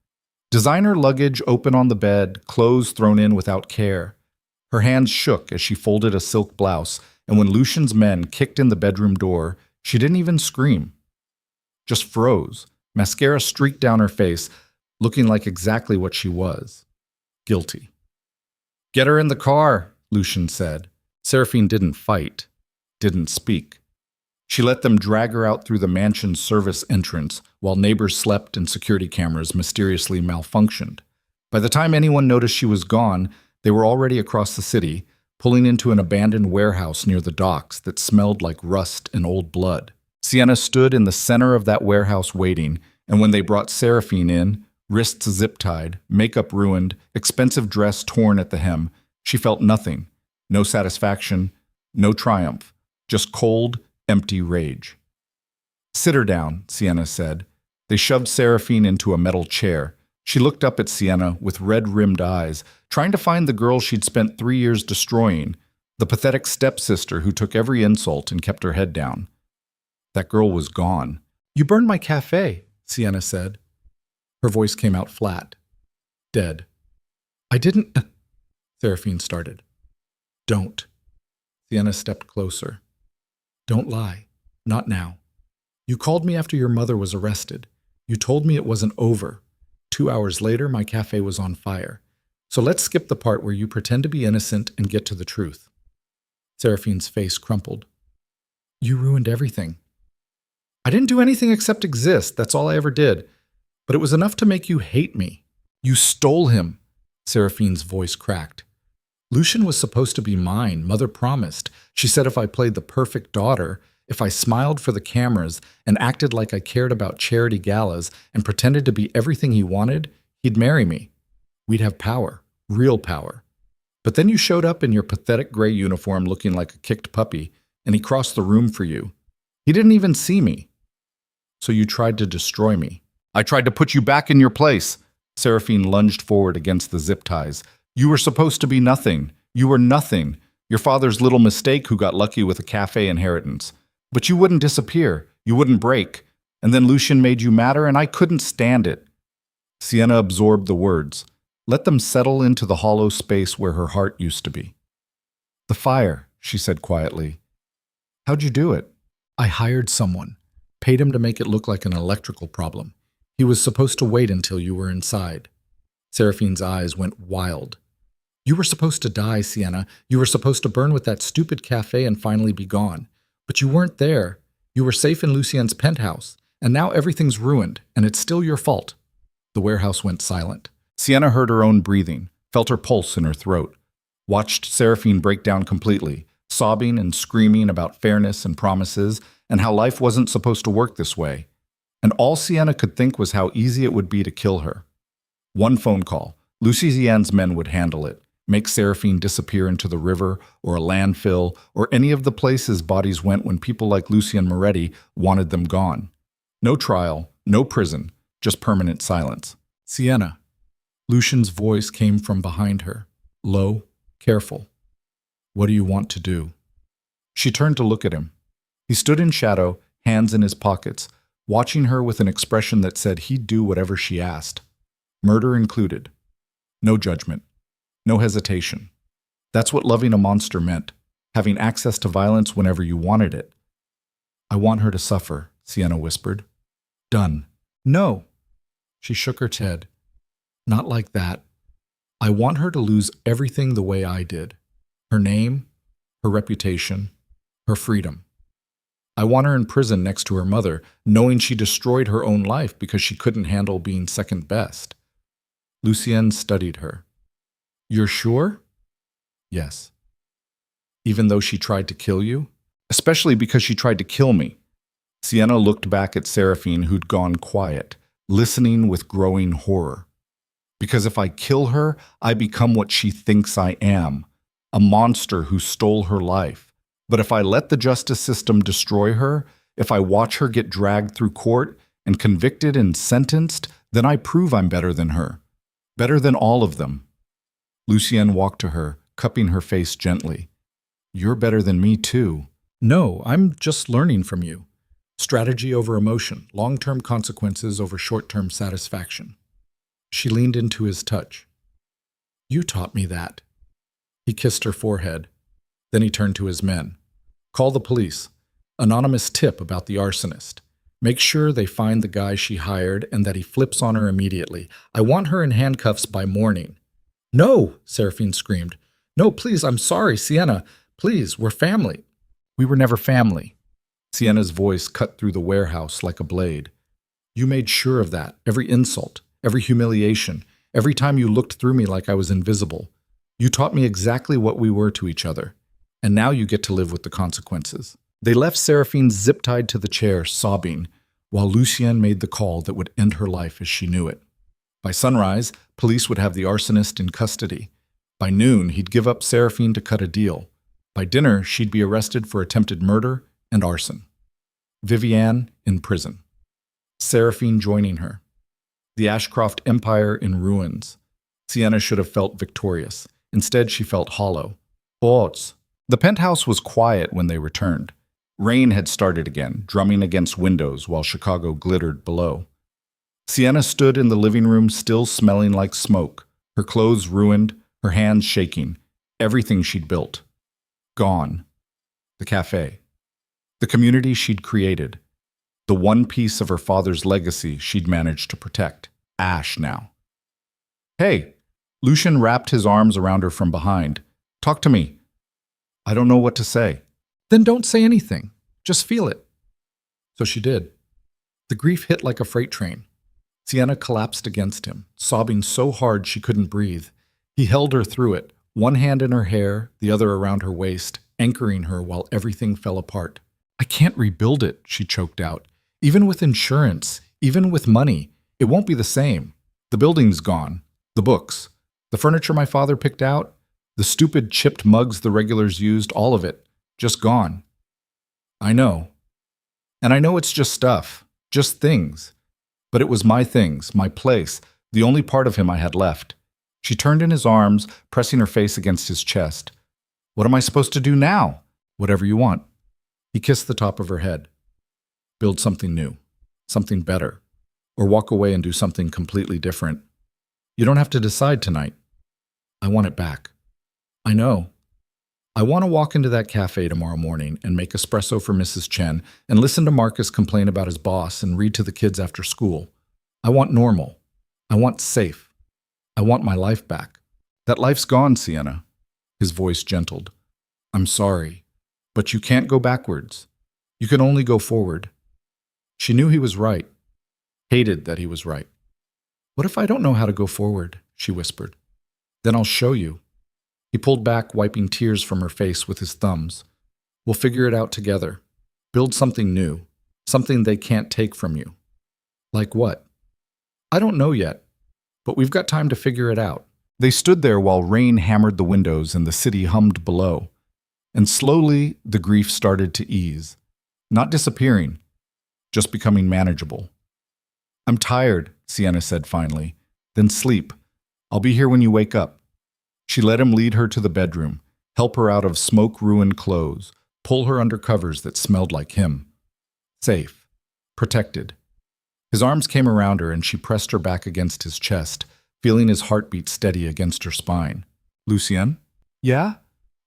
Designer luggage open on the bed, clothes thrown in without care. Her hands shook as she folded a silk blouse, and when Lucien's men kicked in the bedroom door, she didn't even scream. Just froze. Mascara streaked down her face, looking like exactly what she was. Guilty. "Get her in the car," Lucien said. Seraphine didn't fight, didn't speak. She let them drag her out through the mansion's service entrance while neighbors slept and security cameras mysteriously malfunctioned. By the time anyone noticed she was gone, they were already across the city, pulling into an abandoned warehouse near the docks that smelled like rust and old blood. Sienna stood in the center of that warehouse waiting, and when they brought Seraphine in, wrists zip-tied, makeup ruined, expensive dress torn at the hem, she felt nothing. No satisfaction, no triumph, just cold, empty rage. "Sit her down," Sienna said. They shoved Seraphine into a metal chair. She looked up at Sienna with red-rimmed eyes, trying to find the girl she'd spent 3 years destroying, the pathetic stepsister who took every insult and kept her head down. That girl was gone. "You burned my cafe," Sienna said. Her voice came out flat. Dead. "I didn't—" Seraphine started. "Don't." Sienna stepped closer. "Don't lie. Not now. You called me after your mother was arrested. You told me it wasn't over. 2 hours later, my cafe was on fire. So let's skip the part where you pretend to be innocent and get to the truth." Seraphine's face crumpled. "You ruined everything." "I didn't do anything except exist. That's all I ever did. But it was enough to make you hate me. You stole him." Seraphine's voice cracked. "Lucien was supposed to be mine. Mother promised. She said if I played the perfect daughter, if I smiled for the cameras and acted like I cared about charity galas and pretended to be everything he wanted, he'd marry me. We'd have power, real power. But then you showed up in your pathetic gray uniform looking like a kicked puppy, and he crossed the room for you. He didn't even see me. So you tried to destroy me. I tried to put you back in your place." Seraphine lunged forward against the zip ties. "You were supposed to be nothing. You were nothing. Your father's little mistake who got lucky with a cafe inheritance. But you wouldn't disappear. You wouldn't break. And then Lucien made you matter, and I couldn't stand it." Sienna absorbed the words. Let them settle into the hollow space where her heart used to be. "The fire," she said quietly. "How'd you do it?" "I hired someone. Paid him to make it look like an electrical problem. He was supposed to wait until you were inside." Seraphine's eyes went wild. "You were supposed to die, Sienna. You were supposed to burn with that stupid cafe and finally be gone. But you weren't there. You were safe in Lucien's penthouse. And now everything's ruined, and it's still your fault." The warehouse went silent. Sienna heard her own breathing, felt her pulse in her throat, watched Seraphine break down completely, sobbing and screaming about fairness and promises and how life wasn't supposed to work this way. And all Sienna could think was how easy it would be to kill her. One phone call. Lucien's men would handle it, make Seraphine disappear into the river or a landfill or any of the places bodies went when people like Lucien Moretti wanted them gone. No trial, no prison, just permanent silence. Sienna. Lucien's voice came from behind her, low, careful. What do you want to do? She turned to look at him. He stood in shadow, hands in his pockets, watching her with an expression that said he'd do whatever she asked. Murder included. No judgment. No hesitation. That's what loving a monster meant, having access to violence whenever you wanted it. I want her to suffer, Sienna whispered. Done. No. She shook her head. Not like that. I want her to lose everything the way I did. Her name, her reputation, her freedom. I want her in prison next to her mother, knowing she destroyed her own life because she couldn't handle being second best. Lucien studied her. You're sure? Yes. Even though she tried to kill you? Especially because she tried to kill me. Sienna looked back at Seraphine, who'd gone quiet, listening with growing horror. Because if I kill her, I become what she thinks I am, a monster who stole her life. But if I let the justice system destroy her, if I watch her get dragged through court and convicted and sentenced, then I prove I'm better than her. Better than all of them. Lucien walked to her, cupping her face gently. You're better than me, too. No, I'm just learning from you. Strategy over emotion, long-term consequences over short-term satisfaction. She leaned into his touch. You taught me that. He kissed her forehead. Then he turned to his men. Call the police. Anonymous tip about the arsonist. Make sure they find the guy she hired and that he flips on her immediately. I want her in handcuffs by morning. No, Seraphine screamed. No, please, I'm sorry, Sienna. Please, we're family. We were never family. Sienna's voice cut through the warehouse like a blade. You made sure of that, every insult, every humiliation, every time you looked through me like I was invisible. You taught me exactly what we were to each other, and now you get to live with the consequences. They left Seraphine zip-tied to the chair, sobbing, while Lucien made the call that would end her life as she knew it. By sunrise, police would have the arsonist in custody. By noon, he'd give up Seraphine to cut a deal. By dinner, she'd be arrested for attempted murder and arson. Viviane in prison. Seraphine joining her. The Ashcroft Empire in ruins. Sienna should have felt victorious. Instead, she felt hollow. Boats. The penthouse was quiet when they returned. Rain had started again, drumming against windows while Chicago glittered below. Sienna stood in the living room still smelling like smoke, her clothes ruined, her hands shaking, everything she'd built. Gone. The cafe. The community she'd created. The one piece of her father's legacy she'd managed to protect. Ash now. Hey! Lucien wrapped his arms around her from behind. Talk to me. I don't know what to say. Then don't say anything. Just feel it. So she did. The grief hit like a freight train. Sienna collapsed against him, sobbing so hard she couldn't breathe. He held her through it, one hand in her hair, the other around her waist, anchoring her while everything fell apart. I can't rebuild it, she choked out. Even with insurance, even with money, it won't be the same. The building's gone. The books. The furniture my father picked out. The stupid chipped mugs the regulars used, all of it. Just gone. I know. And I know it's just stuff. Just things. But it was my things, my place, the only part of him I had left. She turned in his arms, pressing her face against his chest. What am I supposed to do now? Whatever you want. He kissed the top of her head. Build something new. Something better. Or walk away and do something completely different. You don't have to decide tonight. I want it back. I know. I want to walk into that cafe tomorrow morning and make espresso for Mrs. Chen and listen to Marcus complain about his boss and read to the kids after school. I want normal. I want safe. I want my life back. That life's gone, Sienna. His voice gentled. I'm sorry, but you can't go backwards. You can only go forward. She knew he was right. Hated that he was right. What if I don't know how to go forward? She whispered. Then I'll show you. He pulled back, wiping tears from her face with his thumbs. We'll figure it out together. Build something new. Something they can't take from you. Like what? I don't know yet, but we've got time to figure it out. They stood there while rain hammered the windows and the city hummed below. And slowly, the grief started to ease. Not disappearing, just becoming manageable. I'm tired, Sienna said finally. Then sleep. I'll be here when you wake up. She let him lead her to the bedroom, help her out of smoke-ruined clothes, pull her under covers that smelled like him. Safe. Protected. His arms came around her and she pressed her back against his chest, feeling his heartbeat steady against her spine. Lucien? Yeah?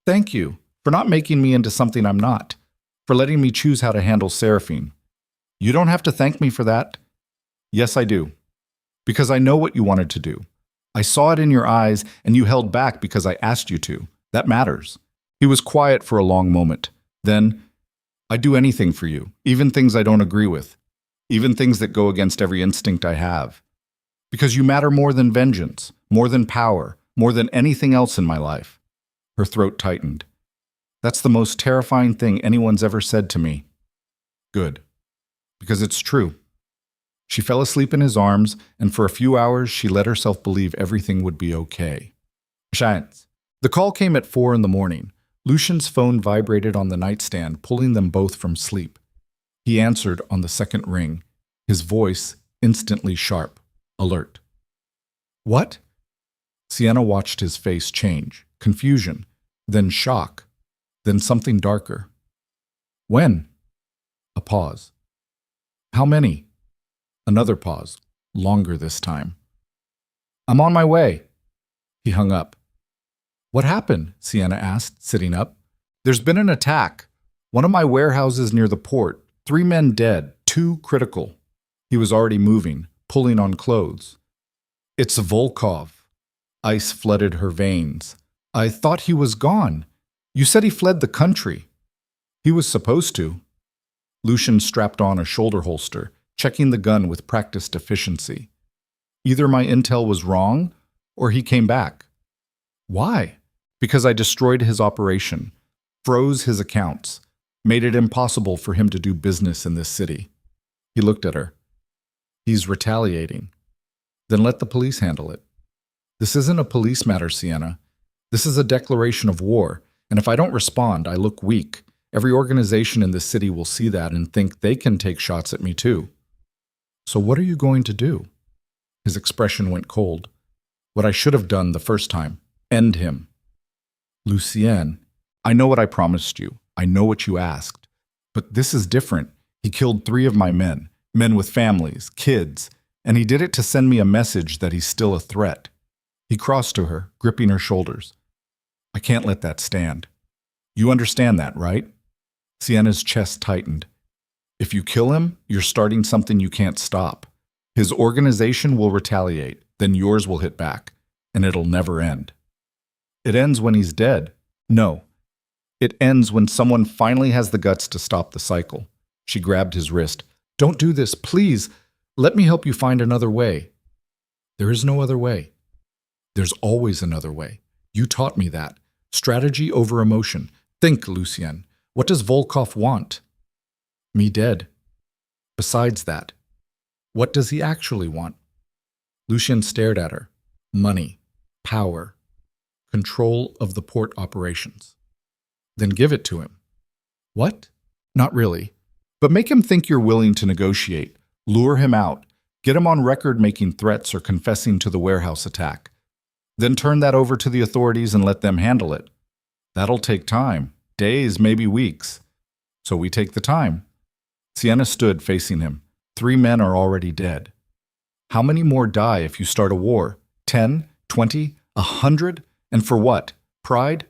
Thank you for not making me into something I'm not, for letting me choose how to handle Seraphine. You don't have to thank me for that. Yes, I do. Because I know what you wanted to do. I saw it in your eyes, and you held back because I asked you to. That matters. He was quiet for a long moment. Then, I'd do anything for you, even things I don't agree with, even things that go against every instinct I have. Because you matter more than vengeance, more than power, more than anything else in my life. Her throat tightened. That's the most terrifying thing anyone's ever said to me. Good. Because it's true. She fell asleep in his arms, and for a few hours she let herself believe everything would be okay. Chance. The call came at 4 in the morning. Lucien's phone vibrated on the nightstand, pulling them both from sleep. He answered on the second ring, his voice instantly sharp, alert. What? Sienna watched his face change, confusion, then shock, then something darker. When? A pause. How many? Another pause, longer this time. I'm on my way. He hung up. What happened? Sienna asked, sitting up. There's been an attack. One of my warehouses near the port. 3 men dead, 2 critical. He was already moving, pulling on clothes. It's Volkov. Ice flooded her veins. I thought he was gone. You said he fled the country. He was supposed to. Lucien strapped on a shoulder holster, checking the gun with practiced efficiency. Either my intel was wrong, or he came back. Why? Because I destroyed his operation, froze his accounts, made it impossible for him to do business in this city. He looked at her. He's retaliating. Then let the police handle it. This isn't a police matter, Sienna. This is a declaration of war, and if I don't respond, I look weak. Every organization in this city will see that and think they can take shots at me too. So what are you going to do? His expression went cold. What I should have done the first time. End him. Lucien, I know what I promised you. I know what you asked. But this is different. He killed 3 of my men, men with families, kids, and he did it to send me a message that he's still a threat. He crossed to her, gripping her shoulders. I can't let that stand. You understand that, right? Sienna's chest tightened. If you kill him, you're starting something you can't stop. His organization will retaliate, then yours will hit back, and it'll never end. It ends when he's dead. No. It ends when someone finally has the guts to stop the cycle. She grabbed his wrist. Don't do this, please. Let me help you find another way. There is no other way. There's always another way. You taught me that. Strategy over emotion. Think, Lucien. What does Volkov want? Me dead. Besides that, what does he actually want? Lucien stared at her. Money. Power. Control of the port operations. Then give it to him. What? Not really. But make him think you're willing to negotiate. Lure him out. Get him on record making threats or confessing to the warehouse attack. Then turn that over to the authorities and let them handle it. That'll take time. Days, maybe weeks. So we take the time. Sienna stood facing him. 3 men are already dead. How many more die if you start a war? 10? 20? 100? And for what? Pride?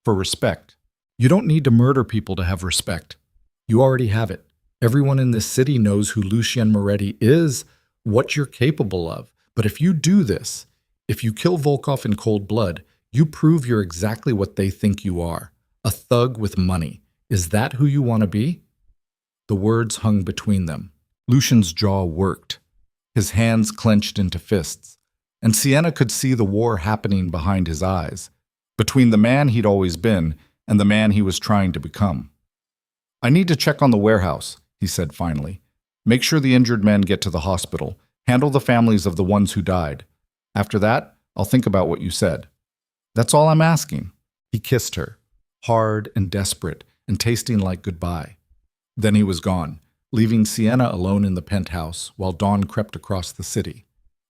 For respect. You don't need to murder people to have respect. You already have it. Everyone in this city knows who Lucien Moretti is, what you're capable of. But if you do this, if you kill Volkov in cold blood, you prove you're exactly what they think you are. A thug with money. Is that who you want to be? The words hung between them. Lucien's jaw worked. His hands clenched into fists. And Sienna could see the war happening behind his eyes, between the man he'd always been and the man he was trying to become. I need to check on the warehouse, he said finally. Make sure the injured men get to the hospital. Handle the families of the ones who died. After that, I'll think about what you said. That's all I'm asking." He kissed her, hard and desperate and tasting like goodbye. Then he was gone, leaving Sienna alone in the penthouse while dawn crept across the city.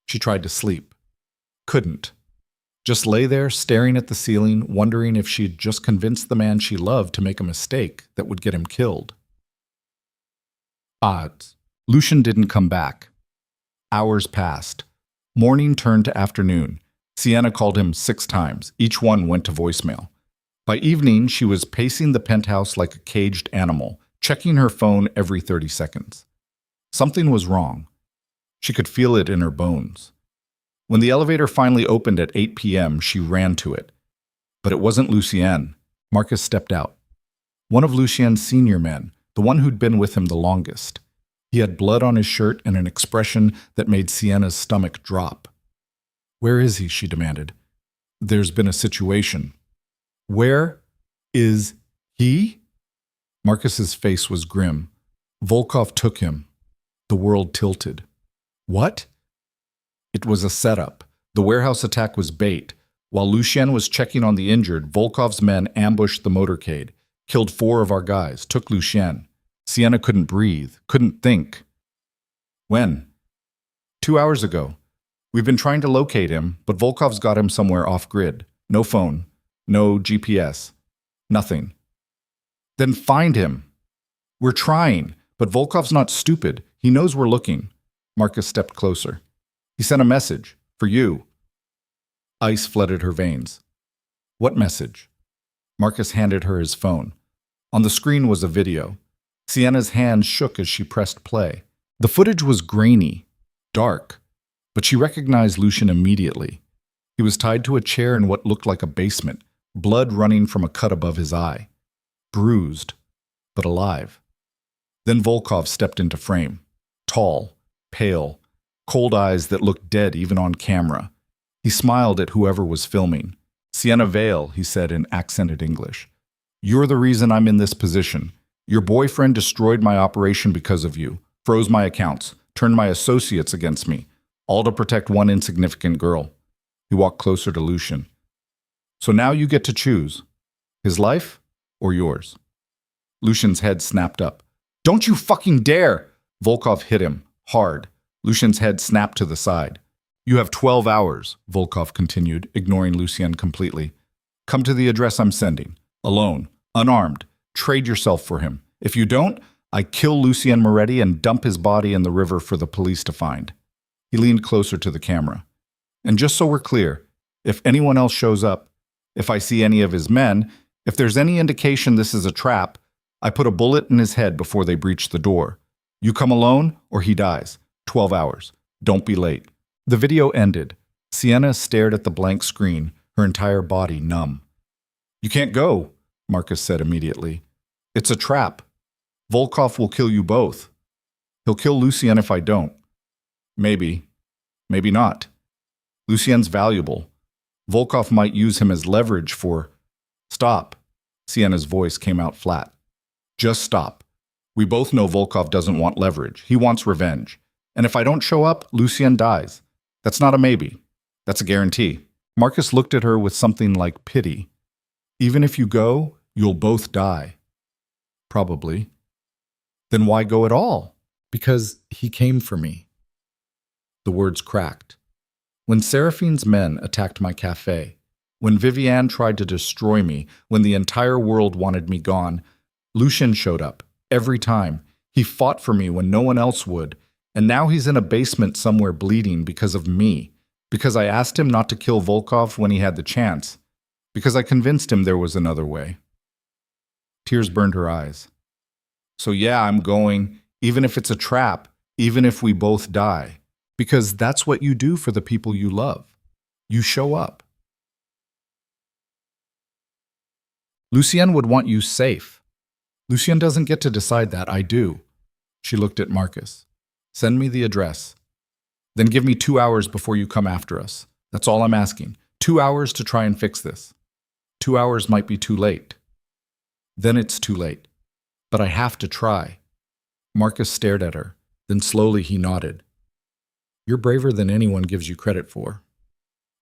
She tried to sleep. Couldn't. Just lay there staring at the ceiling, wondering if she'd just convinced the man she loved to make a mistake that would get him killed. Odds. Lucien didn't come back. Hours passed. Morning turned to afternoon. Sienna called him 6 times. Each one went to voicemail. By evening, she was pacing the penthouse like a caged animal, checking her phone every 30 seconds. Something was wrong. She could feel it in her bones. When the elevator finally opened at 8 p.m., she ran to it. But it wasn't Lucien. Marcus stepped out. One of Lucien's senior men, the one who'd been with him the longest. He had blood on his shirt and an expression that made Sienna's stomach drop. "Where is he?" she demanded. "There's been a situation." "Where is he?" Marcus's face was grim. Volkov took him. The world tilted. What? It was a setup. The warehouse attack was bait. While Lucien was checking on the injured, Volkov's men ambushed the motorcade, killed 4 of our guys, took Lucien. Sienna couldn't breathe, couldn't think. When? 2 hours ago. We've been trying to locate him, but Volkov's got him somewhere off-grid. No phone, no GPS, nothing. Then find him. We're trying, but Volkov's not stupid. He knows we're looking. Marcus stepped closer. He sent a message. For you. Ice flooded her veins. What message? Marcus handed her his phone. On the screen was a video. Sienna's hand shook as she pressed play. The footage was grainy, dark, but she recognized Lucien immediately. He was tied to a chair in what looked like a basement, blood running from a cut above his eye. Bruised, but alive. Then Volkov stepped into frame. Tall, pale, cold eyes that looked dead even on camera. He smiled at whoever was filming. Sienna Vale, he said in accented English. You're the reason I'm in this position. Your boyfriend destroyed my operation because of you, froze my accounts, turned my associates against me, all to protect one insignificant girl. He walked closer to Lucien. So now you get to choose. His life or yours? Lucien's head snapped up. Don't you fucking dare! Volkov hit him, hard. Lucien's head snapped to the side. You have 12 hours, Volkov continued, ignoring Lucien completely. Come to the address I'm sending. Alone, unarmed. Trade yourself for him. If you don't, I kill Lucien Moretti and dump his body in the river for the police to find. He leaned closer to the camera. And just so we're clear, if anyone else shows up, if I see any of his men, if there's any indication this is a trap, I put a bullet in his head before they breach the door. You come alone or he dies. 12 hours. Don't be late. The video ended. Sienna stared at the blank screen, her entire body numb. You can't go, Marcus said immediately. It's a trap. Volkov will kill you both. He'll kill Lucien if I don't. Maybe. Maybe not. Lucien's valuable. Volkov might use him as leverage for... Stop. Sienna's voice came out flat. Just stop. We both know Volkov doesn't want leverage. He wants revenge. And if I don't show up, Lucien dies. That's not a maybe. That's a guarantee. Marcus looked at her with something like pity. Even if you go, you'll both die. Probably. Then why go at all? Because he came for me. The words cracked. When Seraphine's men attacked my cafe, when Viviane tried to destroy me, when the entire world wanted me gone, Lucien showed up. Every time. He fought for me when no one else would. And now he's in a basement somewhere bleeding because of me. Because I asked him not to kill Volkov when he had the chance. Because I convinced him there was another way. Tears burned her eyes. So yeah, I'm going, even if it's a trap, even if we both die. Because that's what you do for the people you love. You show up. Lucien would want you safe. Lucien doesn't get to decide that, I do. She looked at Marcus. Send me the address. Then give me 2 hours before you come after us. That's all I'm asking. 2 hours to try and fix this. 2 hours might be too late. Then it's too late. But I have to try. Marcus stared at her. Then slowly he nodded. You're braver than anyone gives you credit for.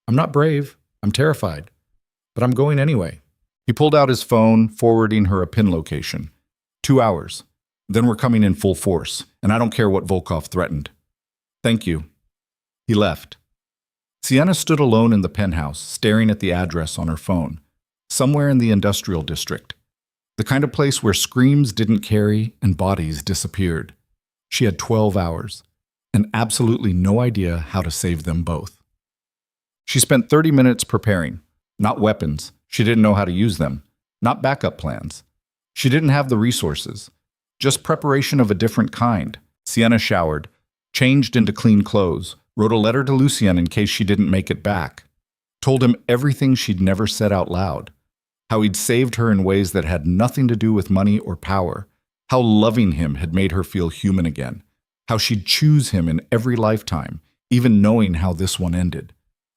I'm not brave. I'm terrified. But I'm going anyway. He pulled out his phone, forwarding her a pin location. 2 hours. Then we're coming in full force, and I don't care what Volkov threatened. Thank you. He left. Sienna stood alone in the penthouse, staring at the address on her phone. Somewhere in the industrial district. The kind of place where screams didn't carry and bodies disappeared. She had 12 hours, and absolutely no idea how to save them both. She spent 30 minutes preparing. Not weapons. She didn't know how to use them. Not backup plans. She didn't have the resources. Just preparation of a different kind. Sienna showered, changed into clean clothes, wrote a letter to Lucien in case she didn't make it back. Told him everything she'd never said out loud. How he'd saved her in ways that had nothing to do with money or power. How loving him had made her feel human again. How she'd choose him in every lifetime, even knowing how this one ended.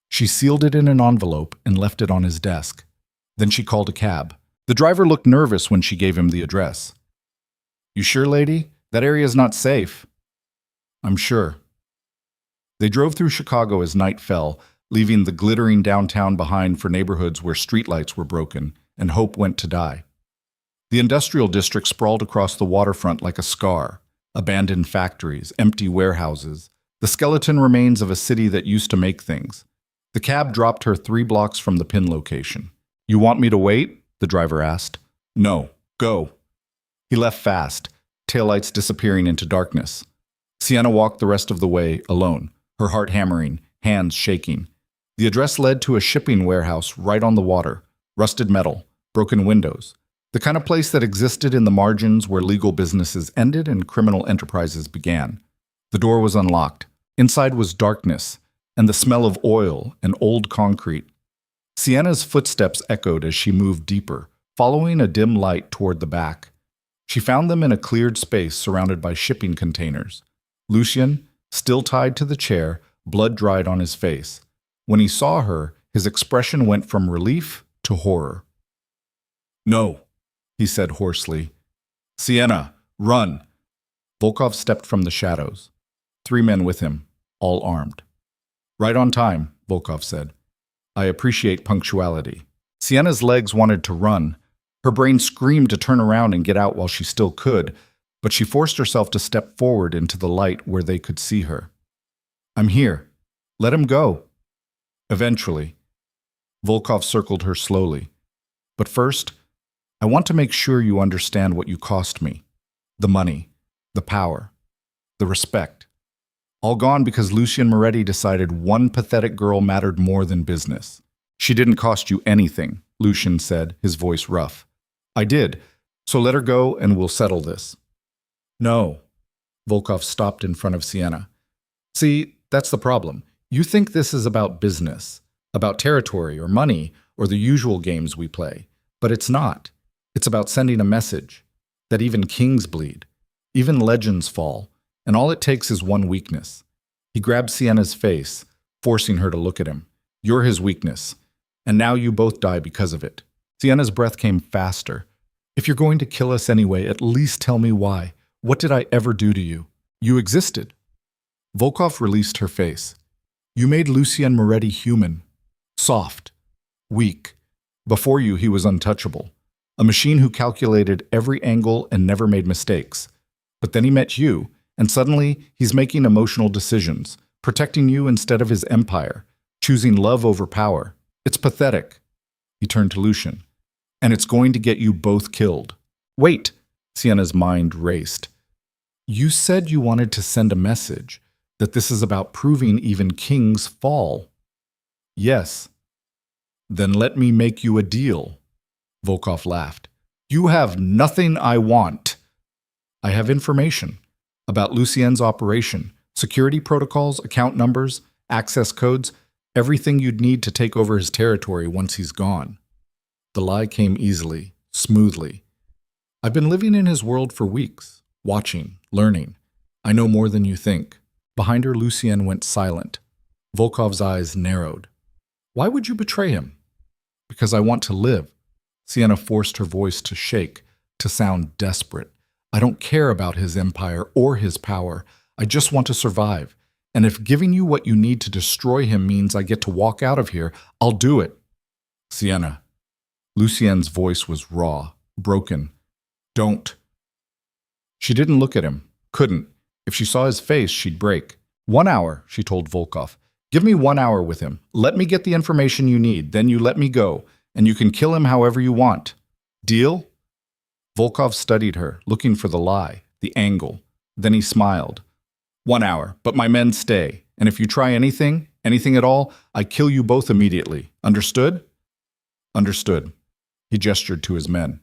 She sealed it in an envelope and left it on his desk. Then she called a cab. The driver looked nervous when she gave him the address. You sure, lady? That area's not safe. I'm sure. They drove through Chicago as night fell, leaving the glittering downtown behind for neighborhoods where streetlights were broken and hope went to die. The industrial district sprawled across the waterfront like a scar. Abandoned factories, empty warehouses, the skeleton remains of a city that used to make things. The cab dropped her 3 blocks from the pin location. You want me to wait? The driver asked. No, go. He left fast, taillights disappearing into darkness. Sienna walked the rest of the way alone, her heart hammering, hands shaking. The address led to a shipping warehouse right on the water, rusted metal, broken windows, the kind of place that existed in the margins where legal businesses ended and criminal enterprises began. The door was unlocked. Inside was darkness and the smell of oil and old concrete. Sienna's footsteps echoed as she moved deeper, following a dim light toward the back. She found them in a cleared space surrounded by shipping containers. Lucien, still tied to the chair, blood dried on his face. When he saw her, his expression went from relief to horror. No, he said hoarsely. Sienna, run! Volkov stepped from the shadows. 3 men with him, all armed. Right on time, Volkov said. I appreciate punctuality. Sienna's legs wanted to run. Her brain screamed to turn around and get out while she still could, but she forced herself to step forward into the light where they could see her. I'm here. Let him go. Eventually. Volkov circled her slowly. But first, I want to make sure you understand what you cost me. The money, the power, the respect. All gone because Lucien Moretti decided one pathetic girl mattered more than business. She didn't cost you anything, Lucien said, his voice rough. I did, so let her go and we'll settle this. No. Volkov stopped in front of Sienna. See, that's the problem. You think this is about business, about territory or money or the usual games we play. But it's not. It's about sending a message that even kings bleed, even legends fall, and all it takes is one weakness. He grabbed Sienna's face, forcing her to look at him. You're his weakness, and now you both die because of it. Sienna's breath came faster. If you're going to kill us anyway, at least tell me why. What did I ever do to you? You existed. Volkov released her face. You made Lucien Moretti human, soft, weak. Before you, he was untouchable. A machine who calculated every angle and never made mistakes. But then he met you, and suddenly he's making emotional decisions, protecting you instead of his empire, choosing love over power. It's pathetic. He turned to Lucien. And it's going to get you both killed. Wait, Sienna's mind raced. You said you wanted to send a message, that this is about proving even kings fall. Yes. Then let me make you a deal. Volkov laughed. You have nothing I want. I have information about Lucien's operation, security protocols, account numbers, access codes, everything you'd need to take over his territory once he's gone. The lie came easily, smoothly. I've been living in his world for weeks, watching, learning. I know more than you think. Behind her, Lucien went silent. Volkov's eyes narrowed. Why would you betray him? Because I want to live. Sienna forced her voice to shake, to sound desperate. I don't care about his empire or his power. I just want to survive. And if giving you what you need to destroy him means I get to walk out of here, I'll do it. Sienna. Lucien's voice was raw, broken. Don't. She didn't look at him. Couldn't. If she saw his face, she'd break. 1 hour, she told Volkov. Give me 1 hour with him. Let me get the information you need. Then you let me go. And you can kill him however you want. Deal? Volkov studied her, looking for the lie, the angle. Then he smiled. 1 hour, but my men stay. And if you try anything at all, I kill you both immediately. Understood? Understood. He gestured to his men.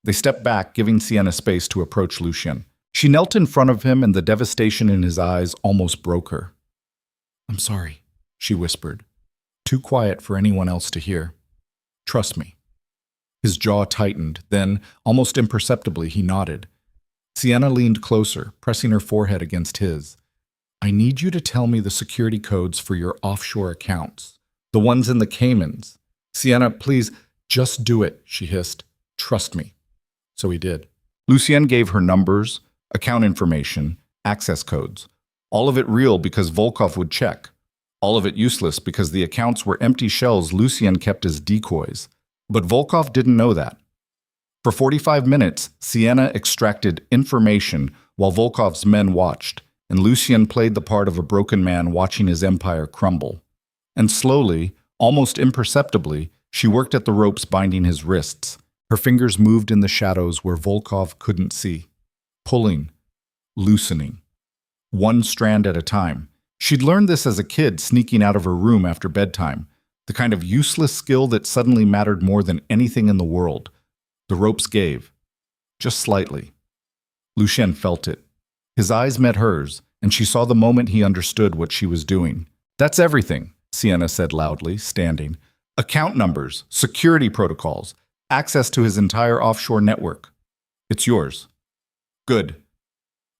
They stepped back, giving Sienna space to approach Lucien. She knelt in front of him, and the devastation in his eyes almost broke her. I'm sorry, she whispered, too quiet for anyone else to hear. Trust me. His jaw tightened, then, almost imperceptibly, he nodded. Sienna leaned closer, pressing her forehead against his. I need you to tell me the security codes for your offshore accounts. The ones in the Caymans. Sienna, please, just do it, she hissed. Trust me. So he did. Lucien gave her numbers, account information, access codes. All of it real because Volkov would check. All of it useless because the accounts were empty shells Lucien kept as decoys. But Volkov didn't know that. For 45 minutes, Sienna extracted information while Volkov's men watched, and Lucien played the part of a broken man watching his empire crumble. And slowly, almost imperceptibly, she worked at the ropes binding his wrists. Her fingers moved in the shadows where Volkov couldn't see. Pulling, loosening. One strand at a time. She'd learned this as a kid sneaking out of her room after bedtime, the kind of useless skill that suddenly mattered more than anything in the world. The ropes gave. Just slightly. Lucien felt it. His eyes met hers, and she saw the moment he understood what she was doing. That's everything, Sienna said loudly, standing. Account numbers, security protocols, access to his entire offshore network. It's yours. Good.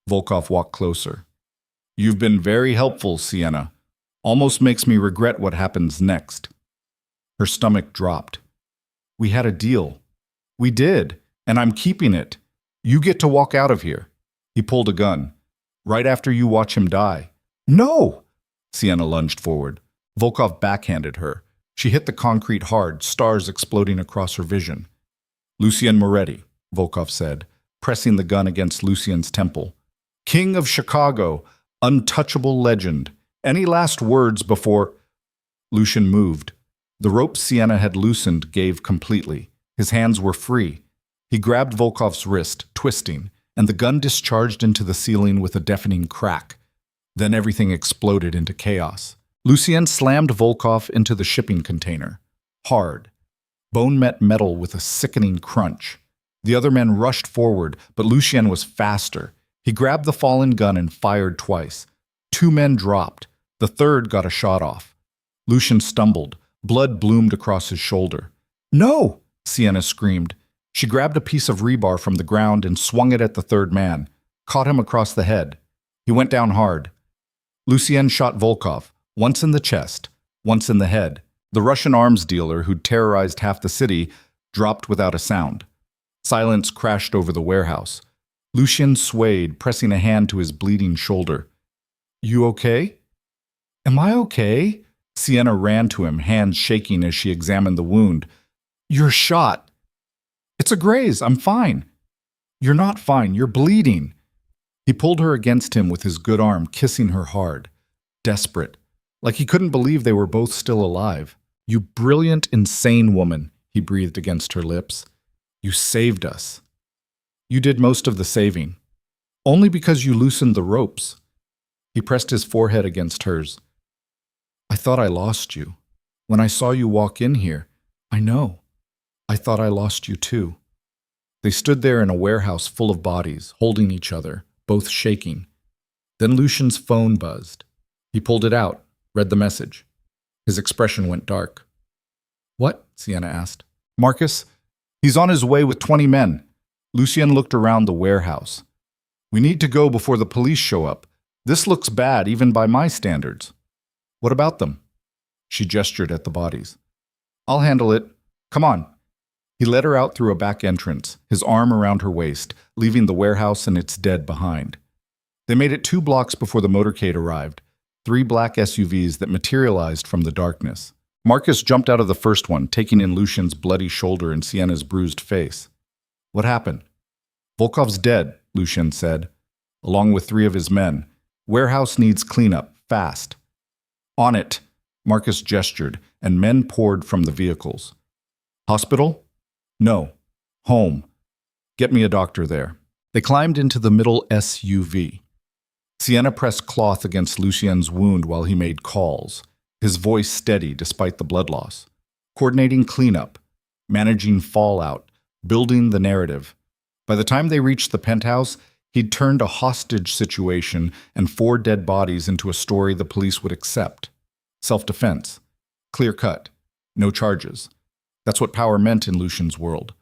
Volkov walked closer. You've been very helpful, Sienna. Almost makes me regret what happens next. Her stomach dropped. We had a deal. We did, and I'm keeping it. You get to walk out of here. He pulled a gun. Right after you watch him die. No! Sienna lunged forward. Volkov backhanded her. She hit the concrete hard, stars exploding across her vision. Lucien Moretti, Volkov said, pressing the gun against Lucien's temple. King of Chicago, untouchable legend. Any last words before... Lucien moved. The rope Sienna had loosened gave completely. His hands were free. He grabbed Volkov's wrist, twisting, and the gun discharged into the ceiling with a deafening crack. Then everything exploded into chaos. Lucien slammed Volkov into the shipping container. Hard. Bone met metal with a sickening crunch. The other men rushed forward, but Lucien was faster. He grabbed the fallen gun and fired twice. 2 men dropped. The third got a shot off. Lucien stumbled. Blood bloomed across his shoulder. No! Sienna screamed. She grabbed a piece of rebar from the ground and swung it at the third man, caught him across the head. He went down hard. Lucien shot Volkov, once in the chest, once in the head. The Russian arms dealer, who'd terrorized half the city, dropped without a sound. Silence crashed over the warehouse. Lucien swayed, pressing a hand to his bleeding shoulder. You okay? Am I okay? Sienna ran to him, hands shaking as she examined the wound. You're shot. It's a graze. I'm fine. You're not fine. You're bleeding. He pulled her against him with his good arm, kissing her hard. Desperate. Like he couldn't believe they were both still alive. You brilliant, insane woman, he breathed against her lips. You saved us. You did most of the saving. Only because you loosened the ropes. He pressed his forehead against hers. I thought I lost you. When I saw you walk in here, I know. I thought I lost you too. They stood there in a warehouse full of bodies, holding each other, both shaking. Then Lucien's phone buzzed. He pulled it out, read the message. His expression went dark. What? Sienna asked. Marcus? He's on his way with 20 men. Lucien looked around the warehouse. We need to go before the police show up. This looks bad, even by my standards. What about them? She gestured at the bodies. I'll handle it. Come on. He led her out through a back entrance, his arm around her waist, leaving the warehouse and its dead behind. They made it 2 blocks before the motorcade arrived, 3 black SUVs that materialized from the darkness. Marcus jumped out of the first one, taking in Lucien's bloody shoulder and Sienna's bruised face. What happened? Volkov's dead, Lucien said, along with 3 of his men. Warehouse needs cleanup, fast. On it, Marcus gestured, and men poured from the vehicles. Hospital? No. Home. Get me a doctor there. They climbed into the middle SUV. Sienna pressed cloth against Lucien's wound while he made calls, his voice steady despite the blood loss. Coordinating cleanup, managing fallout, building the narrative. By the time they reached the penthouse, he'd turned a hostage situation and 4 dead bodies into a story the police would accept. Self-defense. Clear-cut. No charges. That's what power meant in Lucien's world.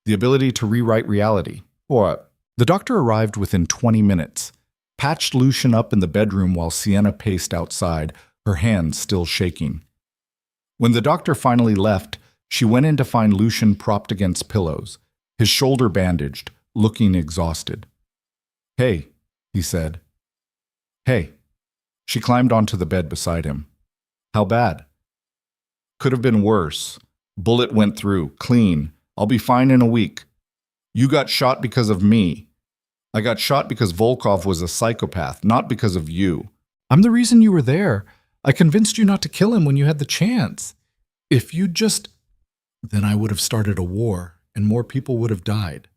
The ability to rewrite reality. What? The doctor arrived within 20 minutes, patched Lucien up in the bedroom while Sienna paced outside, her hands still shaking. When the doctor finally left, she went in to find Lucien propped against pillows, his shoulder bandaged, looking exhausted. "Hey," he said. "Hey." She climbed onto the bed beside him. "How bad?" "Could have been worse. Bullet went through, clean. I'll be fine in a week. You got shot because of me. I got shot because Volkov was a psychopath, not because of you. I'm the reason you were there. I convinced you not to kill him when you had the chance. If you'd just... Then I would have started a war, and more people would have died."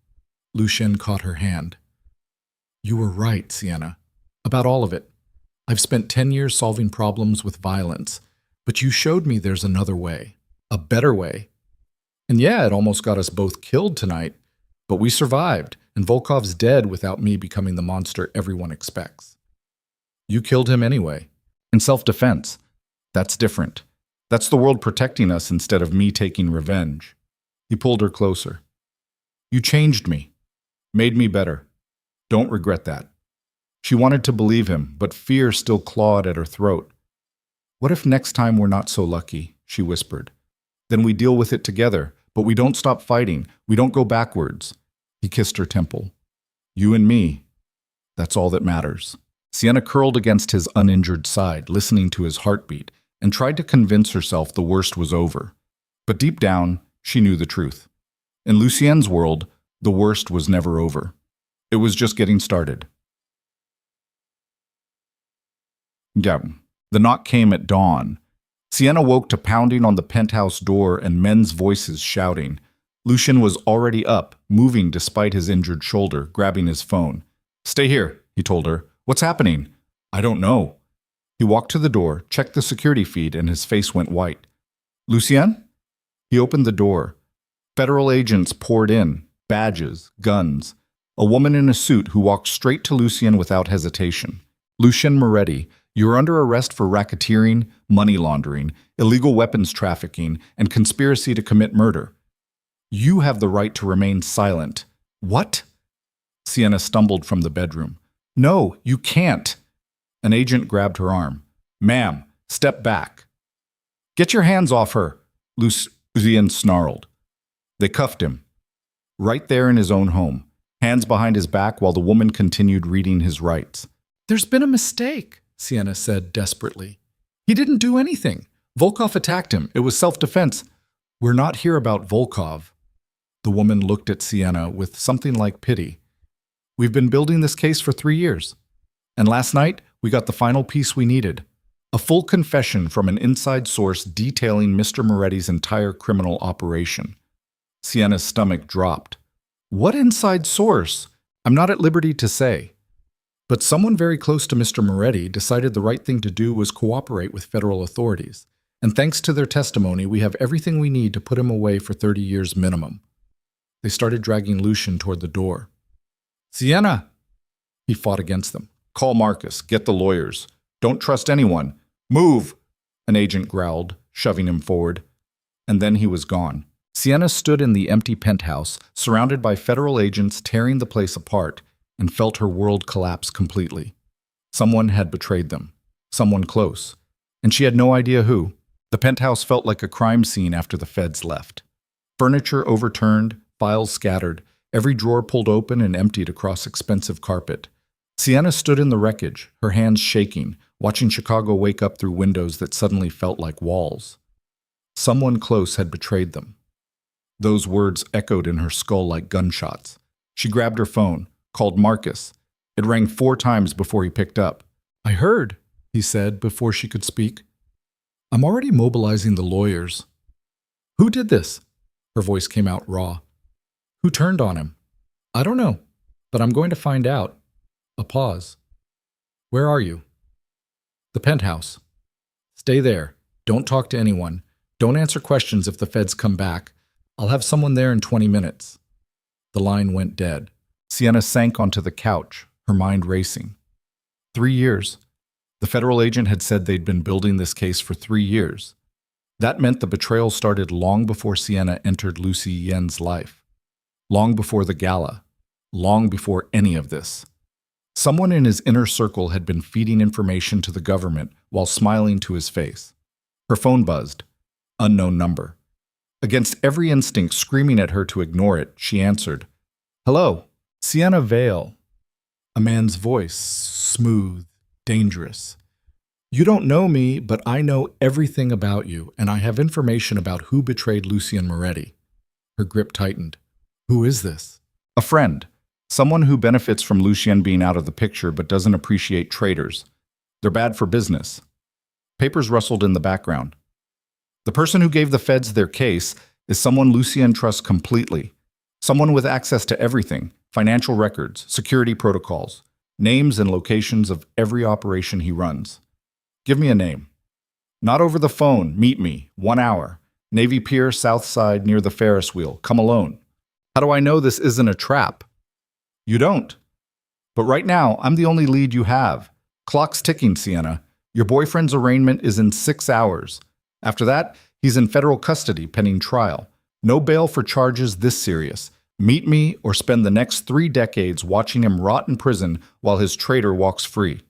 Lucien caught her hand. "You were right, Sienna. About all of it. I've spent 10 years solving problems with violence, but you showed me there's another way. A better way. And yeah, it almost got us both killed tonight, but we survived, and Volkov's dead without me becoming the monster everyone expects. You killed him anyway. In self-defense. That's different. That's the world protecting us instead of me taking revenge." He pulled her closer. "You changed me. Made me better. Don't regret that." She wanted to believe him, but fear still clawed at her throat. "What if next time we're not so lucky?" she whispered. "Then we deal with it together, but we don't stop fighting. We don't go backwards." He kissed her temple. "You and me. That's all that matters." Sienna curled against his uninjured side, listening to his heartbeat, and tried to convince herself the worst was over. But deep down, she knew the truth. In Lucien's world, the worst was never over. It was just getting started. Yeah. The knock came at dawn. Sienna woke to pounding on the penthouse door and men's voices shouting. Lucien was already up, moving despite his injured shoulder, grabbing his phone. "Stay here," he told her. "What's happening?" "I don't know." He walked to the door, checked the security feed, and his face went white. "Lucien?" He opened the door. Federal agents poured in, badges, guns. A woman in a suit who walked straight to Lucien without hesitation. "Lucien Moretti, you are under arrest for racketeering, money laundering, illegal weapons trafficking, and conspiracy to commit murder. You have the right to remain silent." "What?" Sienna stumbled from the bedroom. "No, you can't." An agent grabbed her arm. "Ma'am, step back." "Get your hands off her," Lucien snarled. They cuffed him. Right there in his own home, hands behind his back while the woman continued reading his rights. "There's been a mistake," Sienna said desperately. "He didn't do anything. Volkov attacked him. It was self-defense." "We're not here about Volkov." The woman looked at Sienna with something like pity. "We've been building this case for 3 years. And last night, we got the final piece we needed. A full confession from an inside source detailing Mr. Moretti's entire criminal operation." Sienna's stomach dropped. "What inside source? I'm not at liberty to say." But someone very close to Mr. Moretti decided the right thing to do was cooperate with federal authorities. And thanks to their testimony, we have everything we need to put him away for 30 years minimum. They started dragging Lucien toward the door. "Sienna!" He fought against them. "Call Marcus. Get the lawyers. Don't trust anyone. Move!" An agent growled, shoving him forward. And then he was gone. Sienna stood in the empty penthouse, surrounded by federal agents tearing the place apart, and felt her world collapse completely. Someone had betrayed them. Someone close. And she had no idea who. The penthouse felt like a crime scene after the feds left. Furniture overturned, files scattered, every drawer pulled open and emptied across expensive carpet. Sienna stood in the wreckage, her hands shaking, watching Chicago wake up through windows that suddenly felt like walls. Someone close had betrayed them. Those words echoed in her skull like gunshots. She grabbed her phone, called Marcus. It rang 4 times before he picked up. "I heard," he said before she could speak. "I'm already mobilizing the lawyers." "Who did this?" Her voice came out raw. "Who turned on him?" "I don't know, but I'm going to find out." A pause. "Where are you?" "The penthouse." "Stay there. Don't talk to anyone. Don't answer questions if the feds come back. I'll have someone there in 20 minutes. The line went dead. Sienna sank onto the couch, her mind racing. 3 years. The federal agent had said they'd been building this case for 3 years. That meant the betrayal started long before Sienna entered Lucien's life. Long before the gala. Long before any of this. Someone in his inner circle had been feeding information to the government while smiling to his face. Her phone buzzed. Unknown number. Against every instinct screaming at her to ignore it, she answered. "Hello, Sienna Vale." A man's voice, smooth, dangerous. "You don't know me, but I know everything about you, and I have information about who betrayed Lucien Moretti." Her grip tightened. "Who is this?" "A friend. Someone who benefits from Lucien being out of the picture but doesn't appreciate traitors. They're bad for business." Papers rustled in the background. "The person who gave the feds their case is someone Lucien trusts completely. Someone with access to everything, financial records, security protocols, names and locations of every operation he runs. Give me a name." "Not over the phone. Meet me. 1 hour. Navy Pier, South Side, near the Ferris wheel. Come alone." "How do I know this isn't a trap?" "You don't. But right now, I'm the only lead you have. Clock's ticking, Sienna. Your boyfriend's arraignment is in 6 hours. After that, he's in federal custody pending trial. No bail for charges this serious. Meet me or spend the next 3 decades watching him rot in prison while his traitor walks free."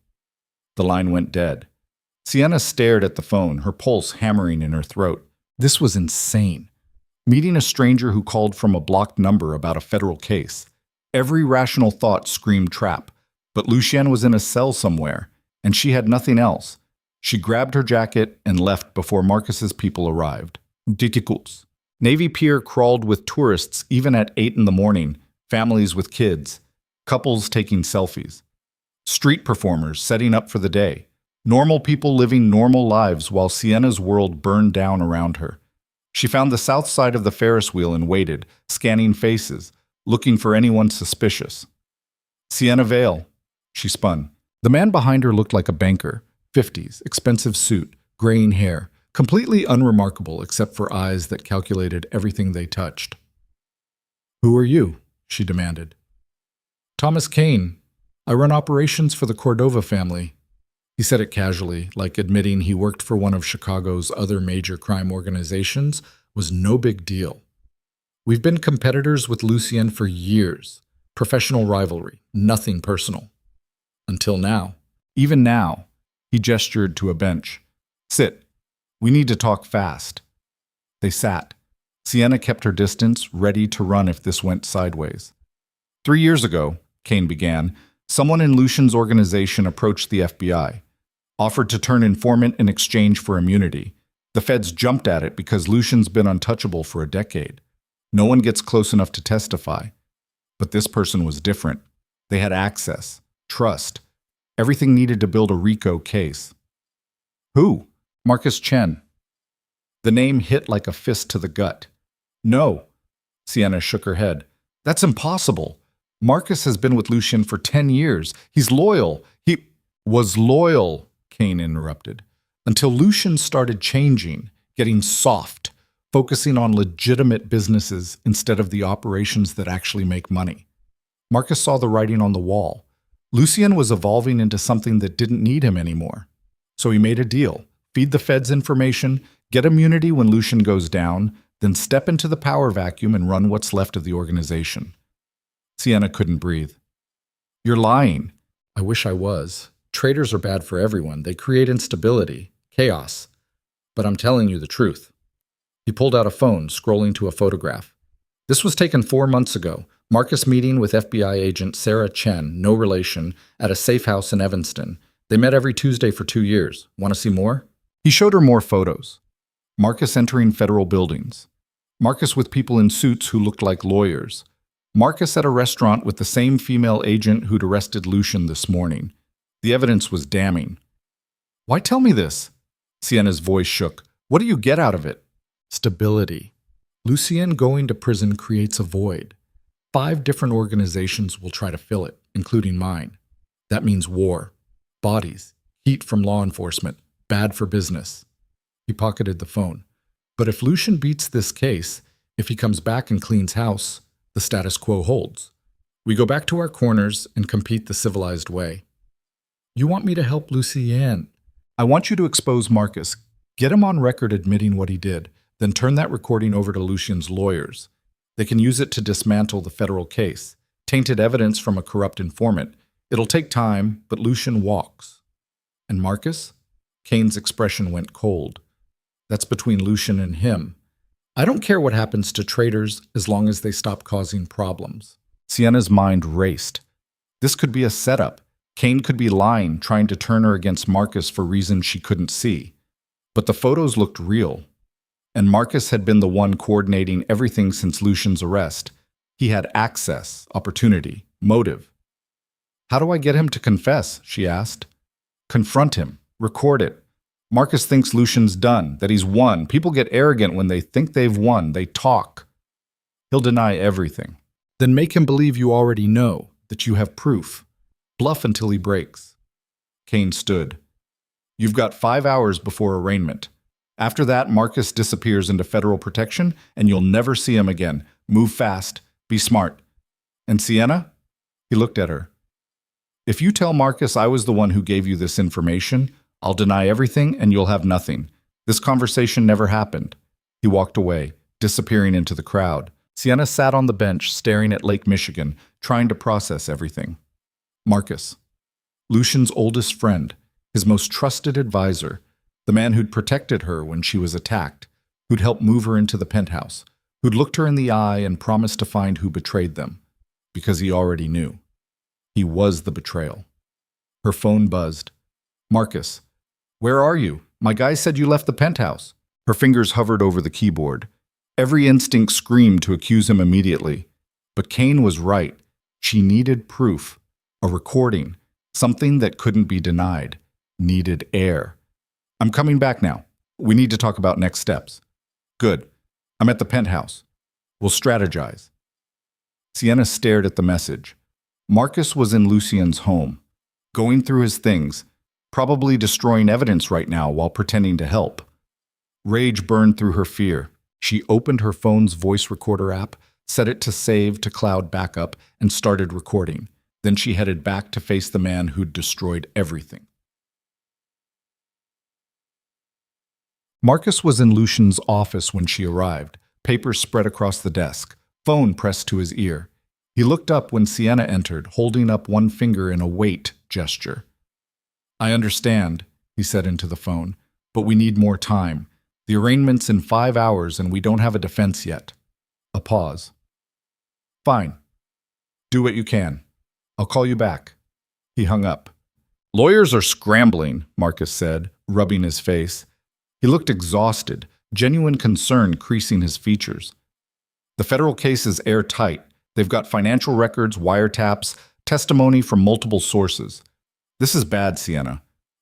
The line went dead. Sienna stared at the phone, her pulse hammering in her throat. This was insane. Meeting a stranger who called from a blocked number about a federal case. Every rational thought screamed trap, but Lucien was in a cell somewhere, and she had nothing else. She grabbed her jacket and left before Marcus's people arrived. Difficult. Navy Pier crawled with tourists even at 8 in the morning, families with kids, couples taking selfies. Street performers setting up for the day. Normal people living normal lives while Sienna's world burned down around her. She found the south side of the Ferris wheel and waited, scanning faces, looking for anyone suspicious. "Sienna Vale." She spun. The man behind her looked like a banker, 50s, expensive suit, graying hair, completely unremarkable except for eyes that calculated everything they touched. "Who are you?" she demanded. "Thomas Kane. I run operations for the Cordova family." He said it casually, like admitting he worked for one of Chicago's other major crime organizations was no big deal. "We've been competitors with Lucien for years. Professional rivalry, nothing personal. Until now." "Even now." He gestured to a bench. "Sit. We need to talk fast." They sat. Sienna kept her distance, ready to run if this went sideways. 3 years ago, Kane began, someone in Lucien's organization approached the FBI, offered to turn informant in exchange for immunity. The feds jumped at it because Lucien's been untouchable for a decade. No one gets close enough to testify. But this person was different. They had access, trust, everything needed to build a RICO case. "Who?" "Marcus Chen." The name hit like a fist to the gut. "No." Sienna shook her head. "That's impossible. Marcus has been with Lucien for 10 years. He's loyal. He was loyal," Kane interrupted, "until Lucien started changing, getting soft, focusing on legitimate businesses instead of the operations that actually make money. Marcus saw the writing on the wall. Lucien was evolving into something that didn't need him anymore. So he made a deal. Feed the feds information, get immunity when Lucien goes down, then step into the power vacuum and run what's left of the organization." Sienna couldn't breathe. "You're lying." "I wish I was. Traitors are bad for everyone. They create instability, chaos. But I'm telling you the truth." He pulled out a phone, scrolling to a photograph. "This was taken 4 months ago. Marcus meeting with FBI agent Sarah Chen, no relation, at a safe house in Evanston. They met every Tuesday for 2 years. Want to see more? He showed her more photos. Marcus entering federal buildings. Marcus with people in suits who looked like lawyers. Marcus at a restaurant with the same female agent who'd arrested Lucien this morning. The evidence was damning. Why tell me this? Sienna's voice shook. What do you get out of it? Stability. Lucien going to prison creates a void. 5 different organizations will try to fill it, including mine. That means war, bodies, heat from law enforcement, bad for business. He pocketed the phone. But if Lucien beats this case, if he comes back and cleans house, the status quo holds. We go back to our corners and compete the civilized way. You want me to help Lucien? I want you to expose Marcus. Get him on record admitting what he did, then turn that recording over to Lucien's lawyers. They can use it to dismantle the federal case. Tainted evidence from a corrupt informant. It'll take time, but Lucien walks. And Marcus? Kane's expression went cold. That's between Lucien and him. I don't care what happens to traitors as long as they stop causing problems. Sienna's mind raced. This could be a setup. Kane could be lying, trying to turn her against Marcus for reasons she couldn't see. But the photos looked real. And Marcus had been the one coordinating everything since Lucien's arrest. He had access, opportunity, motive. How do I get him to confess? She asked. Confront him. Record it. Marcus thinks Lucien's done, that he's won. People get arrogant when they think they've won. They talk. He'll deny everything. Then make him believe you already know, that you have proof. Bluff until he breaks. Kane stood. You've got 5 hours before arraignment. After that, Marcus disappears into federal protection, and you'll never see him again. Move fast. Be smart. And Sienna? He looked at her. If you tell Marcus I was the one who gave you this information, I'll deny everything and you'll have nothing. This conversation never happened. He walked away, disappearing into the crowd. Sienna sat on the bench, staring at Lake Michigan, trying to process everything. Marcus. Lucien's oldest friend, his most trusted advisor, the man who'd protected her when she was attacked, who'd helped move her into the penthouse, who'd looked her in the eye and promised to find who betrayed them, because he already knew. He was the betrayal. Her phone buzzed. Marcus. Where are you? My guy said you left the penthouse. Her fingers hovered over the keyboard. Every instinct screamed to accuse him immediately. But Kane was right. She needed proof. A recording. Something that couldn't be denied. Needed air. I'm coming back now. We need to talk about next steps. Good. I'm at the penthouse. We'll strategize. Sienna stared at the message. Marcus was in Lucien's home, going through his things, probably destroying evidence right now while pretending to help. Rage burned through her fear. She opened her phone's voice recorder app, set it to save to cloud backup, and started recording. Then she headed back to face the man who'd destroyed everything. Marcus was in Lucien's office when she arrived, papers spread across the desk, phone pressed to his ear. He looked up when Sienna entered, holding up one finger in a wait gesture. I understand, he said into the phone, but we need more time. The arraignment's in 5 hours and we don't have a defense yet. A pause. Fine. Do what you can. I'll call you back. He hung up. Lawyers are scrambling, Marcus said, rubbing his face. He looked exhausted, genuine concern creasing his features. The federal case is airtight. They've got financial records, wiretaps, testimony from multiple sources. This is bad, Sienna.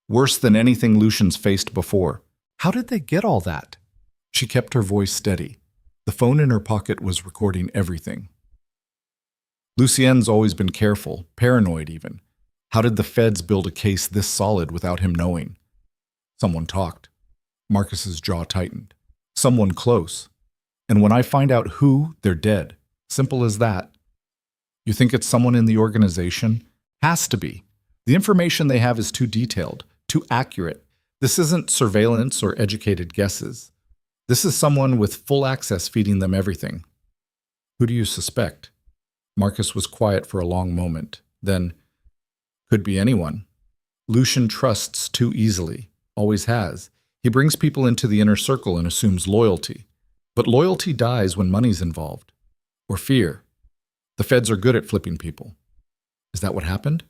Worse than anything Lucien's faced before. How did they get all that? She kept her voice steady. The phone in her pocket was recording everything. Lucien's always been careful, paranoid even. How did the feds build a case this solid without him knowing? Someone talked. Marcus's jaw tightened. Someone close. And when I find out who, they're dead. Simple as that. You think it's someone in the organization? Has to be. The information they have is too detailed, too accurate. This isn't surveillance or educated guesses. This is someone with full access feeding them everything. Who do you suspect? Marcus was quiet for a long moment. Then, could be anyone. Lucien trusts too easily, always has. He brings people into the inner circle and assumes loyalty. But loyalty dies when money's involved. Or fear. The feds are good at flipping people. Is that what happened?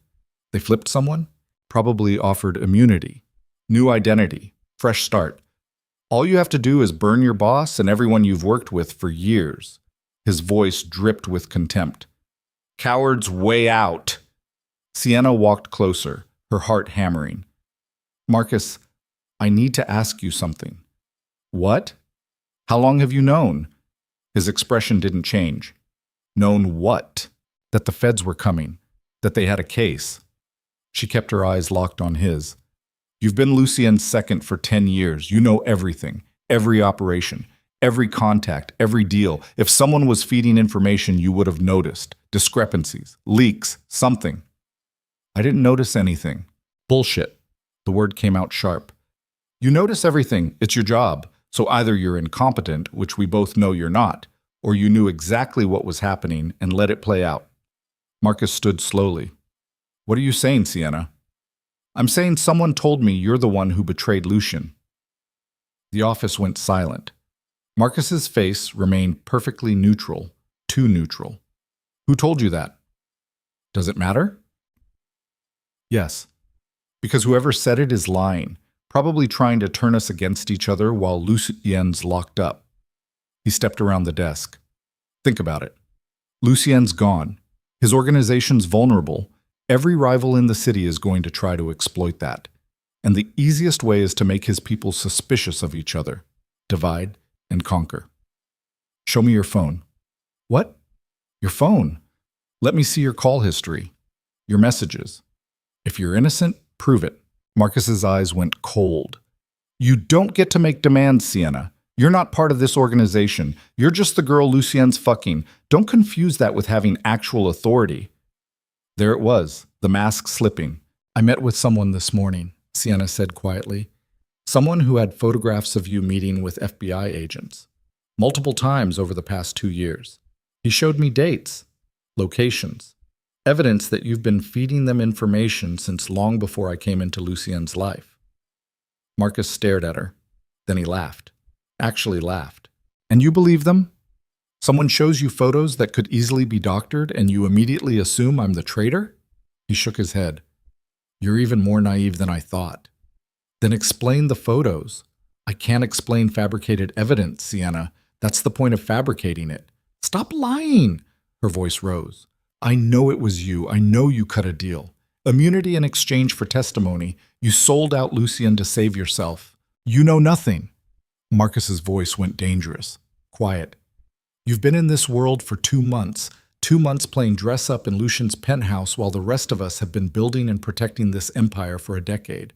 They flipped someone? Probably offered immunity, new identity, fresh start. All you have to do is burn your boss and everyone you've worked with for years. His voice dripped with contempt. Cowards way out. Sienna walked closer, her heart hammering. Marcus, I need to ask you something. What? How long have you known? His expression didn't change. Known what? That the feds were coming, that they had a case. She kept her eyes locked on his. You've been Lucien's second for 10 years. You know everything, every operation, every contact, every deal. If someone was feeding information, you would have noticed. Discrepancies, leaks, something. I didn't notice anything. Bullshit. The word came out sharp. You notice everything. It's your job. So either you're incompetent, which we both know you're not, or you knew exactly what was happening and let it play out. Marcus stood slowly. What are you saying, Sienna? I'm saying someone told me you're the one who betrayed Lucien. The office went silent. Marcus's face remained perfectly neutral, too neutral. Who told you that? Does it matter? Yes, because whoever said it is lying, probably trying to turn us against each other while Lucien's locked up. He stepped around the desk. Think about it. Lucien's gone. His organization's vulnerable. Every rival in the city is going to try to exploit that. And the easiest way is to make his people suspicious of each other. Divide and conquer. Show me your phone. What? Your phone? Let me see your call history. Your messages. If you're innocent, prove it. Marcus's eyes went cold. You don't get to make demands, Sienna. You're not part of this organization. You're just the girl Lucien's fucking. Don't confuse that with having actual authority. There it was, the mask slipping. I met with someone this morning, Sienna said quietly. Someone who had photographs of you meeting with FBI agents. Multiple times over the past 2 years. He showed me dates, locations, evidence that you've been feeding them information since long before I came into Lucien's life. Marcus stared at her. Then he laughed. Actually laughed. And you believe them? Someone shows you photos that could easily be doctored and you immediately assume I'm the traitor? He shook his head. You're even more naive than I thought. Then explain the photos. I can't explain fabricated evidence, Sienna. That's the point of fabricating it. Stop lying! Her voice rose. I know it was you. I know you cut a deal. Immunity in exchange for testimony. You sold out Lucien to save yourself. You know nothing. Marcus's voice went dangerous. Quiet. You've been in this world for 2 months. 2 months playing dress-up in Lucien's penthouse while the rest of us have been building and protecting this empire for a decade.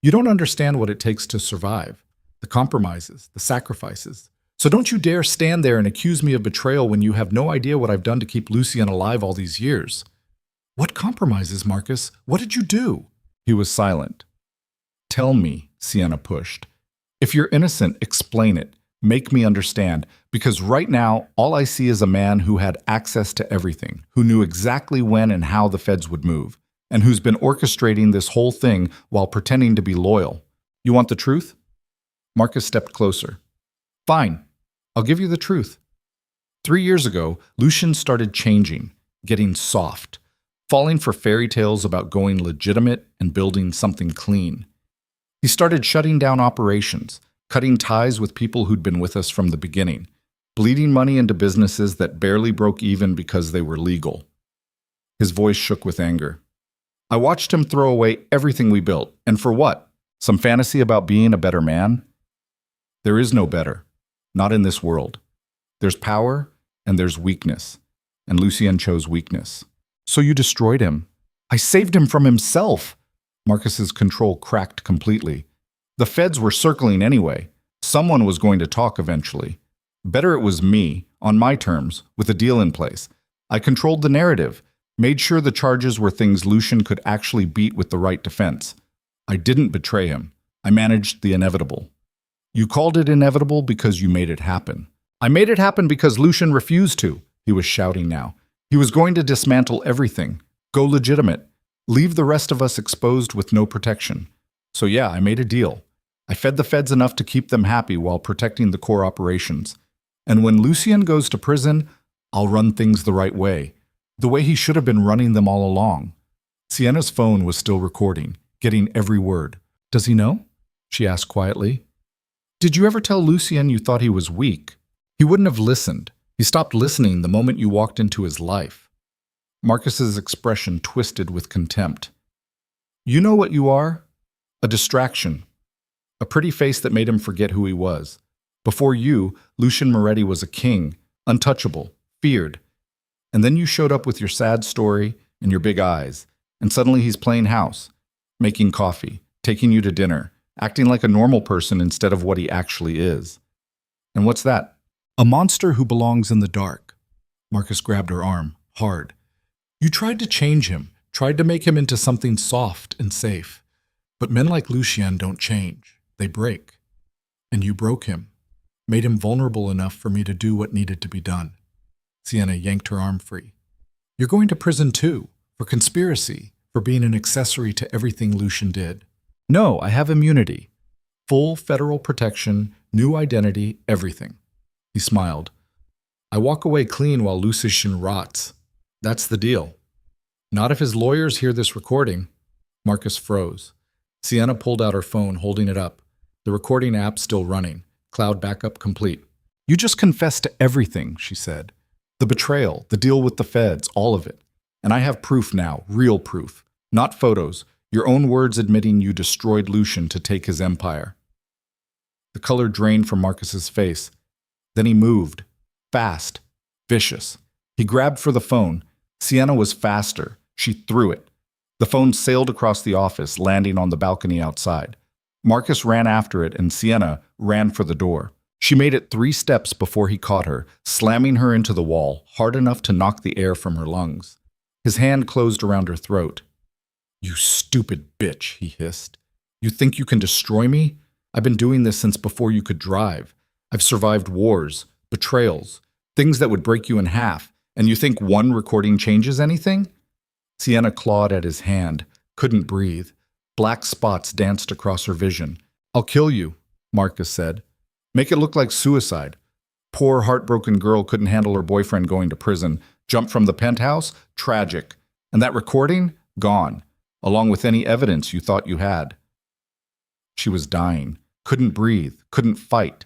You don't understand what it takes to survive. The compromises, the sacrifices. So don't you dare stand there and accuse me of betrayal when you have no idea what I've done to keep Lucien alive all these years. What compromises, Marcus? What did you do? He was silent. Tell me, Sienna pushed. If you're innocent, explain it. Make me understand. Because right now, all I see is a man who had access to everything, who knew exactly when and how the feds would move, and who's been orchestrating this whole thing while pretending to be loyal. You want the truth? Marcus stepped closer. Fine. I'll give you the truth. 3 years ago, Lucien started changing, getting soft, falling for fairy tales about going legitimate and building something clean. He started shutting down operations, cutting ties with people who'd been with us from the beginning, bleeding money into businesses that barely broke even because they were legal. His voice shook with anger. I watched him throw away everything we built, and for what? Some fantasy about being a better man? There is no better. Not in this world. There's power and there's weakness, and Lucien chose weakness. So you destroyed him. I saved him from himself. Marcus's control cracked completely. The feds were circling anyway. Someone was going to talk eventually. Better it was me, on my terms, with a deal in place. I controlled the narrative, made sure the charges were things Lucien could actually beat with the right defense. I didn't betray him. I managed the inevitable. You called it inevitable because you made it happen. I made it happen because Lucien refused to, he was shouting now. He was going to dismantle everything, go legitimate, leave the rest of us exposed with no protection. So yeah, I made a deal. I fed the feds enough to keep them happy while protecting the core operations. And when Lucien goes to prison, I'll run things the right way. The way he should have been running them all along. Sienna's phone was still recording, getting every word. Does he know? She asked quietly. Did you ever tell Lucien you thought he was weak? He wouldn't have listened. He stopped listening the moment you walked into his life. Marcus's expression twisted with contempt. You know what you are? A distraction. A pretty face that made him forget who he was. Before you, Lucien Moretti was a king, untouchable, feared. And then you showed up with your sad story and your big eyes, and suddenly he's playing house, making coffee, taking you to dinner, acting like a normal person instead of what he actually is. And what's that? A monster who belongs in the dark. Marcus grabbed her arm, hard. You tried to change him, tried to make him into something soft and safe. But men like Lucien don't change. They break. And you broke him, made him vulnerable enough for me to do what needed to be done. Sienna yanked her arm free. You're going to prison too, for conspiracy, for being an accessory to everything Lucien did. No, I have immunity. Full federal protection, new identity, everything. He smiled. I walk away clean while Lucien rots. That's the deal. Not if his lawyers hear this recording. Marcus froze. Sienna pulled out her phone, holding it up. The recording app still running. Cloud backup complete. You just confessed to everything, she said. The betrayal, the deal with the feds, all of it. And I have proof now, real proof. Not photos, your own words admitting you destroyed Lucien to take his empire. The color drained from Marcus's face. Then he moved. Fast. Vicious. He grabbed for the phone. Sienna was faster. She threw it. The phone sailed across the office, landing on the balcony outside. Marcus ran after it, and Sienna ran for the door. She made it 3 steps before he caught her, slamming her into the wall, hard enough to knock the air from her lungs. His hand closed around her throat. You stupid bitch, he hissed. You think you can destroy me? I've been doing this since before you could drive. I've survived wars, betrayals, things that would break you in half, and you think one recording changes anything? Sienna clawed at his hand, couldn't breathe. Black spots danced across her vision. I'll kill you, Marcus said. Make it look like suicide. Poor, heartbroken girl couldn't handle her boyfriend going to prison. Jumped from the penthouse? Tragic. And that recording? Gone. Along with any evidence you thought you had. She was dying. Couldn't breathe. Couldn't fight.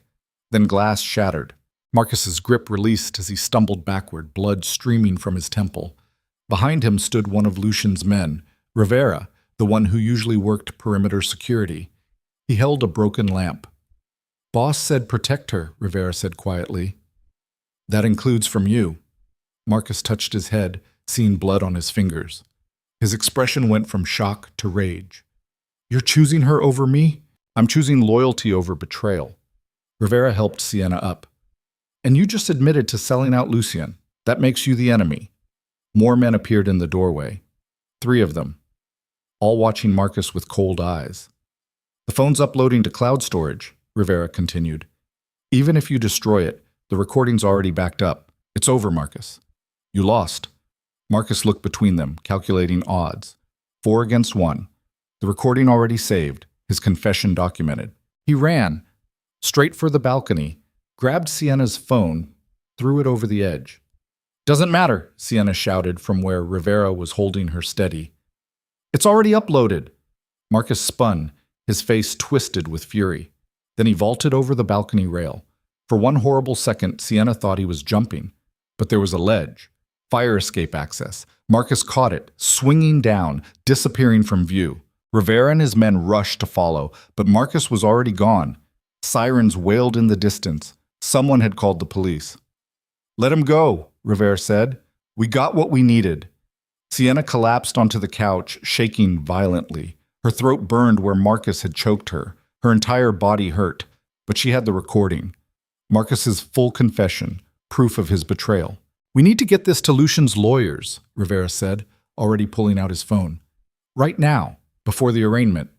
Then glass shattered. Marcus's grip released as he stumbled backward, blood streaming from his temple. Behind him stood one of Lucien's men, Rivera, the one who usually worked perimeter security. He held a broken lamp. Boss said protect her, Rivera said quietly. That includes from you. Marcus touched his head, seeing blood on his fingers. His expression went from shock to rage. You're choosing her over me? I'm choosing loyalty over betrayal. Rivera helped Sienna up. And you just admitted to selling out Lucien. That makes you the enemy. More men appeared in the doorway. 3 of them. All watching Marcus with cold eyes. The phone's uploading to cloud storage, Rivera continued. Even if you destroy it, the recording's already backed up. It's over, Marcus. You lost. Marcus looked between them, calculating odds. 4 against 1. The recording already saved, his confession documented. He ran, straight for the balcony, grabbed Sienna's phone, threw it over the edge. Doesn't matter, Sienna shouted from where Rivera was holding her steady. It's already uploaded. Marcus spun, his face twisted with fury. Then he vaulted over the balcony rail. For one horrible second, Sienna thought he was jumping. But there was a ledge. Fire escape access. Marcus caught it, swinging down, disappearing from view. Rivera and his men rushed to follow, but Marcus was already gone. Sirens wailed in the distance. Someone had called the police. Let him go, Rivera said. We got what we needed. Sienna collapsed onto the couch, shaking violently. Her throat burned where Marcus had choked her. Her entire body hurt, but she had the recording. Marcus's full confession, proof of his betrayal. We need to get this to Lucien's lawyers, Rivera said, already pulling out his phone. Right now, before the arraignment.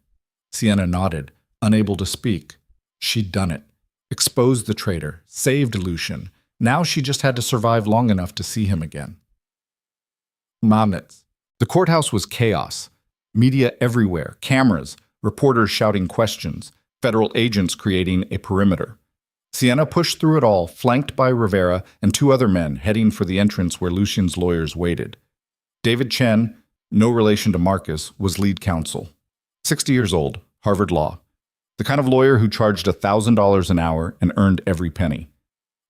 Sienna nodded, unable to speak. She'd done it. Exposed the traitor, saved Lucien. Now she just had to survive long enough to see him again. Mamnitz. The courthouse was chaos. Media everywhere, cameras, reporters shouting questions, federal agents creating a perimeter. Sienna pushed through it all, flanked by Rivera and 2 other men heading for the entrance where Lucien's lawyers waited. David Chen, no relation to Marcus, was lead counsel. 60 years old, Harvard Law. The kind of lawyer who charged $1,000 an hour and earned every penny.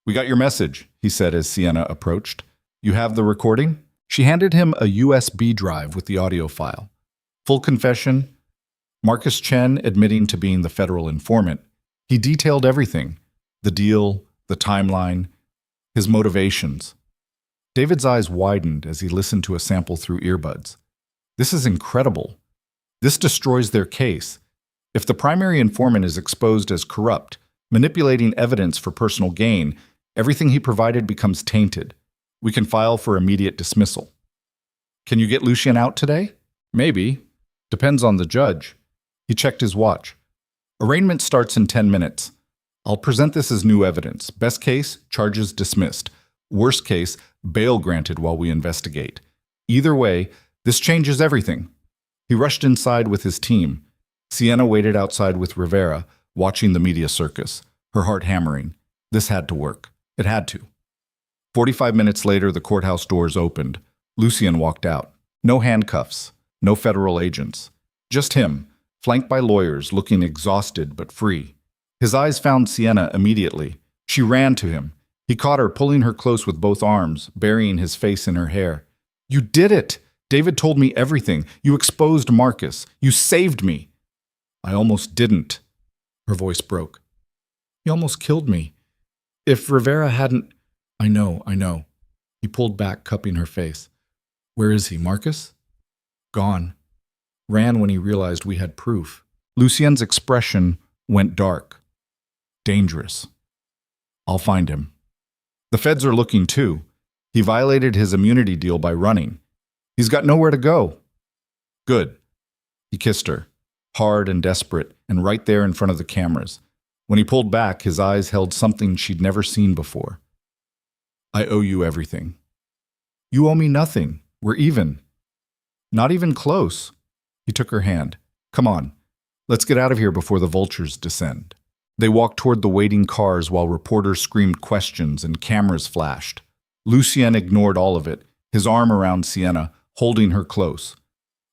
"We got your message," he said as Sienna approached. "You have the recording?" She handed him a USB drive with the audio file. Full confession, Marcus Chen admitting to being the federal informant. He detailed everything: the deal, the timeline, his motivations. David's eyes widened as he listened to a sample through earbuds. This is incredible. This destroys their case. If the primary informant is exposed as corrupt, manipulating evidence for personal gain, everything he provided becomes tainted. We can file for immediate dismissal. "Can you get Lucien out today?" "Maybe. Depends on the judge." He checked his watch. "Arraignment starts in 10 minutes. I'll present this as new evidence. Best case, charges dismissed. Worst case, bail granted while we investigate. Either way, this changes everything." He rushed inside with his team. Sienna waited outside with Rivera, watching the media circus, her heart hammering. This had to work. It had to. 45 minutes later, the courthouse doors opened. Lucien walked out. No handcuffs, no federal agents. Just him, flanked by lawyers, looking exhausted but free. His eyes found Sienna immediately. She ran to him. He caught her, pulling her close with both arms, burying his face in her hair. "You did it! David told me everything. You exposed Marcus. You saved me." "I almost didn't." Her voice broke. "He almost killed me. If Rivera hadn't—" I know. He pulled back, cupping her face. "Where is he, Marcus?" "Gone. Ran when he realized we had proof." Lucien's expression went dark. "Dangerous. I'll find him." "The feds are looking too. He violated his immunity deal by running. He's got nowhere to go." "Good." He kissed her, hard and desperate, and right there in front of the cameras. When he pulled back, his eyes held something she'd never seen before. "I owe you everything." "You owe me nothing. We're even." "Not even close." He took her hand. "Come on. Let's get out of here before the vultures descend." They walked toward the waiting cars while reporters screamed questions and cameras flashed. Lucien ignored all of it, his arm around Sienna, holding her close.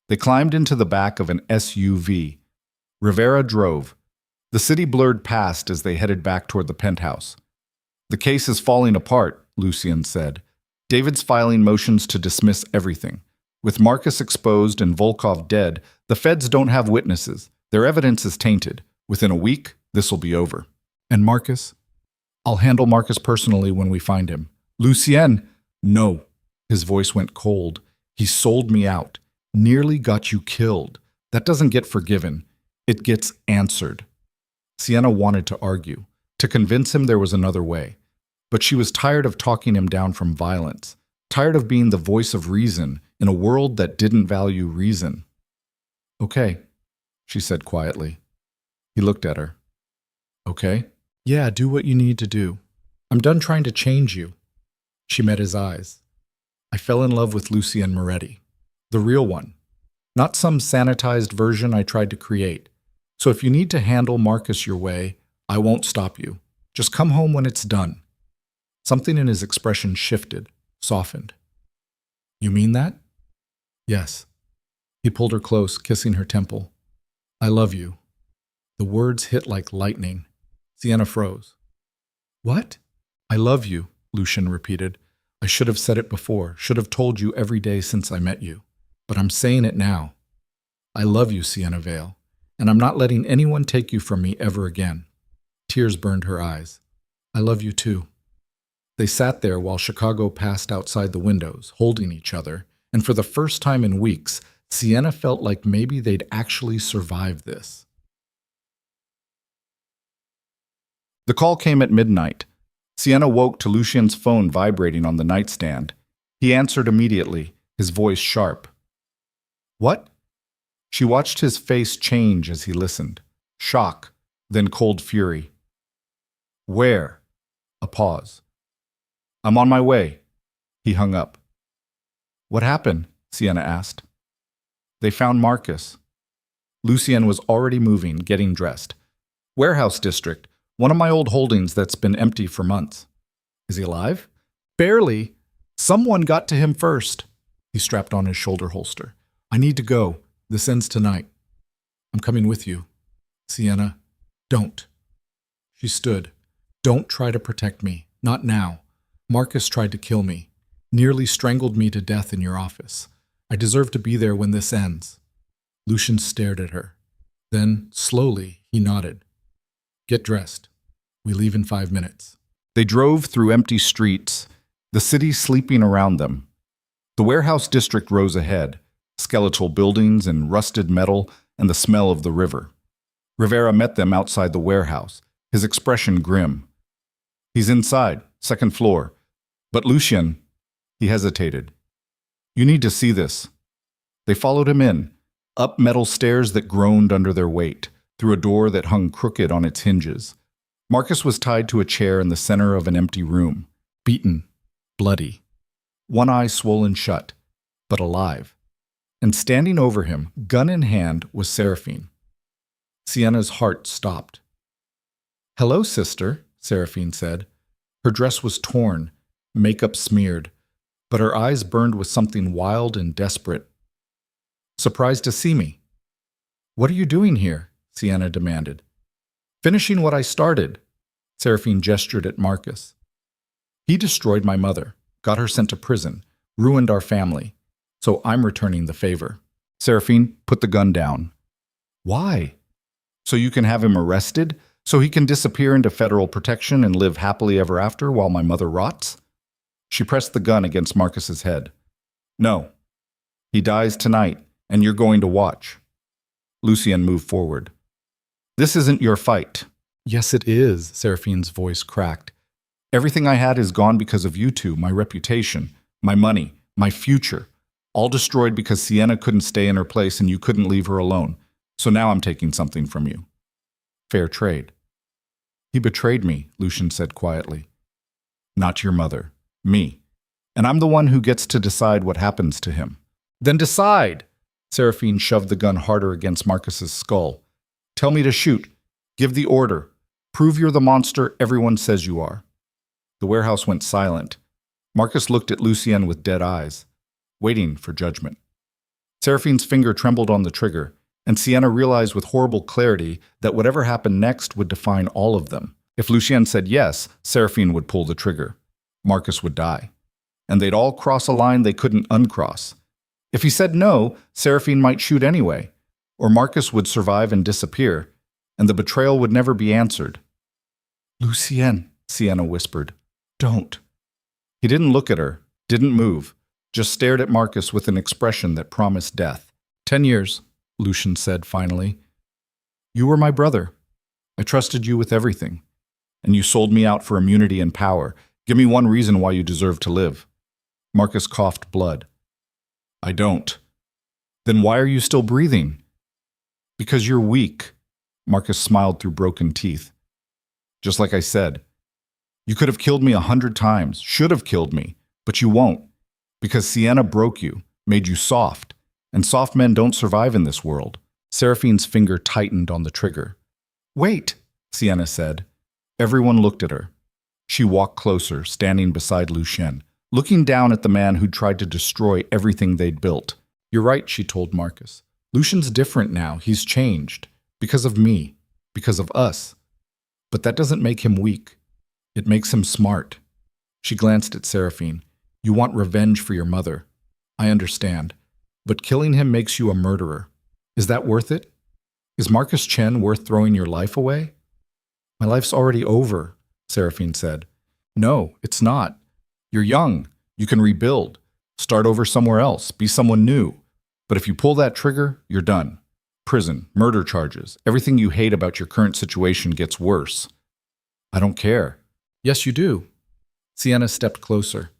They climbed into the back of an SUV. Rivera drove. The city blurred past as they headed back toward the penthouse. "The case is falling apart," Lucien said. "David's filing motions to dismiss everything. With Marcus exposed and Volkov dead, the feds don't have witnesses. Their evidence is tainted. Within a week, this'll be over." "And Marcus?" "I'll handle Marcus personally when we find him." "Lucien!" "No." His voice went cold. "He sold me out. Nearly got you killed. That doesn't get forgiven. It gets answered." Sienna wanted to argue, to convince him there was another way. But she was tired of talking him down from violence, tired of being the voice of reason in a world that didn't value reason. "Okay," she said quietly. He looked at her. "Okay? Yeah, do what you need to do. I'm done trying to change you." She met his eyes. "I fell in love with Lucien Moretti. The real one. Not some sanitized version I tried to create. So if you need to handle Marcus your way, I won't stop you. Just come home when it's done." Something in his expression shifted, softened. "You mean that?" "Yes." He pulled her close, kissing her temple. "I love you." The words hit like lightning. Sienna froze. "What?" "I love you," Lucien repeated. "I should have said it before, should have told you every day since I met you. But I'm saying it now. I love you, Sienna Vale, and I'm not letting anyone take you from me ever again." Tears burned her eyes. "I love you too." They sat there while Chicago passed outside the windows, holding each other, and for the first time in weeks, Sienna felt like maybe they'd actually survive this. The call came at midnight. Sienna woke to Lucien's phone vibrating on the nightstand. He answered immediately, his voice sharp. "What?" She watched his face change as he listened. Shock, then cold fury. "Where?" A pause. "I'm on my way." He hung up. "What happened?" Sienna asked. "They found Marcus." Lucien was already moving, getting dressed. "Warehouse district, one of my old holdings that's been empty for months." "Is he alive?" "Barely. Someone got to him first." He strapped on his shoulder holster. I need to go. This ends tonight. I'm coming with you. Sienna, don't. She stood. Don't try to protect me. Not now. Marcus tried to kill me. Nearly strangled me to death in your office. I deserve to be there when this ends. Lucien stared at her. Then, slowly, he nodded. Get dressed. We leave in 5 minutes. They drove through empty streets, the city sleeping around them. The warehouse district rose ahead, skeletal buildings and rusted metal and the smell of the river. Rivera met them outside the warehouse, his expression grim. He's inside, second floor. But Lucien, he hesitated. You need to see this. They followed him in, up metal stairs that groaned under their weight, through a door that hung crooked on its hinges. Marcus was tied to a chair in the center of an empty room, beaten, bloody, one eye swollen shut, but alive. And standing over him, gun in hand, was Seraphine. Sienna's heart stopped. Hello, sister, Seraphine said. Her dress was torn, makeup smeared, but her eyes burned with something wild and desperate. Surprised to see me. What are you doing here? Sienna demanded. Finishing what I started. Seraphine gestured at Marcus. He destroyed my mother, got her sent to prison, ruined our family. So I'm returning the favor. Seraphine, put the gun down. Why? So you can have him arrested? So he can disappear into federal protection and live happily ever after while my mother rots? She pressed the gun against Marcus's head. No. He dies tonight, and you're going to watch. Lucien moved forward. This isn't your fight. Yes, it is, Seraphine's voice cracked. Everything I had is gone because of you two, my reputation, my money, my future. All destroyed because Sienna couldn't stay in her place and you couldn't leave her alone. So now I'm taking something from you. Fair trade. He betrayed me, Lucien said quietly. Not your mother. Me. And I'm the one who gets to decide what happens to him. Then decide! Seraphine shoved the gun harder against Marcus's skull. Tell me to shoot. Give the order. Prove you're the monster everyone says you are. The warehouse went silent. Marcus looked at Lucien with dead eyes, waiting for judgment. Seraphine's finger trembled on the trigger, and Sienna realized with horrible clarity that whatever happened next would define all of them. If Lucien said yes, Seraphine would pull the trigger. Marcus would die. And they'd all cross a line they couldn't uncross. If he said no, Seraphine might shoot anyway, or Marcus would survive and disappear, and the betrayal would never be answered. Lucien, Sienna whispered, don't. He didn't look at her, didn't move, just stared at Marcus with an expression that promised death. 10 years, Lucien said finally. You were my brother. I trusted you with everything. And you sold me out for immunity and power. Give me one reason why you deserve to live. Marcus coughed blood. I don't. Then why are you still breathing? Because you're weak. Marcus smiled through broken teeth. Just like I said. You could have killed me 100 times, should have killed me, but you won't. Because Sienna broke you, made you soft. And soft men don't survive in this world. Seraphine's finger tightened on the trigger. Wait, Sienna said. Everyone looked at her. She walked closer, standing beside Lucien, looking down at the man who'd tried to destroy everything they'd built. You're right, she told Marcus. Lucien's different now. He's changed. Because of me. Because of us. But that doesn't make him weak. It makes him smart. She glanced at Seraphine. You want revenge for your mother. I understand. But killing him makes you a murderer. Is that worth it? Is Marcus Chen worth throwing your life away? My life's already over, Seraphine said. No, it's not. You're young. You can rebuild. Start over somewhere else. Be someone new. But if you pull that trigger, you're done. Prison, murder charges, everything you hate about your current situation gets worse. I don't care. Yes, you do. Sienna stepped closer.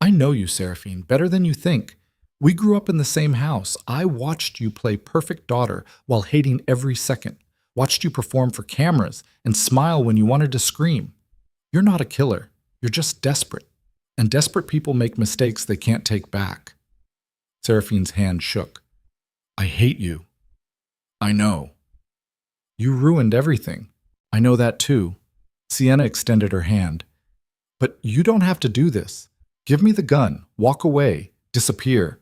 I know you, Seraphine, better than you think. We grew up in the same house. I watched you play perfect daughter while hating every second. Watched you perform for cameras and smile when you wanted to scream. You're not a killer. You're just desperate. And desperate people make mistakes they can't take back. Seraphine's hand shook. I hate you. I know. You ruined everything. I know that too. Sienna extended her hand. But you don't have to do this. Give me the gun. Walk away. Disappear.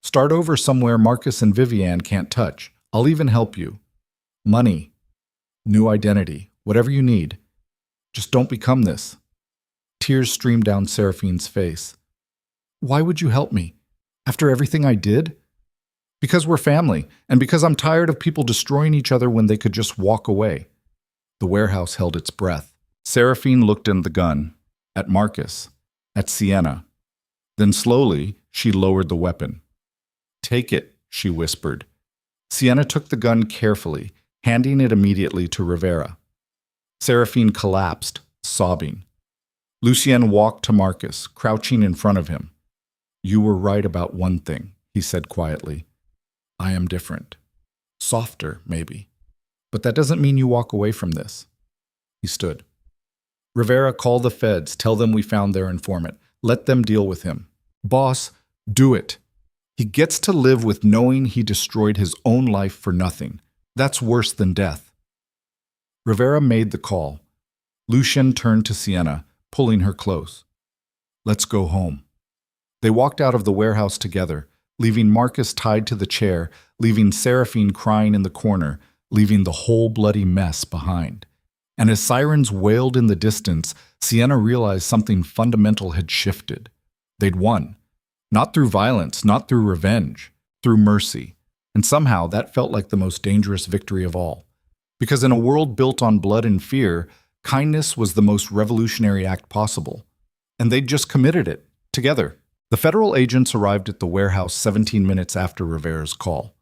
Start over somewhere Marcus and Viviane can't touch. I'll even help you. Money, new identity, whatever you need. Just don't become this. Tears streamed down Seraphine's face. Why would you help me? After everything I did? Because we're family, and because I'm tired of people destroying each other when they could just walk away. The warehouse held its breath. Seraphine looked in the gun, at Marcus, at Sienna. Then slowly, she lowered the weapon. Take it, she whispered. Sienna took the gun carefully, handing it immediately to Rivera. Seraphine collapsed, sobbing. Lucien walked to Marcus, crouching in front of him. You were right about one thing, he said quietly. I am different. Softer, maybe. But that doesn't mean you walk away from this. He stood. Rivera, call the feds. Tell them we found their informant. Let them deal with him. Boss, do it. He gets to live with knowing he destroyed his own life for nothing. That's worse than death. Rivera made the call. Lucien turned to Sienna, pulling her close. Let's go home. They walked out of the warehouse together, leaving Marcus tied to the chair, leaving Seraphine crying in the corner, leaving the whole bloody mess behind. And as sirens wailed in the distance, Sienna realized something fundamental had shifted. They'd won. Not through violence, not through revenge, through mercy. And somehow that felt like the most dangerous victory of all. Because in a world built on blood and fear, kindness was the most revolutionary act possible. And they'd just committed it, together. The federal agents arrived at the warehouse 17 minutes after Rivera's call.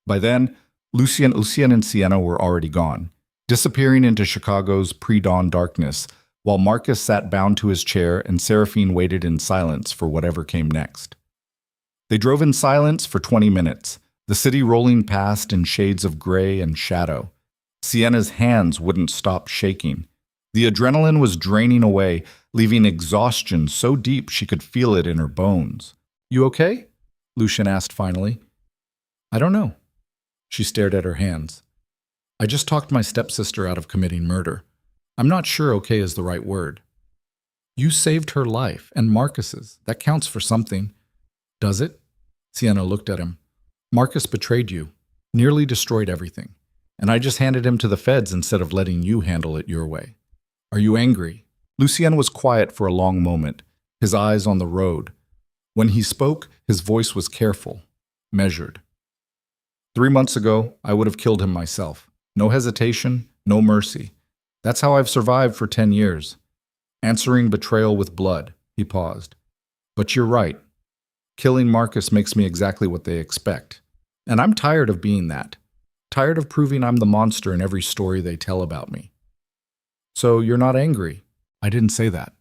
By then, Lucien and Sienna were already gone, disappearing into Chicago's pre-dawn darkness, while Marcus sat bound to his chair and Seraphine waited in silence for whatever came next. They drove in silence for 20 minutes, the city rolling past in shades of gray and shadow. Sienna's hands wouldn't stop shaking. The adrenaline was draining away, leaving exhaustion so deep she could feel it in her bones. You okay? Lucien asked finally. I don't know. She stared at her hands. I just talked my stepsister out of committing murder. I'm not sure okay is the right word. You saved her life, and Marcus's. That counts for something. Does it? Sienna looked at him. Marcus betrayed you, nearly destroyed everything, and I just handed him to the feds instead of letting you handle it your way. Are you angry? Lucien was quiet for a long moment, his eyes on the road. When he spoke, his voice was careful, measured. 3 months ago, I would have killed him myself. No hesitation, no mercy. That's how I've survived for 10 years. Answering betrayal with blood, he paused. But you're right. Killing Marcus makes me exactly what they expect. And I'm tired of being that. Tired of proving I'm the monster in every story they tell about me. So you're not angry? I didn't say that.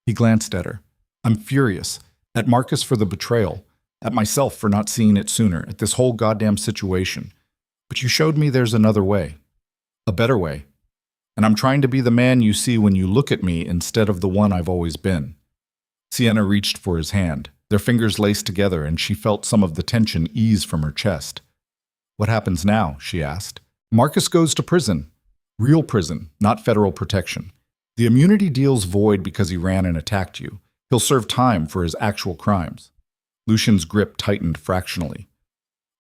He glanced at her. I'm furious. At Marcus for the betrayal. At myself for not seeing it sooner. At this whole goddamn situation. But you showed me there's another way. A better way. And I'm trying to be the man you see when you look at me instead of the one I've always been. Sienna reached for his hand. Their fingers laced together, and she felt some of the tension ease from her chest. What happens now? She asked. Marcus goes to prison. Real prison, not federal protection. The immunity deal's void because he ran and attacked you. He'll serve time for his actual crimes. Lucien's grip tightened fractionally.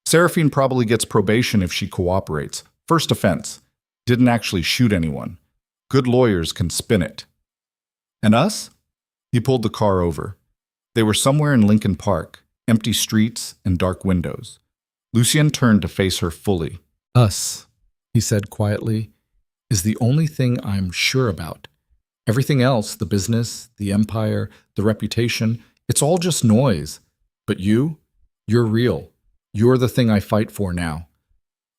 Seraphine probably gets probation if she cooperates. First offense. Didn't actually shoot anyone. Good lawyers can spin it. And us? He pulled the car over. They were somewhere in Lincoln Park, empty streets and dark windows. Lucien turned to face her fully. Us, he said quietly, is the only thing I'm sure about. Everything else, the business, the empire, the reputation, it's all just noise. But you're real. You're the thing I fight for now.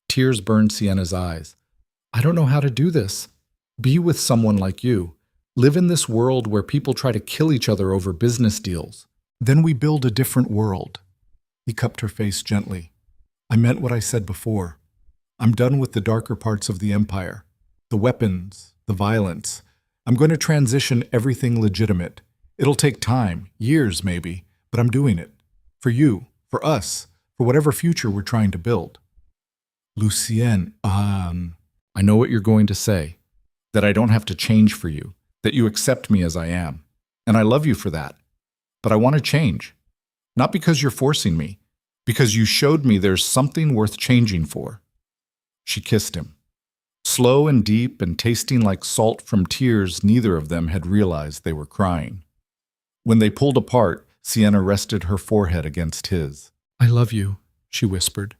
Tears burned Sienna's eyes. I don't know how to do this. Be with someone like you. Live in this world where people try to kill each other over business deals. Then we build a different world. He cupped her face gently. I meant what I said before. I'm done with the darker parts of the empire. The weapons, the violence. I'm going to transition everything legitimate. It'll take time, years maybe, but I'm doing it. For you, for us, for whatever future we're trying to build. Lucien, I know what you're going to say. That I don't have to change for you. That you accept me as I am. And I love you for that. But I want to change. Not because you're forcing me. Because you showed me there's something worth changing for. She kissed him. Slow and deep and tasting like salt from tears neither of them had realized they were crying. When they pulled apart, Sienna rested her forehead against his. I love you, she whispered.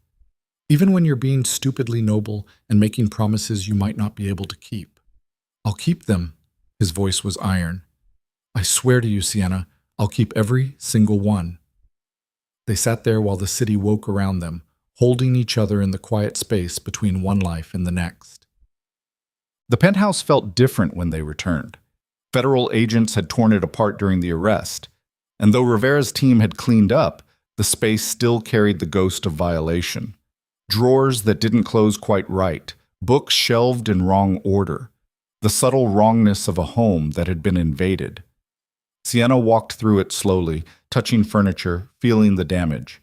Even when you're being stupidly noble and making promises you might not be able to keep. I'll keep them. His voice was iron. I swear to you, Sienna, I'll keep every single one. They sat there while the city woke around them, holding each other in the quiet space between one life and the next. The penthouse felt different when they returned. Federal agents had torn it apart during the arrest, and though Rivera's team had cleaned up, the space still carried the ghost of violation. Drawers that didn't close quite right, books shelved in wrong order, the subtle wrongness of a home that had been invaded. Sienna walked through it slowly, touching furniture, feeling the damage.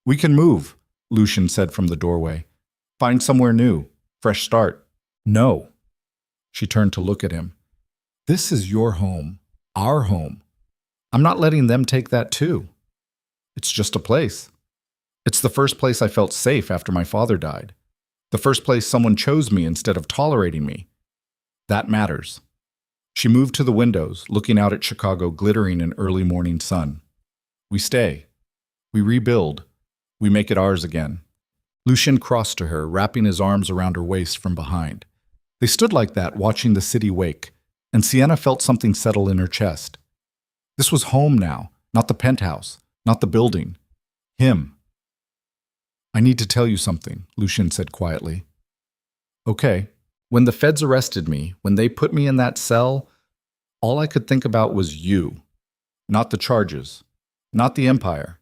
We can move, Lucien said from the doorway. Find somewhere new. Fresh start. No. She turned to look at him. This is your home. Our home. I'm not letting them take that too. It's just a place. It's the first place I felt safe after my father died. The first place someone chose me instead of tolerating me. That matters. She moved to the windows, looking out at Chicago glittering in early morning sun. We stay. We rebuild. We make it ours again. Lucien crossed to her, wrapping his arms around her waist from behind. They stood like that, watching the city wake, and Sienna felt something settle in her chest. This was home now, not the penthouse, not the building. Him. I need to tell you something, Lucien said quietly. Okay. When the feds arrested me, when they put me in that cell, all I could think about was you. Not the charges. Not the empire.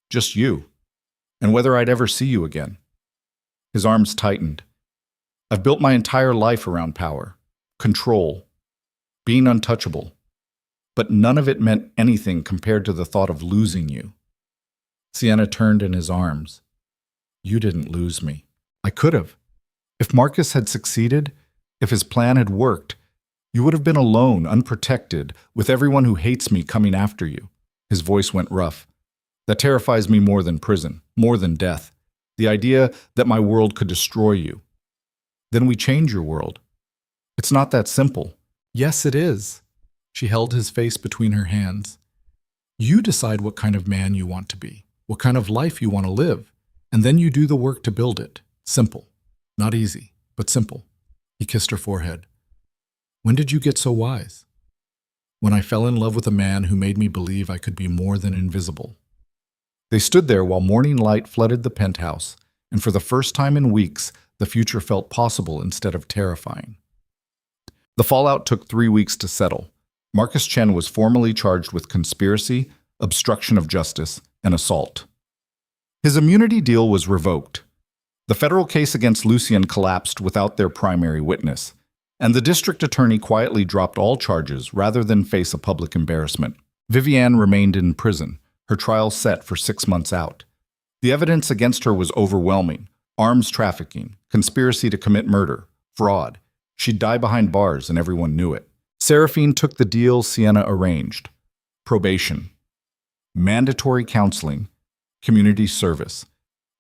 Just you. And whether I'd ever see you again. His arms tightened. I've built my entire life around power, control, being untouchable. But none of it meant anything compared to the thought of losing you. Sienna turned in his arms. You didn't lose me. I could have. If Marcus had succeeded, if his plan had worked, you would have been alone, unprotected, with everyone who hates me coming after you. His voice went rough. That terrifies me more than prison, more than death. The idea that my world could destroy you. Then we change your world. It's not that simple. Yes, it is. She held his face between her hands. You decide what kind of man you want to be, what kind of life you want to live, and then you do the work to build it. Simple. Not easy, but simple. He kissed her forehead. When did you get so wise? When I fell in love with a man who made me believe I could be more than invisible. They stood there while morning light flooded the penthouse, and for the first time in weeks, the future felt possible instead of terrifying. The fallout took 3 weeks to settle. Marcus Chen was formally charged with conspiracy, obstruction of justice, and assault. His immunity deal was revoked. The federal case against Lucien collapsed without their primary witness, and the district attorney quietly dropped all charges rather than face a public embarrassment. Viviane remained in prison, her trial set for 6 months out. The evidence against her was overwhelming: arms trafficking, conspiracy to commit murder, fraud. She'd die behind bars and everyone knew it. Seraphine took the deal Sienna arranged: probation, mandatory counseling, community service.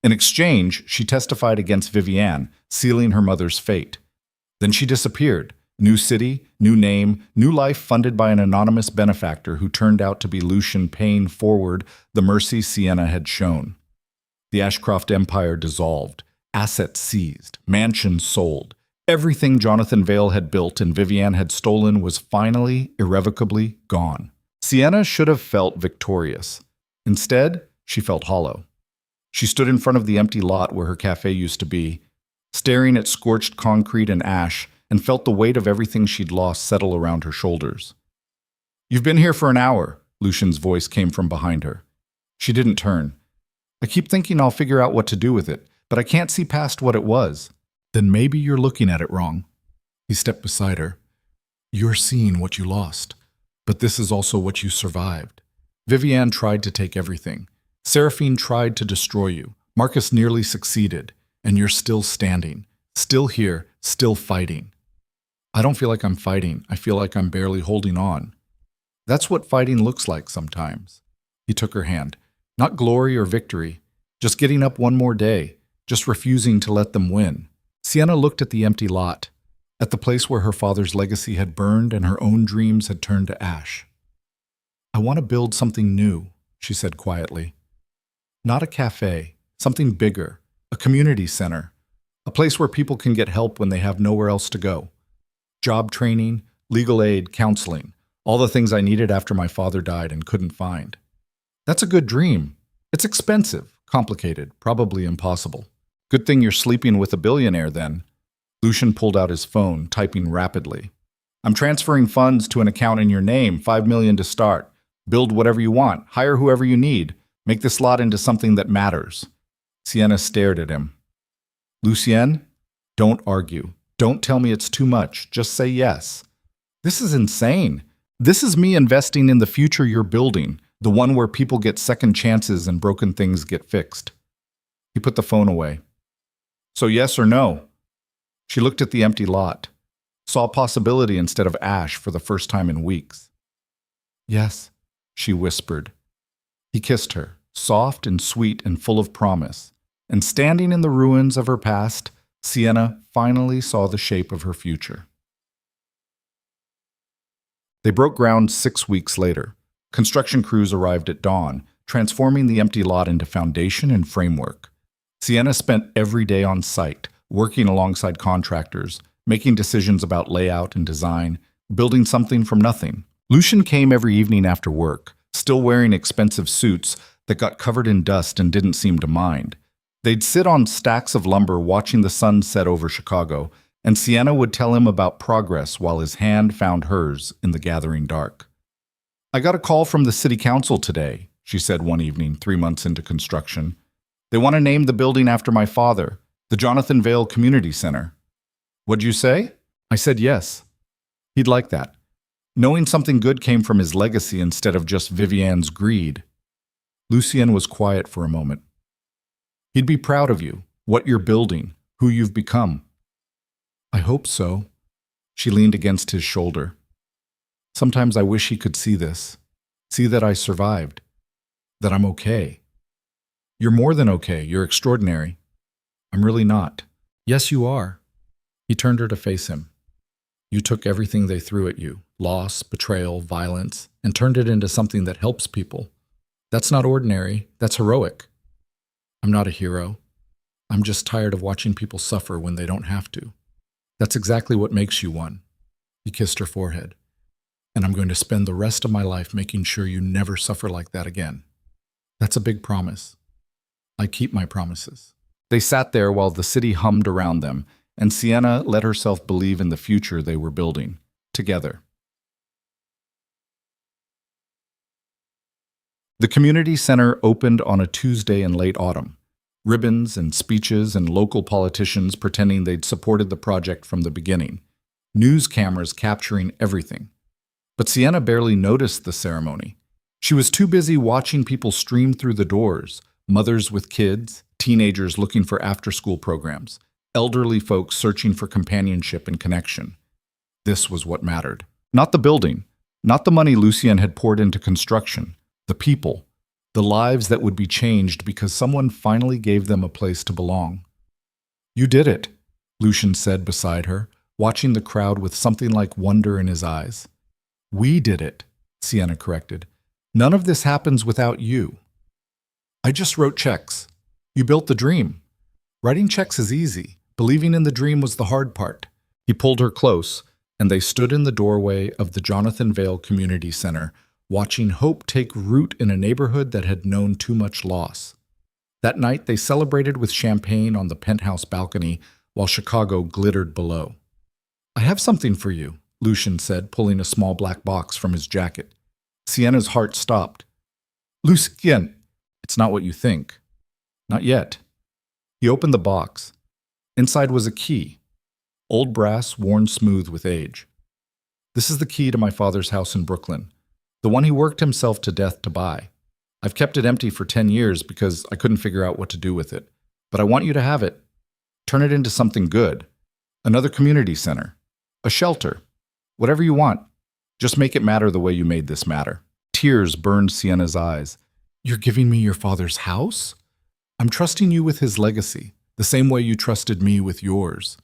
In exchange, she testified against Viviane, sealing her mother's fate. Then she disappeared. New city, new name, new life funded by an anonymous benefactor who turned out to be Lucien paying forward the mercy Sienna had shown. The Ashcroft empire dissolved, assets seized, mansions sold. Everything Jonathan Vale had built and Viviane had stolen was finally, irrevocably gone. Sienna should have felt victorious. Instead, she felt hollow. She stood in front of the empty lot where her cafe used to be, staring at scorched concrete and ash, and felt the weight of everything she'd lost settle around her shoulders. You've been here for an hour, Lucien's voice came from behind her. She didn't turn. I keep thinking I'll figure out what to do with it, but I can't see past what it was. Then maybe you're looking at it wrong. He stepped beside her. You're seeing what you lost, but this is also what you survived. Viviane tried to take everything. Seraphine tried to destroy you. Marcus nearly succeeded, and you're still standing, still here, still fighting. I don't feel like I'm fighting. I feel like I'm barely holding on. That's what fighting looks like sometimes. He took her hand. Not glory or victory. Just getting up one more day, just refusing to let them win. Sienna looked at the empty lot, at the place where her father's legacy had burned and her own dreams had turned to ash. I want to build something new, she said quietly. Not a cafe, something bigger, a community center, a place where people can get help when they have nowhere else to go. Job training, legal aid, counseling, all the things I needed after my father died and couldn't find. That's a good dream. It's expensive, complicated, probably impossible. Good thing you're sleeping with a billionaire then. Lucien pulled out his phone, typing rapidly. I'm transferring funds to an account in your name, $5 million to start. Build whatever you want, hire whoever you need. Make this lot into something that matters. Sienna stared at him. Lucien, don't argue. Don't tell me it's too much. Just say yes. This is insane. This is me investing in the future you're building, the one where people get second chances and broken things get fixed. He put the phone away. So yes or no? She looked at the empty lot, saw possibility instead of ash for the first time in weeks. Yes, she whispered. He kissed her, soft and sweet and full of promise, and standing in the ruins of her past, Sienna finally saw the shape of her future. They broke ground 6 weeks later. Construction crews arrived at dawn, transforming the empty lot into foundation and framework. Sienna spent every day on site, working alongside contractors, making decisions about layout and design, building something from nothing. Lucien came every evening after work, still wearing expensive suits that got covered in dust and didn't seem to mind. They'd sit on stacks of lumber watching the sun set over Chicago, and Sienna would tell him about progress while his hand found hers in the gathering dark. I got a call from the city council today, she said one evening, 3 months into construction. They want to name the building after my father, the Jonathan Vale Community Center. What'd you say? I said yes. He'd like that. Knowing something good came from his legacy instead of just Vivian's greed. Lucien was quiet for a moment. He'd be proud of you, what you're building, who you've become. I hope so. She leaned against his shoulder. Sometimes I wish he could see this, see that I survived, that I'm okay. You're more than okay, you're extraordinary. I'm really not. Yes, you are. He turned her to face him. You took everything they threw at you, loss, betrayal, violence, and turned it into something that helps people. That's not ordinary, that's heroic. I'm not a hero. I'm just tired of watching people suffer when they don't have to. That's exactly what makes you one. He kissed her forehead. And I'm going to spend the rest of my life making sure you never suffer like that again. That's a big promise. I keep my promises. They sat there while the city hummed around them, and Sienna let herself believe in the future they were building, together. The community center opened on a Tuesday in late autumn. Ribbons and speeches and local politicians pretending they'd supported the project from the beginning. News cameras capturing everything. But Sienna barely noticed the ceremony. She was too busy watching people stream through the doors, mothers with kids, teenagers looking for after-school programs, elderly folks searching for companionship and connection. This was what mattered. Not the building, not the money Lucien had poured into construction, the people, the lives that would be changed because someone finally gave them a place to belong. You did it, Lucien said beside her, watching the crowd with something like wonder in his eyes. We did it, Sienna corrected. None of this happens without you. I just wrote checks. You built the dream. Writing checks is easy. Believing in the dream was the hard part. He pulled her close, and they stood in the doorway of the Jonathan Vale Community Center, watching hope take root in a neighborhood that had known too much loss. That night, they celebrated with champagne on the penthouse balcony while Chicago glittered below. I have something for you, Lucien said, pulling a small black box from his jacket. Sienna's heart stopped. Lucien, it's not what you think. Not yet. He opened the box. Inside was a key. Old brass, worn smooth with age. This is the key to my father's house in Brooklyn, the one he worked himself to death to buy. I've kept it empty for 10 years because I couldn't figure out what to do with it. But I want you to have it. Turn it into something good. Another community center. A shelter. Whatever you want. Just make it matter the way you made this matter. Tears burned Sienna's eyes. You're giving me your father's house? I'm trusting you with his legacy, the same way you trusted me with yours.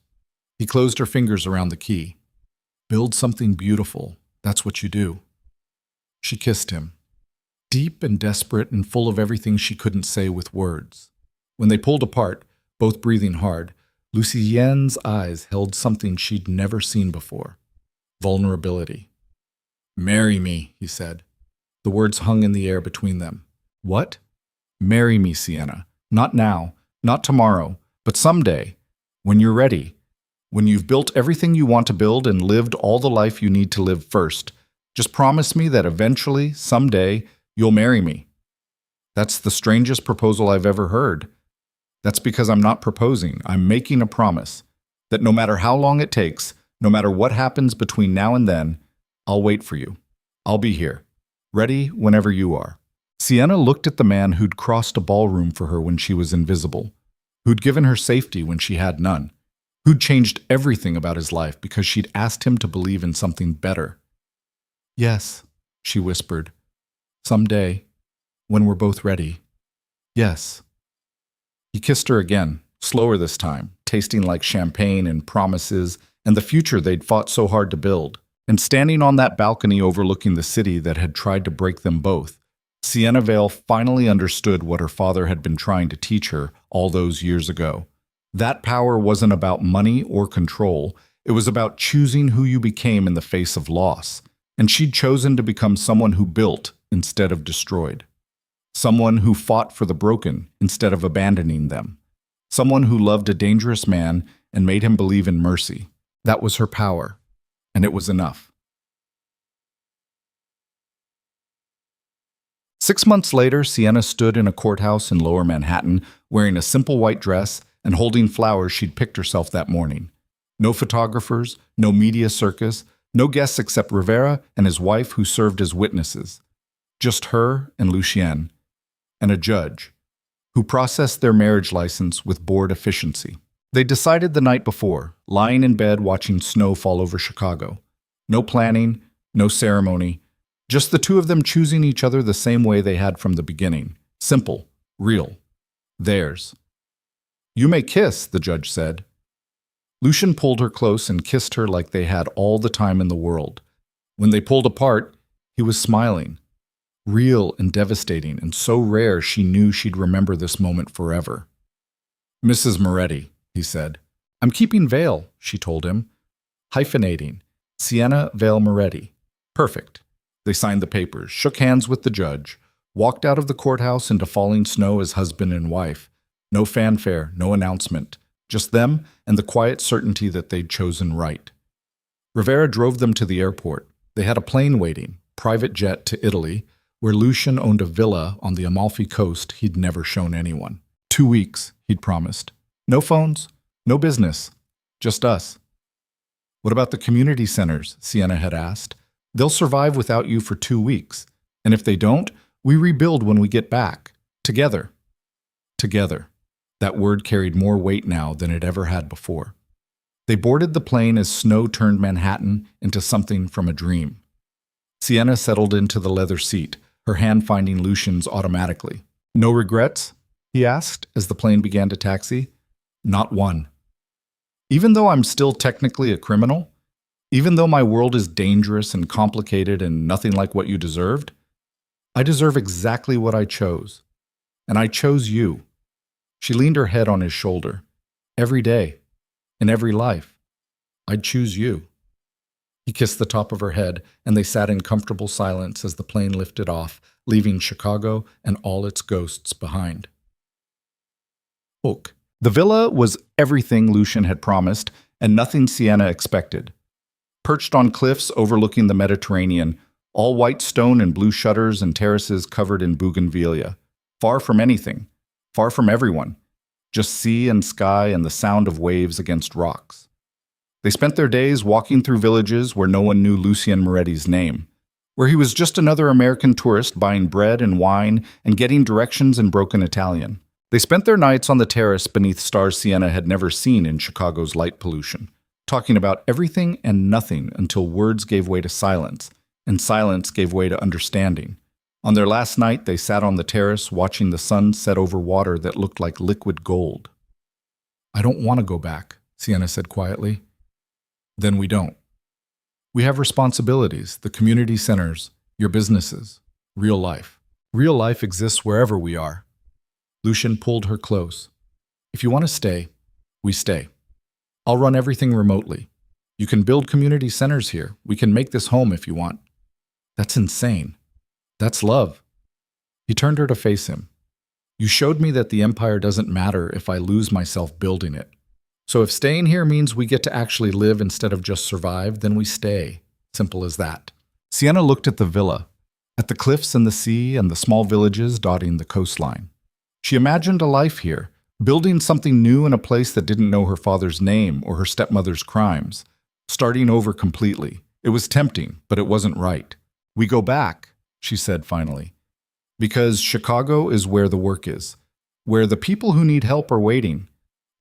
He closed her fingers around the key. Build something beautiful. That's what you do. She kissed him, deep and desperate and full of everything she couldn't say with words. When they pulled apart, both breathing hard, Lucien's eyes held something she'd never seen before. Vulnerability. Marry me, he said. The words hung in the air between them. What? Marry me, Sienna. Not now, not tomorrow, but someday, when you're ready, when you've built everything you want to build and lived all the life you need to live first. Just promise me that eventually, someday, you'll marry me. That's the strangest proposal I've ever heard. That's because I'm not proposing. I'm making a promise that no matter how long it takes, no matter what happens between now and then, I'll wait for you. I'll be here, ready whenever you are. Sienna looked at the man who'd crossed a ballroom for her when she was invisible, who'd given her safety when she had none, who'd changed everything about his life because she'd asked him to believe in something better. Yes, she whispered. Someday, when we're both ready. Yes. He kissed her again, slower this time, tasting like champagne and promises and the future they'd fought so hard to build. And standing on that balcony overlooking the city that had tried to break them both, Sienna Vale finally understood what her father had been trying to teach her all those years ago. That power wasn't about money or control. It was about choosing who you became in the face of loss. And she'd chosen to become someone who built instead of destroyed. Someone who fought for the broken instead of abandoning them. Someone who loved a dangerous man and made him believe in mercy. That was her power, and it was enough. 6 months later, Sienna stood in a courthouse in Lower Manhattan, wearing a simple white dress and holding flowers she'd picked herself that morning. No photographers, no media circus, no guests except Rivera and his wife who served as witnesses. Just her and Lucien, and a judge, who processed their marriage license with board efficiency. They decided the night before, lying in bed watching snow fall over Chicago. No planning, no ceremony, just the two of them choosing each other the same way they had from the beginning. Simple, real, theirs. You may kiss, the judge said. Lucien pulled her close and kissed her like they had all the time in the world. When they pulled apart, he was smiling. Real and devastating, and so rare she knew she'd remember this moment forever. Mrs. Moretti, he said. I'm keeping Vale, she told him. Hyphenating. Sienna Vale Moretti. Perfect. They signed the papers, shook hands with the judge, walked out of the courthouse into falling snow as husband and wife. No fanfare, no announcement. Just them and the quiet certainty that they'd chosen right. Rivera drove them to the airport. They had a plane waiting, private jet to Italy, where Lucien owned a villa on the Amalfi Coast he'd never shown anyone. 2 weeks, he'd promised. No phones, no business, just us. What about the community centers? Sienna had asked. They'll survive without you for 2 weeks. And if they don't, we rebuild when we get back. Together. Together. That word carried more weight now than it ever had before. They boarded the plane as snow turned Manhattan into something from a dream. Sienna settled into the leather seat, her hand finding Lucien's automatically. No regrets? He asked as the plane began to taxi. Not one. Even though I'm still technically a criminal, even though my world is dangerous and complicated and nothing like what you deserved, I deserve exactly what I chose. And I chose you. She leaned her head on his shoulder. Every day, in every life, I'd choose you. He kissed the top of her head, and they sat in comfortable silence as the plane lifted off, leaving Chicago and all its ghosts behind. Oak. The villa was everything Lucien had promised, and nothing Sienna expected. Perched on cliffs overlooking the Mediterranean, all white stone and blue shutters and terraces covered in bougainvillea. Far from anything, far from everyone, just sea and sky and the sound of waves against rocks. They spent their days walking through villages where no one knew Lucien Moretti's name, where he was just another American tourist buying bread and wine and getting directions in broken Italian. They spent their nights on the terrace beneath stars Sienna had never seen in Chicago's light pollution, talking about everything and nothing until words gave way to silence, and silence gave way to understanding, On their last night, they sat on the terrace watching the sun set over water that looked like liquid gold. I don't want to go back, Sienna said quietly. Then we don't. We have responsibilities, the community centers, your businesses, real life. Real life exists wherever we are. Lucien pulled her close. If you want to stay, we stay. I'll run everything remotely. You can build community centers here. We can make this home if you want. That's insane. That's love. He turned her to face him. You showed me that the empire doesn't matter if I lose myself building it. So if staying here means we get to actually live instead of just survive, then we stay. Simple as that. Sienna looked at the villa, at the cliffs and the sea and the small villages dotting the coastline. She imagined a life here, building something new in a place that didn't know her father's name or her stepmother's crimes, starting over completely. It was tempting, but it wasn't right. We go back, she said finally, because Chicago is where the work is, where the people who need help are waiting.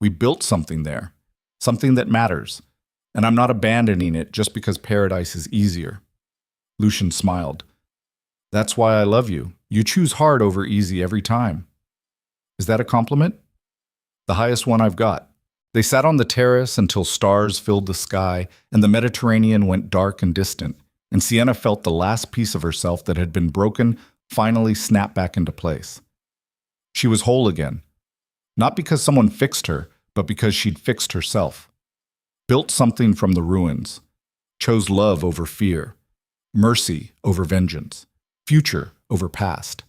We built something there, something that matters, and I'm not abandoning it just because paradise is easier. Lucien smiled. That's why I love you. You choose hard over easy every time. Is that a compliment? The highest one I've got. They sat on the terrace until stars filled the sky and the Mediterranean went dark and distant, and Sienna felt the last piece of herself that had been broken finally snap back into place. She was whole again, not because someone fixed her, but because she'd fixed herself. Built something from the ruins, chose love over fear, mercy over vengeance, future over past.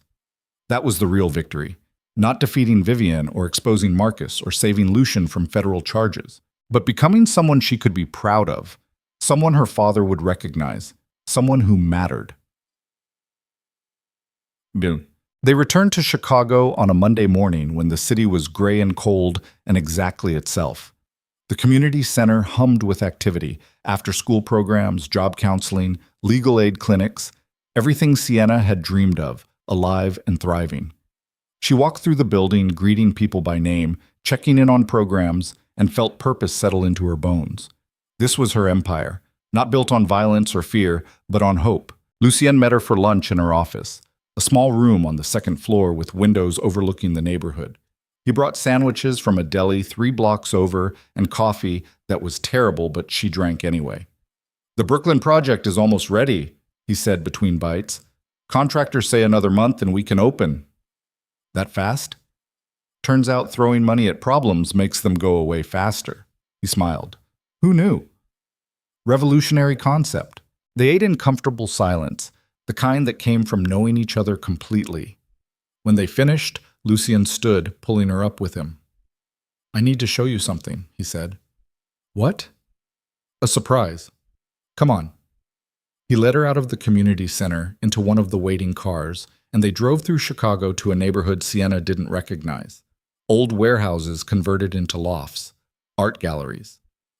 That was the real victory, not defeating Vivienne or exposing Marcus or saving Lucien from federal charges, but becoming someone she could be proud of, someone her father would recognize, someone who mattered. They returned to Chicago on a Monday morning when the city was gray and cold and exactly itself. The community center hummed with activity, after-school programs, job counseling, legal aid clinics, everything Sienna had dreamed of, alive and thriving. She walked through the building, greeting people by name, checking in on programs, and felt purpose settle into her bones. This was her empire, not built on violence or fear, but on hope. Lucien met her for lunch in her office, a small room on the second floor with windows overlooking the neighborhood. He brought sandwiches from a deli 3 blocks over and coffee that was terrible, but she drank anyway. The Brooklyn project is almost ready, he said between bites. Contractors say another month and we can open. That fast? Turns out throwing money at problems makes them go away faster. He smiled. Who knew? Revolutionary concept. They ate in comfortable silence, the kind that came from knowing each other completely. When they finished, Lucien stood, pulling her up with him. I need to show you something, he said. What? A surprise. Come on. He led her out of the community center into one of the waiting cars, and they drove through Chicago to a neighborhood Sienna didn't recognize. Old warehouses converted into lofts, art galleries,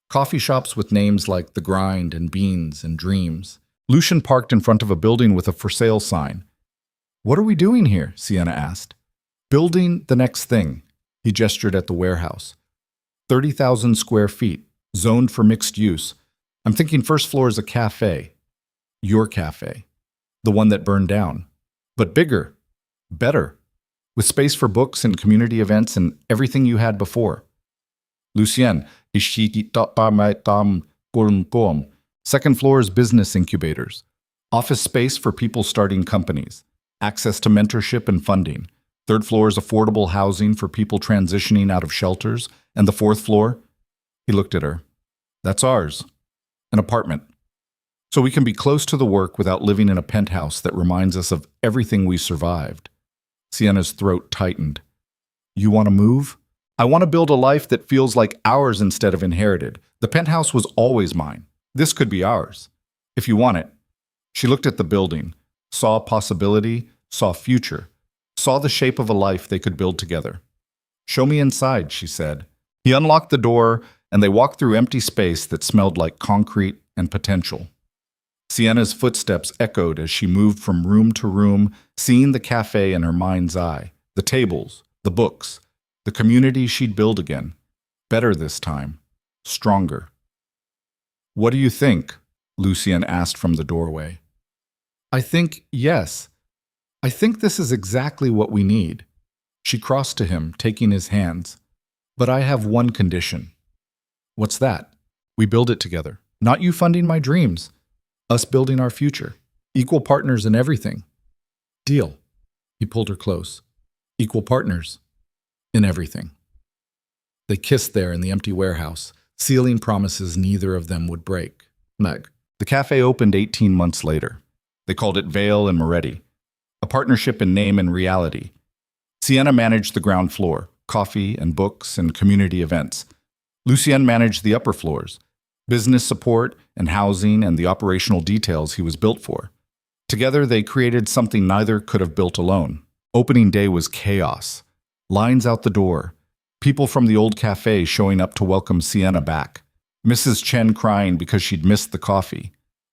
coffee shops with names like The Grind and Beans and Dreams. Lucien parked in front of a building with a for sale sign. What are we doing here? Sienna asked. Building the next thing. He gestured at the warehouse. 30,000 square feet, zoned for mixed use. I'm thinking first floor is a cafe. Your cafe. The one that burned down. But bigger. Better. With space for books and community events and everything you had before. Lucien, second floor is business incubators. Office space for people starting companies. Access to mentorship and funding. Third floor is affordable housing for people transitioning out of shelters. And the fourth floor? He looked at her. That's ours. An apartment. So we can be close to the work without living in a penthouse that reminds us of everything we survived. Sienna's throat tightened. You want to move? I want to build a life that feels like ours instead of inherited. The penthouse was always mine. This could be ours. If you want it. She looked at the building, saw possibility, saw future, saw the shape of a life they could build together. Show me inside, she said. He unlocked the door, and they walked through empty space that smelled like concrete and potential. Sienna's footsteps echoed as she moved from room to room, seeing the cafe in her mind's eye, the tables, the books, the community she'd build again. Better this time. Stronger. What do you think? Lucien asked from the doorway. I think yes. I think this is exactly what we need. She crossed to him, taking his hands. But I have one condition. What's that? We build it together. Not you funding my dreams. Us building our future. Equal partners in everything. Deal. He pulled her close. Equal partners in everything. They kissed there in the empty warehouse, sealing promises neither of them would break. Meg. The cafe opened 18 months later. They called it Vale and Moretti, a partnership in name and reality. Sienna managed the ground floor, coffee and books and community events. Lucien managed the upper floors, business support and housing and the operational details he was built for. Together, they created something neither could have built alone. Opening day was chaos. Lines out the door. People from the old cafe showing up to welcome Sienna back. Mrs. Chen crying because she'd missed the coffee.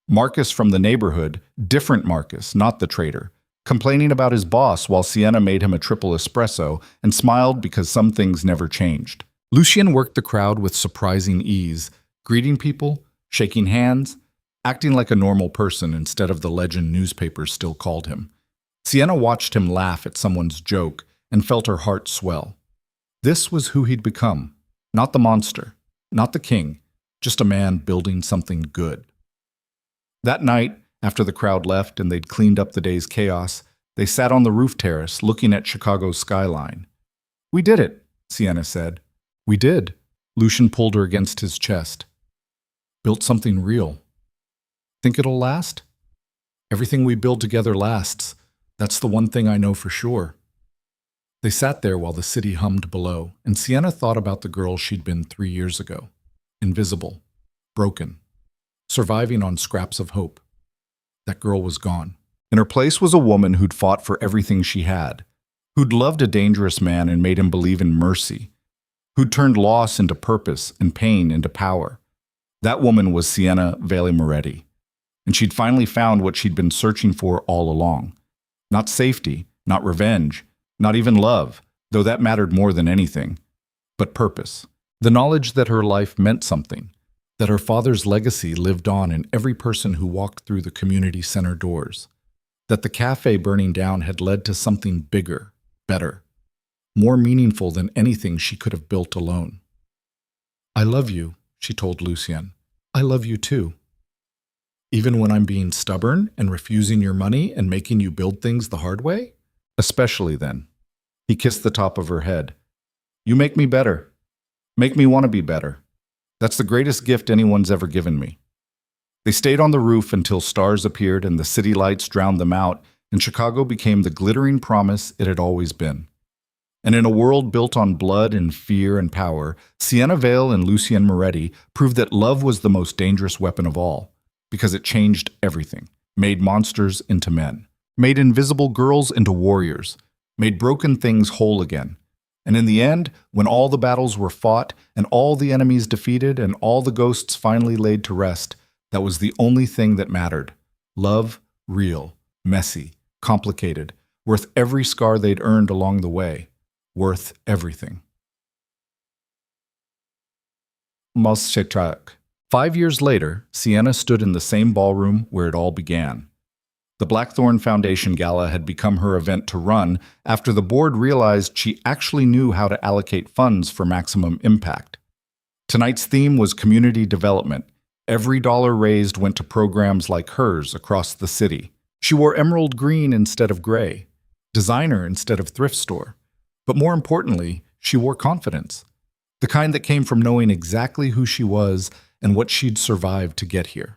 Marcus from the neighborhood, different Marcus, not the traitor, complaining about his boss while Sienna made him a triple espresso and smiled because some things never changed. Lucien worked the crowd with surprising ease, greeting people, shaking hands, acting like a normal person instead of the legend newspapers still called him. Sienna watched him laugh at someone's joke and felt her heart swell. This was who he'd become. Not the monster, not the king, just a man building something good. That night, after the crowd left and they'd cleaned up the day's chaos, they sat on the roof terrace looking at Chicago's skyline. "We did it," Sienna said. "We did." Lucien pulled her against his chest. "Built something real. Think it'll last?" "Everything we build together lasts. That's the one thing I know for sure." They sat there while the city hummed below, and Sienna thought about the girl she'd been 3 years ago. Invisible, broken, surviving on scraps of hope. That girl was gone. In her place was a woman who'd fought for everything she had, who'd loved a dangerous man and made him believe in mercy, who'd turned loss into purpose and pain into power. That woman was Sienna Vale Moretti, and she'd finally found what she'd been searching for all along. Not safety, not revenge, not even love, though that mattered more than anything, but purpose. The knowledge that her life meant something, that her father's legacy lived on in every person who walked through the community center doors, that the cafe burning down had led to something bigger, better, more meaningful than anything she could have built alone. "I love you," she told Lucien. "I love you too. Even when I'm being stubborn and refusing your money and making you build things the hard way? Especially then." He kissed the top of her head. "You make me better. Make me want to be better. That's the greatest gift anyone's ever given me." They stayed on the roof until stars appeared and the city lights drowned them out, and Chicago became the glittering promise it had always been. And in a world built on blood and fear and power, Sienna Vale and Lucien Moretti proved that love was the most dangerous weapon of all, because it changed everything, made monsters into men, made invisible girls into warriors, made broken things whole again. And in the end, when all the battles were fought and all the enemies defeated and all the ghosts finally laid to rest, that was the only thing that mattered. Love, real, messy, complicated, worth every scar they'd earned along the way, worth everything. Moschetrak. 5 years later, Sienna stood in the same ballroom where it all began. The Blackthorn Foundation Gala had become her event to run after the board realized she actually knew how to allocate funds for maximum impact. Tonight's theme was community development. Every dollar raised went to programs like hers across the city. She wore emerald green instead of gray, designer instead of thrift store. But more importantly, she wore confidence, the kind that came from knowing exactly who she was and what she'd survived to get here.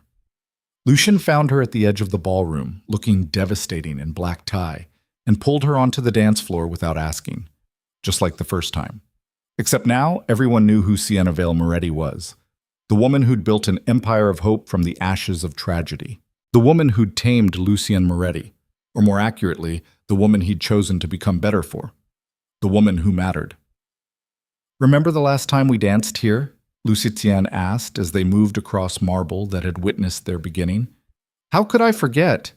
Lucien found her at the edge of the ballroom, looking devastating in black tie, and pulled her onto the dance floor without asking, just like the first time. Except now, everyone knew who Sienna Vale Moretti was, the woman who'd built an empire of hope from the ashes of tragedy, the woman who'd tamed Lucien Moretti, or more accurately, the woman he'd chosen to become better for, the woman who mattered. "Remember the last time we danced here?" Lucien asked as they moved across marble that had witnessed their beginning. "How could I forget?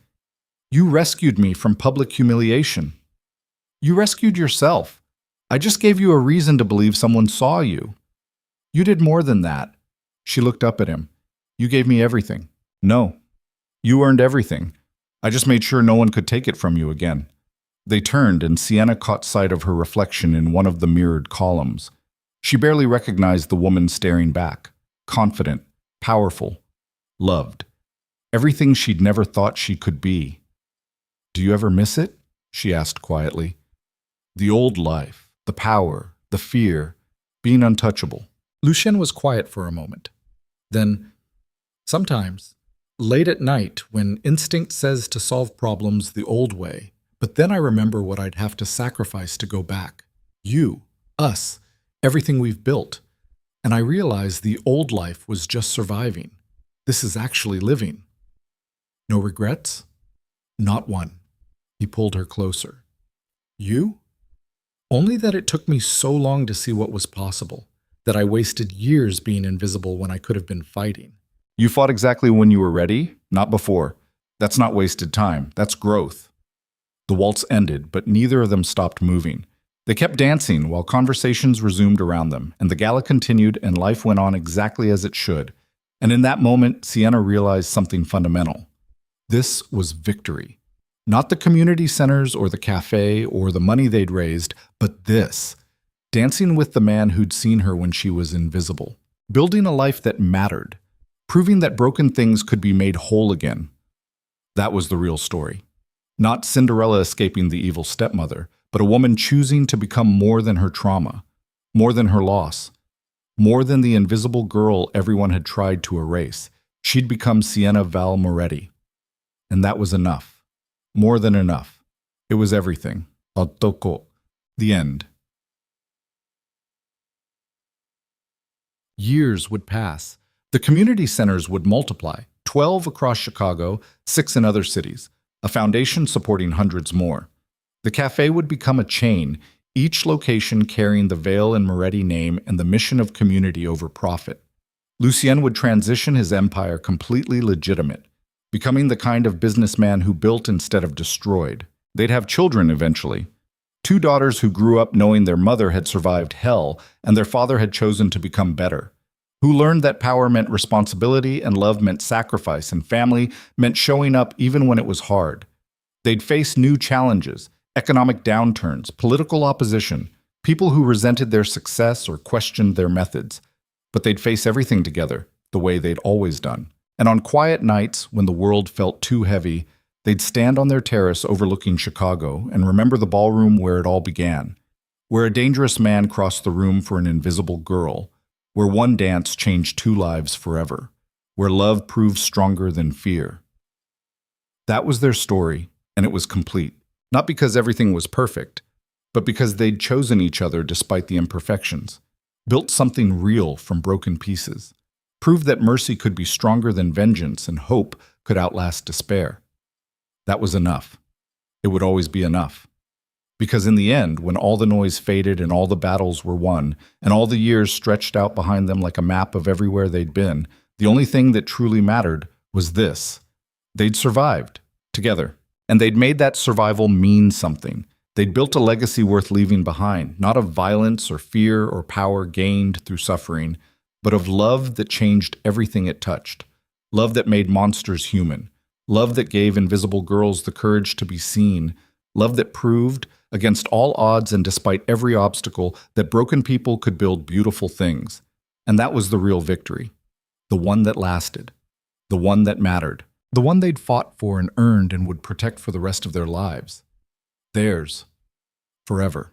You rescued me from public humiliation. You rescued yourself. I just gave you a reason to believe someone saw you. You did more than that." She looked up at him. "You gave me everything." "No. You earned everything. I just made sure no one could take it from you again." They turned, and Sienna caught sight of her reflection in one of the mirrored columns. She barely recognized the woman staring back, confident, powerful, loved. Everything she'd never thought she could be. "Do you ever miss it?" she asked quietly. "The old life, the power, the fear, being untouchable." Lucien was quiet for a moment. Then, sometimes, late at night, when instinct says to solve problems the old way, but then I remember what I'd have to sacrifice to go back. You, us, everything we've built. And I realized the old life was just surviving. This is actually living. No regrets? Not one. He pulled her closer. You? Only that it took me so long to see what was possible, that I wasted years being invisible when I could have been fighting. You fought exactly when you were ready, not before. That's not wasted time, that's growth. The waltz ended, but neither of them stopped moving. They kept dancing while conversations resumed around them, and the gala continued and life went on exactly as it should. And in that moment, Sienna realized something fundamental. This was victory. Not the community centers or the cafe or the money they'd raised, but this. Dancing with the man who'd seen her when she was invisible. Building a life that mattered. Proving that broken things could be made whole again. That was the real story. Not Cinderella escaping the evil stepmother, but a woman choosing to become more than her trauma, more than her loss, more than the invisible girl everyone had tried to erase. She'd become Sienna Vale Moretti. And that was enough. More than enough. It was everything. Altoko. The end. Years would pass. The community centers would multiply, 12 across Chicago, 6 in other cities, a foundation supporting hundreds more. The cafe would become a chain, each location carrying the Vale and Moretti name and the mission of community over profit. Lucien would transition his empire completely legitimate, becoming the kind of businessman who built instead of destroyed. They'd have children eventually. 2 daughters who grew up knowing their mother had survived hell and their father had chosen to become better. Who learned that power meant responsibility and love meant sacrifice and family meant showing up even when it was hard. They'd face new challenges, economic downturns, political opposition, people who resented their success or questioned their methods. But they'd face everything together, the way they'd always done. And on quiet nights, when the world felt too heavy, they'd stand on their terrace overlooking Chicago and remember the ballroom where it all began, where a dangerous man crossed the room for an invisible girl, where one dance changed 2 lives forever, where love proved stronger than fear. That was their story, and it was complete. Not because everything was perfect, but because they'd chosen each other despite the imperfections, built something real from broken pieces, proved that mercy could be stronger than vengeance and hope could outlast despair. That was enough. It would always be enough. Because in the end, when all the noise faded and all the battles were won, and all the years stretched out behind them like a map of everywhere they'd been, the only thing that truly mattered was this. They'd survived, together. And they'd made that survival mean something. They'd built a legacy worth leaving behind, not of violence or fear or power gained through suffering, but of love that changed everything it touched. Love that made monsters human. Love that gave invisible girls the courage to be seen. Love that proved, against all odds and despite every obstacle, that broken people could build beautiful things. And that was the real victory. The one that lasted. The one that mattered. The one they'd fought for and earned and would protect for the rest of their lives. Theirs. Forever.